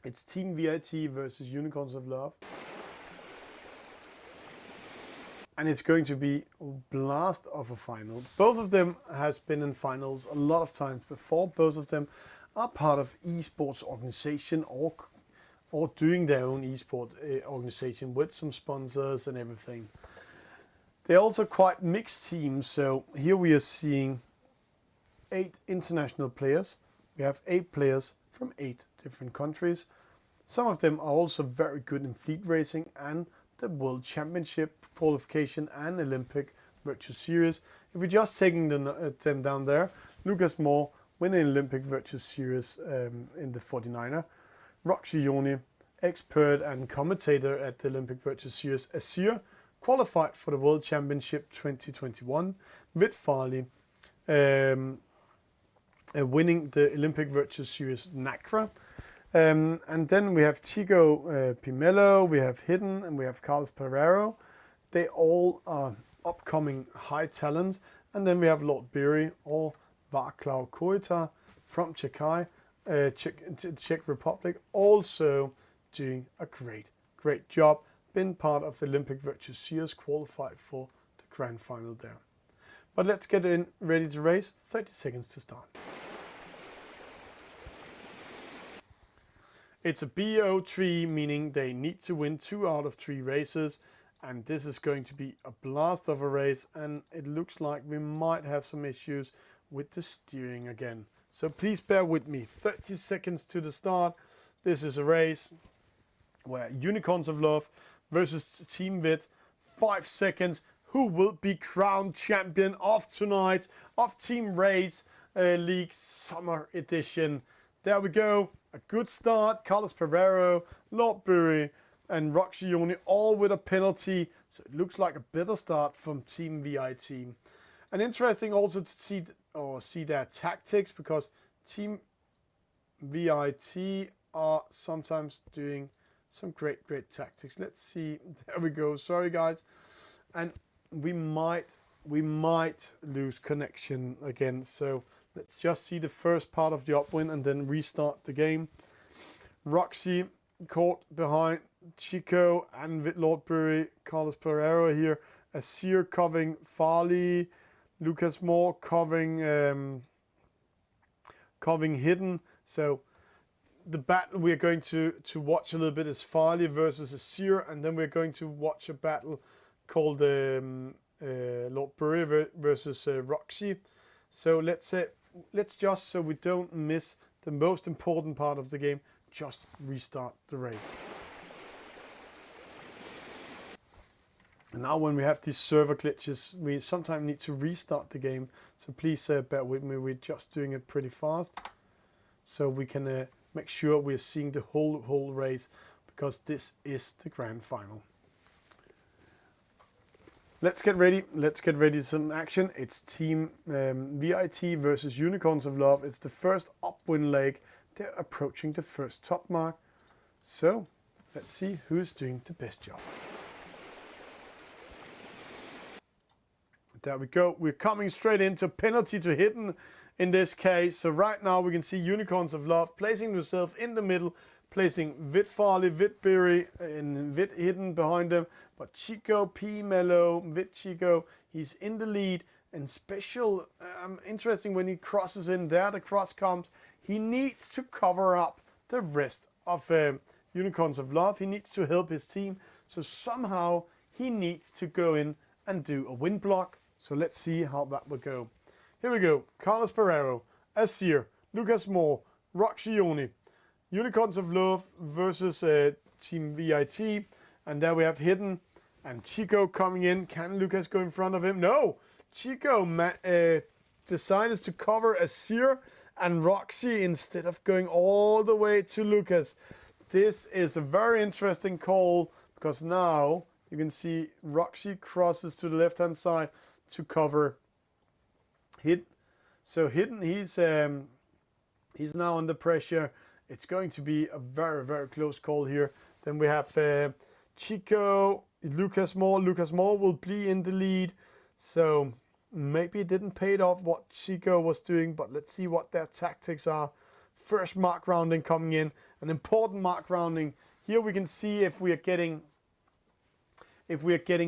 it's Team VIT versus Unicorns of Love, and it's going to be a blast of a final. Both of them has been in finals a lot of times before. Both of them are part of esports organization or doing their own esport organization with some sponsors and everything. They're also quite mixed teams, so here we are seeing 8 international players. We have 8 players from 8 different countries. Some of them are also very good in fleet racing and the World Championship qualification and Olympic Virtual Series. If we're just taking them down there, Lucas Moore winning Olympic Virtual Series in the 49er. Roxy Yoni, expert and commentator at the Olympic Virtual Series. Asir, qualified for the World Championship 2021. Vit Farley, winning the Olympic Virtual Series NACRA. And then we have Chico Pimello, we have Hidden, and we have Carlos Pereiro. They all are upcoming high talents. And then we have Lord Berry or Václav Koita from Czech Republic, also doing a great job. Been part of the Olympic Virtual Series, qualified for the grand final there. But let's get ready to race. 30 seconds to start. It's a BO3, meaning they need to win 2 out of 3 races. And this is going to be a blast of a race. And it looks like we might have some issues with the steering again. So please bear with me. 30 seconds to the start. This is a race where Unicorns of Love versus Team Vit. 5 seconds. Who will be crowned champion of tonight of Team Race League Summer Edition? There we go. A good start. Carlos Pereiro, Lord Bury, and Roxy Yoni all with a penalty. So it looks like a better start from Team VIT. And interesting also to see their tactics, because Team VIT are sometimes doing some great tactics. Let's see. There we go. Sorry guys. And we might lose connection again. So let's just see the first part of the upwind and then restart the game. Roxy caught behind Chico and with Lord Bury. Carlos Pereiro here. Asir covering Farley. Lucas Moore covering Hidden. So the battle we're going to watch a little bit is Farley versus Asir, and then we're going to watch a battle called Lord Bury versus Roxy. So let's just, so we don't miss the most important part of the game, just restart the race. And now when we have these server glitches, we sometimes need to restart the game. So please bear with me, we're just doing it pretty fast. So we can make sure we're seeing the whole race, because this is the grand final. Let's get ready. Let's get ready to some action. It's Team VIT versus Unicorns of Love. It's the first upwind leg. They're approaching the first top mark. So let's see who's doing the best job. There we go. We're coming straight into penalty to Hidden in this case. So right now we can see Unicorns of Love placing themselves in the middle, placing Vit Farley, Vit Berry, and Vit Hidden behind them. But Chico P. Mello, Vit Chico, he's in the lead. And special, interesting when he crosses in there, the cross comes. He needs to cover up the rest of Unicorns of Love. He needs to help his team. So somehow he needs to go in and do a wind block. So let's see how that will go. Here we go. Carlos Pereiro, Asir, Lucas Moore, Roxy Yoni, Unicorns of Love versus Team VIT. And there we have Hidden and Chico coming in. Can Lucas go in front of him? No! Chico decided to cover Asir and Roxy instead of going all the way to Lucas. This is a very interesting call, because now you can see Roxy crosses to the left-hand side to cover Hidden. So Hidden, he's now under pressure. It's going to be a very close call here. Then we have Chico Lucas Moore will be in the lead. So maybe it didn't pay it off what Chico was doing, but let's see what their tactics are. First mark rounding coming in, an important mark rounding. Here we can see if we are getting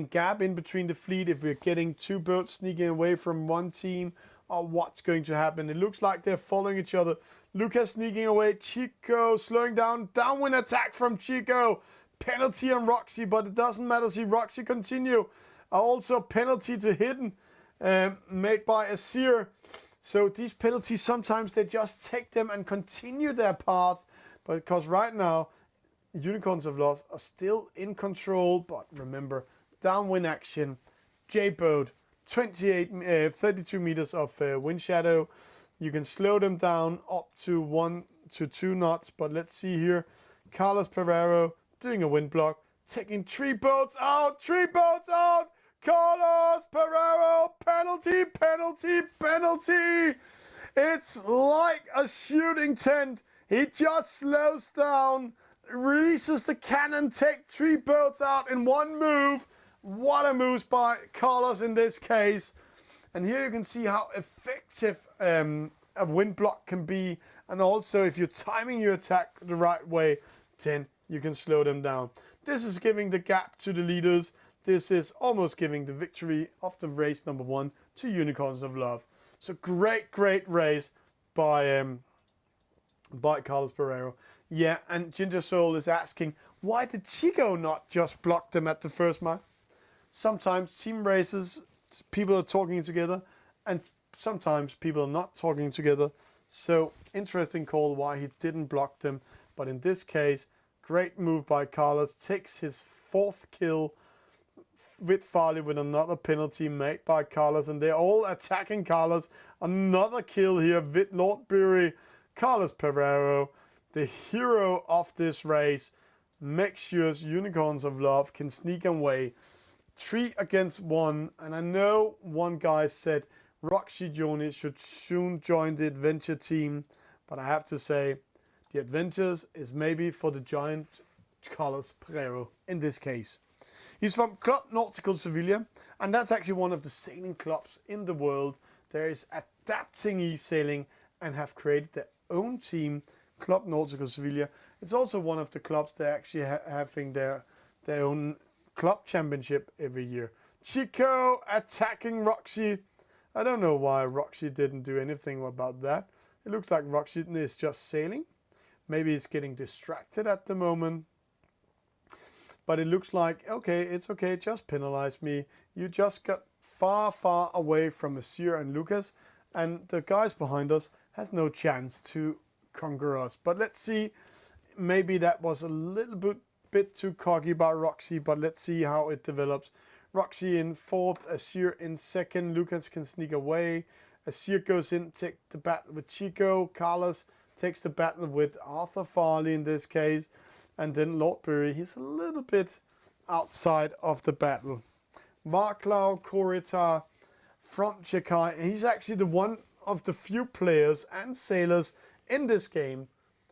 gap in between the fleet, if we're getting two boats sneaking away from one team, or what's going to happen. It looks like they're following each other. Lucas sneaking away, Chico slowing down, downwind attack from Chico. Penalty on Roxy, but it doesn't matter. See Roxy continue. Also penalty to Hidden, made by Azir. So these penalties, sometimes they just take them and continue their path. But because right now, Unicorns of Lost are still in control. But remember, downwind action, J-boat, 32 meters of wind shadow. You can slow them down up to 1 to 2 knots. But let's see here, Carlos Pereiro doing a wind block, taking 3 boats out, 3 boats out. Carlos Pereiro, penalty, penalty, penalty. It's like a shooting tent. He just slows down, releases the cannon, take 3 boats out in one move. What a move by Carlos in this case. And here you can see how effective a wind block can be. And also if you're timing your attack the right way, then you can slow them down. This is giving the gap to the leaders. This is almost giving the victory of the race number 1 to Unicorns of Love. So great race by Carlos Pereiro. Yeah, and Ginger Soul is asking, why did Chico not just block them at the first mark? Sometimes team races, people are talking together, and sometimes people are not talking together. So interesting call why he didn't block them. But in this case, great move by Carlos. Takes his 4th kill with Farley with another penalty made by Carlos. And they're all attacking Carlos. Another kill here with Lord Bury. Carlos Pereiro, the hero of this race, makes sure Unicorns of Love can sneak away. 3 against 1. And I know one guy said Roxy Joni should soon join the adventure team. But I have to say, the adventures is maybe for the giant Carlos Pereiro in this case. He's from Club Nautical Sevilla, and that's actually one of the sailing clubs in the world. There is adapting Esailing and have created their own team, Club Nautical Sevilla. It's also one of the clubs that actually having their own club championship every year. Chico attacking Roxy. I don't know why Roxy didn't do anything about that. It looks like Roxy is just sailing. Maybe he's getting distracted at the moment. But it looks like, okay, it's okay, just penalize me. You just got far away from Azir and Lucas. And the guys behind us has no chance to conquer us. But let's see, maybe that was a little bit too cocky by Roxy. But let's see how it develops. Roxy in 4th, Azir in 2nd. Lucas can sneak away. Azir goes in, take the battle with Chico. Carlos takes the battle with Arthur Farley in this case. And then Lord Bury, he's a little bit outside of the battle. Varklau Korita from Czechia. He's actually the one of the few players and sailors in this game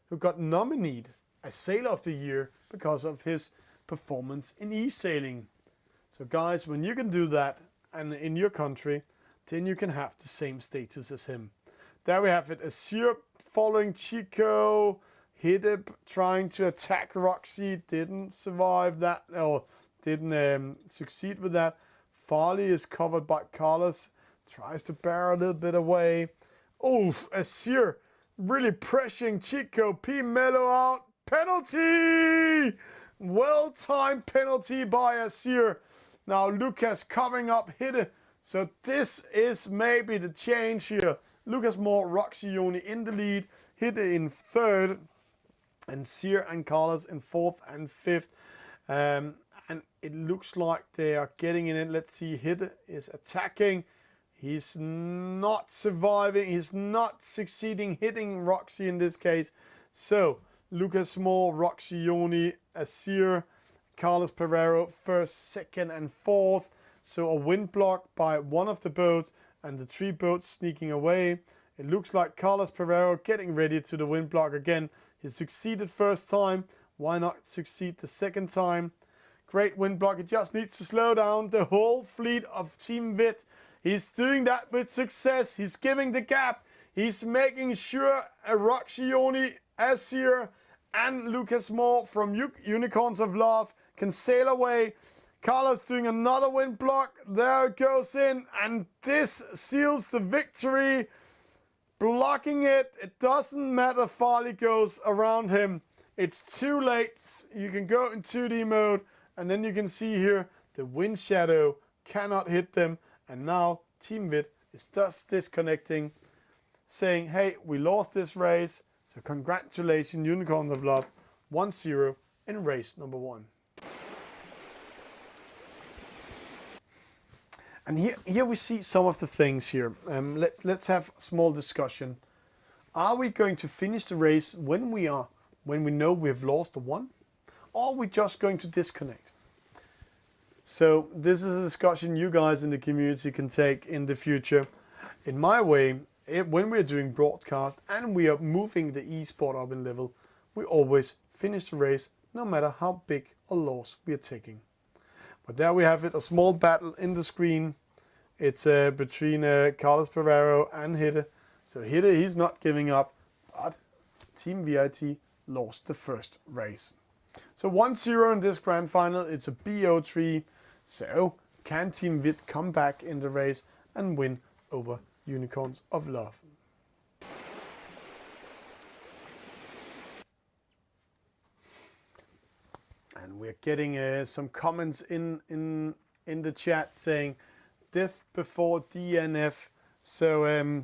who got nominated as Sailor of the Year because of his performance in Esailing. So guys, when you can do that and in your country, then you can have the same status as him. There we have it. Azir following Chico. Hideb trying to attack Roxy. Didn't survive that. Or didn't succeed with that. Farley is covered by Carlos. Tries to bear a little bit away. Oof, Azir really pressuring Chico. P. Mello out. Penalty! Well-timed penalty by Azir. Now Lucas covering up Hidde. So this is maybe the change here. Lucas Moore, Roxy Joni in the lead. Hidde in 3rd. And Sear and Carlos in 4th and 5th. And it looks like they are getting in it. Let's see, Hidde is attacking. He's not surviving. He's not succeeding hitting Roxy in this case. So, Lucas Moore, Roxy Joni, Azir, Carlos Pereiro, 1st, 2nd and 4th. So a wind block by one of the boats and the 3 boats sneaking away. It looks like Carlos Pereiro getting ready to the wind block again. He succeeded first time. Why not succeed the second time? Great wind block. He just needs to slow down the whole fleet of Team Vit. He's doing that with success. He's giving the gap. He's making sure Roxioni, Azir, and Lucas Moore from Unicorns of Love can sail away. Carlos doing another wind block. There it goes in, and this seals the victory. Blocking it. It doesn't matter. Farley goes around him. It's too late. You can go in 2D mode, and then you can see here the wind shadow cannot hit them. And now Team Vit is just disconnecting, saying, hey, we lost this race. So congratulations, Unicorns of Love, 1-0 in race number 1. And here we see some of the things here. Let's have a small discussion. Are we going to finish the race when we know we've lost the one? Or are we just going to disconnect? So this is a discussion you guys in the community can take in the future. In my way, when we're doing broadcast and we are moving the esport up in level, we always finish the race no matter how big a loss we are taking. But there we have it, a small battle in the screen. It's between Carlos Pereiro and Hitte. So Hitte, he's not giving up, but Team VIT lost the first race. So 1-0 in this grand final. It's a BO3. So can Team Vit come back in the race and win over Unicorns of Love? And we're getting some comments in the chat saying death before DNF. So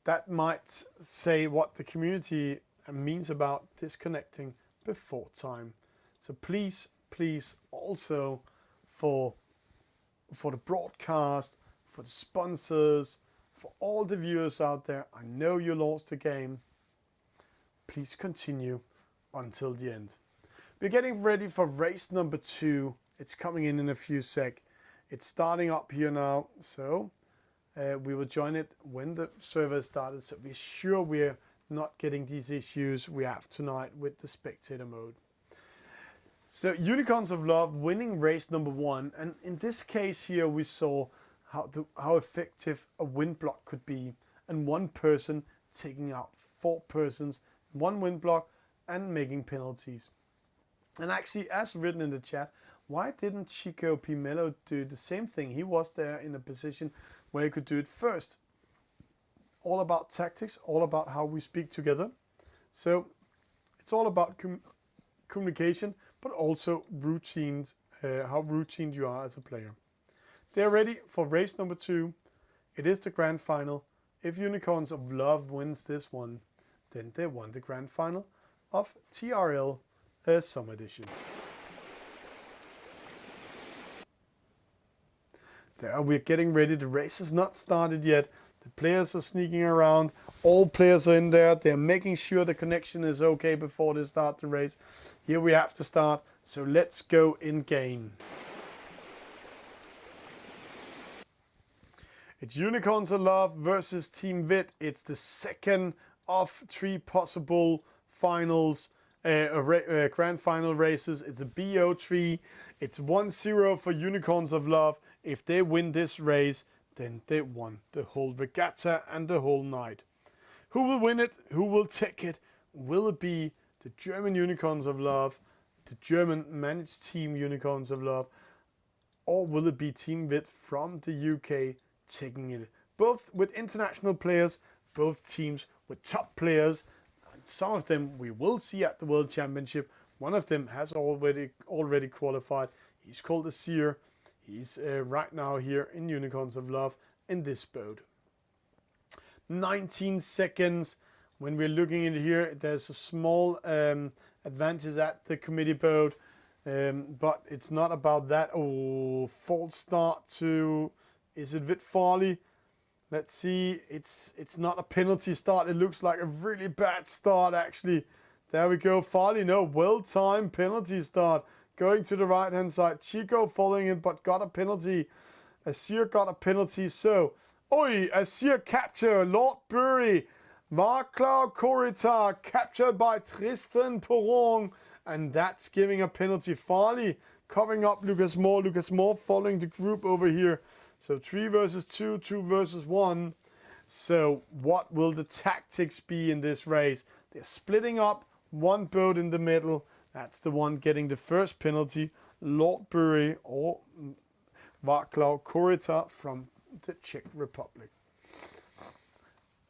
that might say what the community means about disconnecting before time. So please also for the broadcast, for the sponsors, for all the viewers out there, I know you lost the game. Please continue until the end. We're getting ready for race number 2. It's coming in a few sec. It's starting up here now, so we will join it when the server started. So we're sure we're not getting these issues we have tonight with the spectator mode. So Unicorns of Love winning race number 1, and in this case here we saw how effective a wind block could be, and one person taking out 4 persons, one wind block, and making penalties. And actually, as written in the chat, why didn't Chico P. Mello do the same thing? He was there in a position where he could do it first. All about tactics, all about how we speak together. So it's all about communication, but also routines, how routine you are as a player. They're ready for race number 2. It is the grand final. If Unicorns of Love wins this one, then they won the grand final of TRL Summer Edition. There we're getting ready. The race has not started yet. The players are sneaking around. All players are in there. They're making sure the connection is okay before they start the race. Here we have to start. So let's go in game. It's Unicorns of Love versus Team Vit. It's the second of 3 possible finals, grand final races. It's a BO3. It's 1-0 for Unicorns of Love. If they win this race, then they won the whole regatta and the whole night. Who will win it? Who will take it? Will it be the German Unicorns of Love, the German managed team Unicorns of Love, or will it be Team Vit from the UK taking it? Both with international players, both teams with top players. And some of them we will see at the World Championship. One of them has already qualified. He's called Azir. He's right now here in Unicorns of Love in this boat. 19 seconds. When we're looking in here, there's a small advantage at the committee boat, but it's not about that. Oh, false start to, is it Vit Farley? Let's see. It's not a penalty start. It looks like a really bad start actually. There we go. Farley, no, well-timed penalty start. Going to the right-hand side. Chico following it, but got a penalty. Azir got a penalty. So, Azir capture. Lord Bury. Vaclav Korita captured by Tristan Perron. And that's giving a penalty. Farley covering up Lucas Moore. Lucas Moore following the group over here. So 3 versus 2, 2 versus 1. So what will the tactics be in this race? They're splitting up, one boat in the middle. That's the one getting the first penalty. Lord Bury or Václav Kurita from the Czech Republic.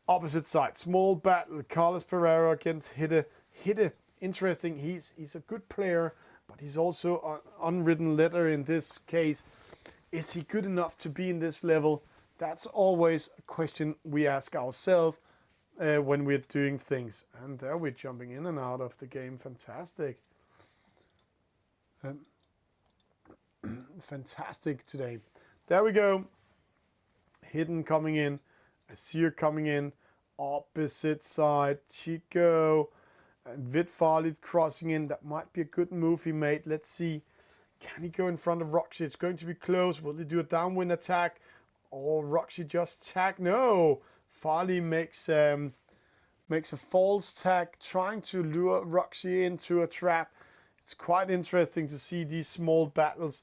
Opposite side, small battle. Carlos Pereira against Hidde. Hidde, interesting. He's a good player, but he's also an unwritten letter in this case. Is he good enough to be in this level? That's always a question we ask ourselves when we're doing things. And there we're jumping in and out of the game. Fantastic. Fantastic today. There we go. Hidden coming in. Azir coming in. Opposite side. Chico. And Vitfalit crossing in. That might be a good move he made. Let's see. Can he go in front of Roxy? It's going to be close. Will he do a downwind attack? Or Roxy just tag? No. Farley makes a false tag, trying to lure Roxy into a trap. It's quite interesting to see these small battles.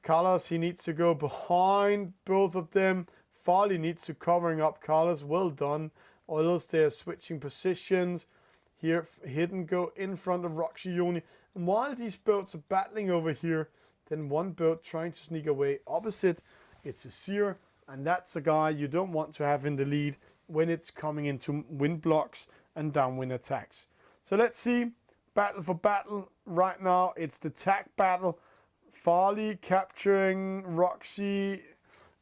Carlos, he needs to go behind both of them. Farley needs to covering up Carlos. Well done. Or else they're switching positions. Here, Hidden go in front of Roxy Yoni. And while these boats are battling over here, then one boat trying to sneak away opposite. It's Azir, and that's a guy you don't want to have in the lead when it's coming into wind blocks and downwind attacks. So let's see. Battle for battle. Right now, it's the tag battle. Farley capturing Roxy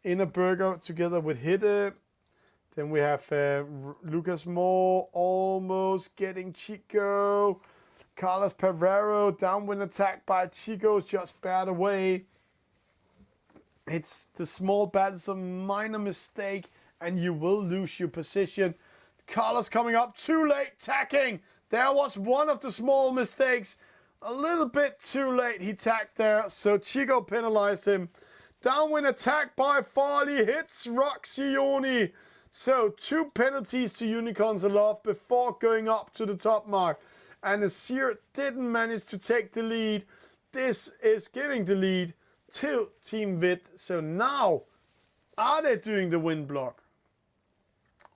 in a burger together with Hidde. Then we have Lucas Moore almost getting Chico. Carlos Pereira, downwind attack by Chico, just batted away. It's the small bat, it's a minor mistake, and you will lose your position. Carlos coming up, too late, tacking. There was one of the small mistakes. A little bit too late, he tacked there, so Chico penalized him. Downwind attack by Farley, hits Roxioni. So 2 penalties to Unicorns Aloft before going up to the top mark. And Azir didn't manage to take the lead. This is giving the lead to Team Vit. So now, are they doing the wind block?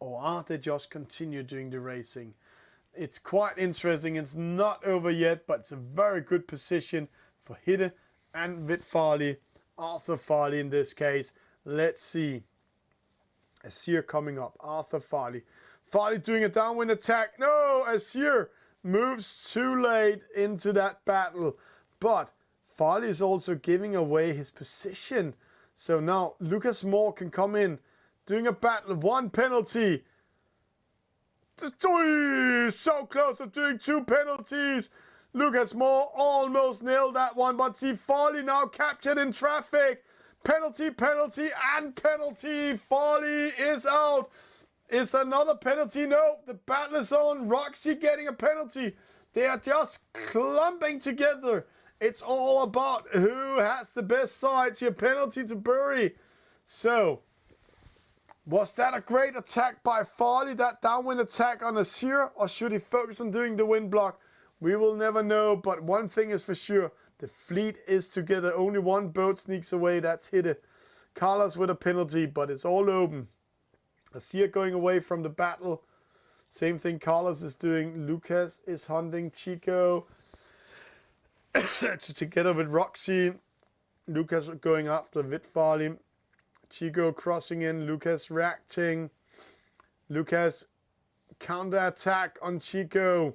Or are they just continue doing the racing? It's quite interesting. It's not over yet, but it's a very good position for Hidde and Vit Farley. Arthur Farley in this case. Let's see. Azir coming up. Arthur Farley. Farley doing a downwind attack. No, Azir moves too late into that battle. But Farley is also giving away his position. So now Lucas Moore can come in. Doing a battle. 1 penalty. So close to doing 2 penalties. Lucas Moore almost nailed that one. But see Farley now captured in traffic. Penalty, penalty, and penalty. Farley is out. Is another penalty? No, the battle is on. Roxy getting a penalty. They are just clumping together. It's all about who has the best sides here. Penalty to Bury. So, was that a great attack by Farley? That downwind attack on Azir? Or should he focus on doing the wind block? We will never know, but one thing is for sure. The fleet is together. Only one boat sneaks away. That's Hidde. Carlos with a penalty, but it's all open. Azir going away from the battle. Same thing Carlos is doing. Lucas is hunting Chico. Together with Roxy. Lucas going after Vitfarley. Chico crossing in. Lucas reacting. Lucas counter attack on Chico.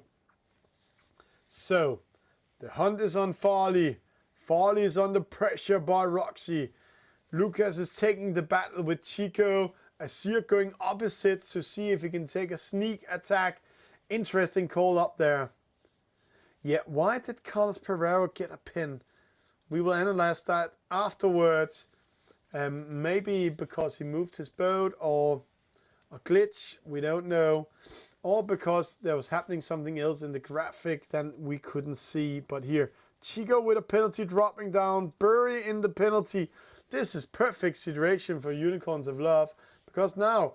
So, the hunt is on Farley. Farley is under pressure by Roxy. Lucas is taking the battle with Chico. Azir going opposite to see if he can take a sneak attack. Interesting call up there. Yeah, why did Carlos Pereira get a pin? We will analyze that afterwards. Maybe because he moved his boat or a glitch. We don't know. Or because there was happening something else in the graphic that we couldn't see. But here, Chico with a penalty dropping down. Bury in the penalty. This is perfect situation for Unicorns of Love. Because now,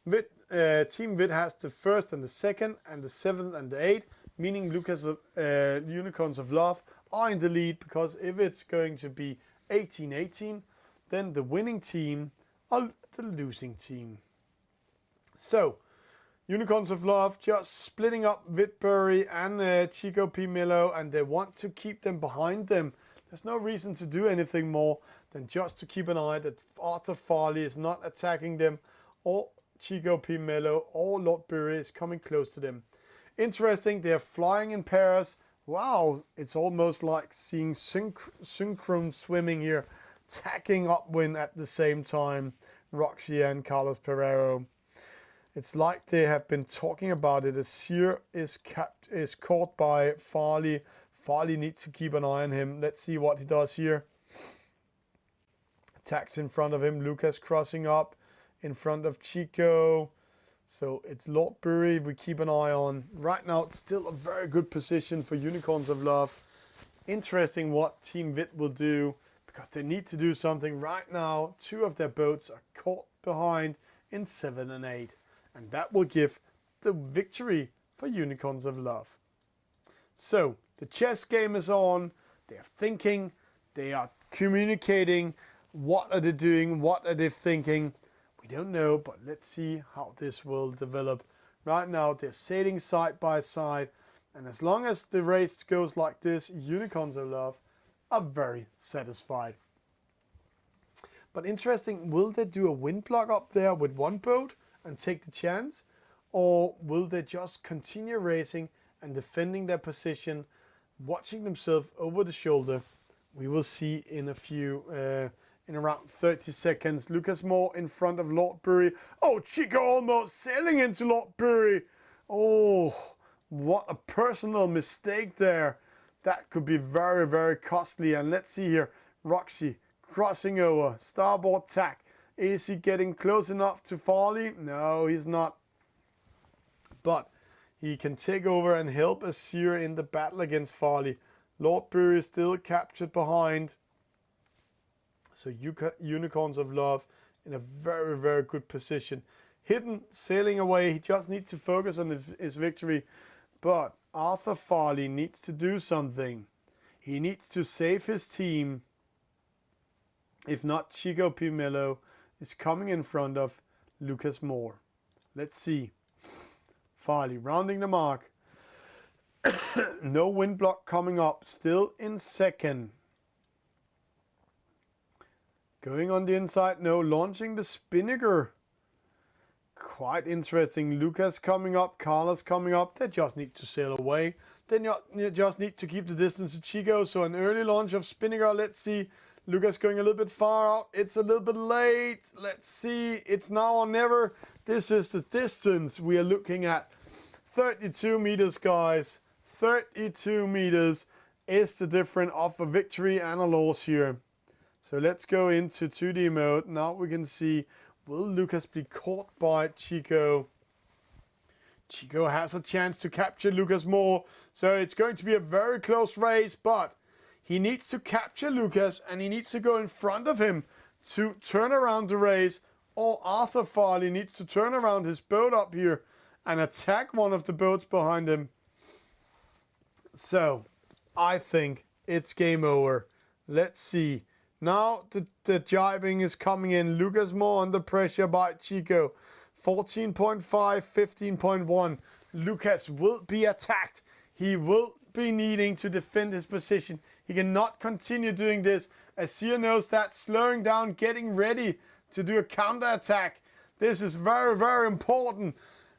Team Vit has the 1st and the 2nd and the 7th and the 8th. meaning Unicorns of Love are in the lead, because if it's going to be 18-18, then the winning team are the losing team. So, Unicorns of Love just splitting up Whitbury and Chico P. Mello, and they want to keep them behind them. There's no reason to do anything more than just to keep an eye that Arthur Farley is not attacking them, or Chico P. Mello or Lord Bury is coming close to them. Interesting, they're flying in pairs. Wow, it's almost like seeing synchron swimming here, tacking upwind at the same time, Roxy and Carlos Pereiro. It's like they have been talking about it. Azir is caught by Farley. Farley needs to keep an eye on him. Let's see what he does here. Attacks in front of him. Lucas crossing up in front of Chico. So it's Lord Bury we keep an eye on. Right now it's still a very good position for Unicorns of Love. Interesting what Team Vit will do, because they need to do something right now. 2 of their boats are caught behind in 7 and 8. And that will give the victory for Unicorns of Love. So, the chess game is on. They are thinking. They are communicating. What are they doing? What are they thinking? We don't know, but let's see how this will develop. Right now, they're sailing side by side. And as long as the race goes like this, Unicorns of Love are very satisfied. But interesting, will they do a wind block up there with one boat and take the chance, or will they just continue racing and defending their position, watching themselves over the shoulder? We will see in a few, in around 30 seconds. Lucas Moore in front of Lord Bury. Oh, Chico almost sailing into Lord Bury. Oh, what a personal mistake there. That could be very, very costly. And let's see here, Roxy crossing over, starboard tack. Is he getting close enough to Farley? No, he's not. But he can take over and help Azir in the battle against Farley. Lord Bury is still captured behind. So Unicorns of Love in a very, very good position. Hidden, sailing away. He just needs to focus on his victory. But Arthur Farley needs to do something. He needs to save his team. If not, Chico P. Mello is coming in front of Lucas Moore. Let's see. Farley rounding the mark. No wind block coming up. Still in second. Going on the inside. No, launching the Spinnaker. Quite interesting. Lucas coming up. Carlos coming up. They just need to sail away. They just need to keep the distance to Chico. So an early launch of Spinnaker. Let's see. Lucas going a little bit far out. It's a little bit late. Let's see. It's now or never. This is the distance we are looking at. 32 meters, guys. 32 meters is the difference of a victory and a loss here. So let's go into 2D mode. Now we can see, will Lucas be caught by Chico? Chico has a chance to capture Lucas Moore. So it's going to be a very close race, but he needs to capture Lucas, and he needs to go in front of him to turn around the race, or Arthur Farley needs to turn around his boat up here and attack one of the boats behind him. So, I think it's game over. Let's see. Now the jibing is coming in. Lucas Moore under pressure by Chico. 14.5, 15.1. Lucas will be attacked. He will be needing to defend his position. He cannot continue doing this. Azir knows that, slowing down, getting ready to do a counter-attack. This is very, very important.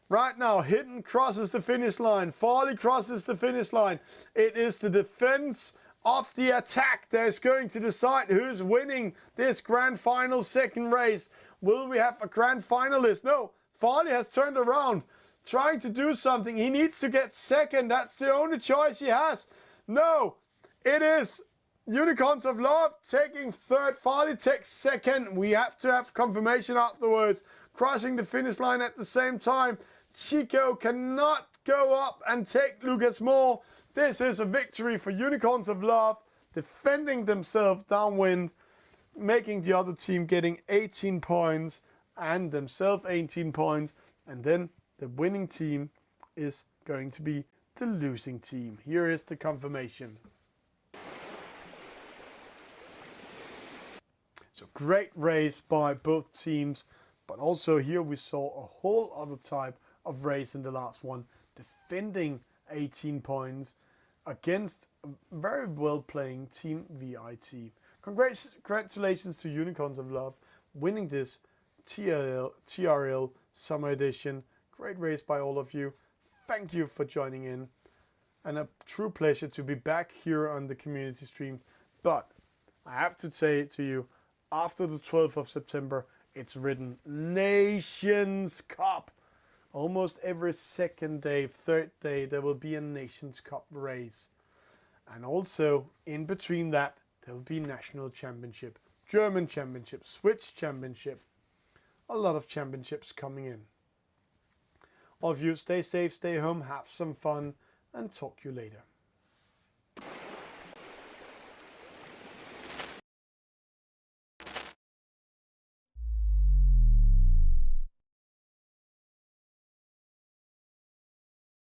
Right now, Hidden crosses the finish line. Farley crosses the finish line. It is the defense of the attack that is going to decide who's winning this grand final second race. Will we have a grand finalist? No, Farley has turned around, trying to do something. He needs to get second. That's the only choice he has. No, it is Unicorns of Love taking third. Farley takes second. We have to have confirmation afterwards. Crossing the finish line at the same time. Chico cannot go up and take Lucas Moore. This is a victory for Unicorns of Love, defending themselves downwind, making the other team getting 18 points and themselves 18 points. And then the winning team is going to be the losing team. Here is the confirmation. So great race by both teams, but also here we saw a whole other type of race in the last one, defending 18 points against a very well playing Team VIT. Congratulations to Unicorns of Love winning this TRL Summer Edition. Great race by all of you. Thank you for joining in, and a true pleasure to be back here on the community stream. But I have to say it to you, after the 12th of September, it's written Nations Cup. Almost every second day, third day, there will be a Nations Cup race. And also, in between that, there will be National Championship, German Championship, Swiss Championship. A lot of championships coming in. All of you, stay safe, stay home, have some fun, and talk to you later.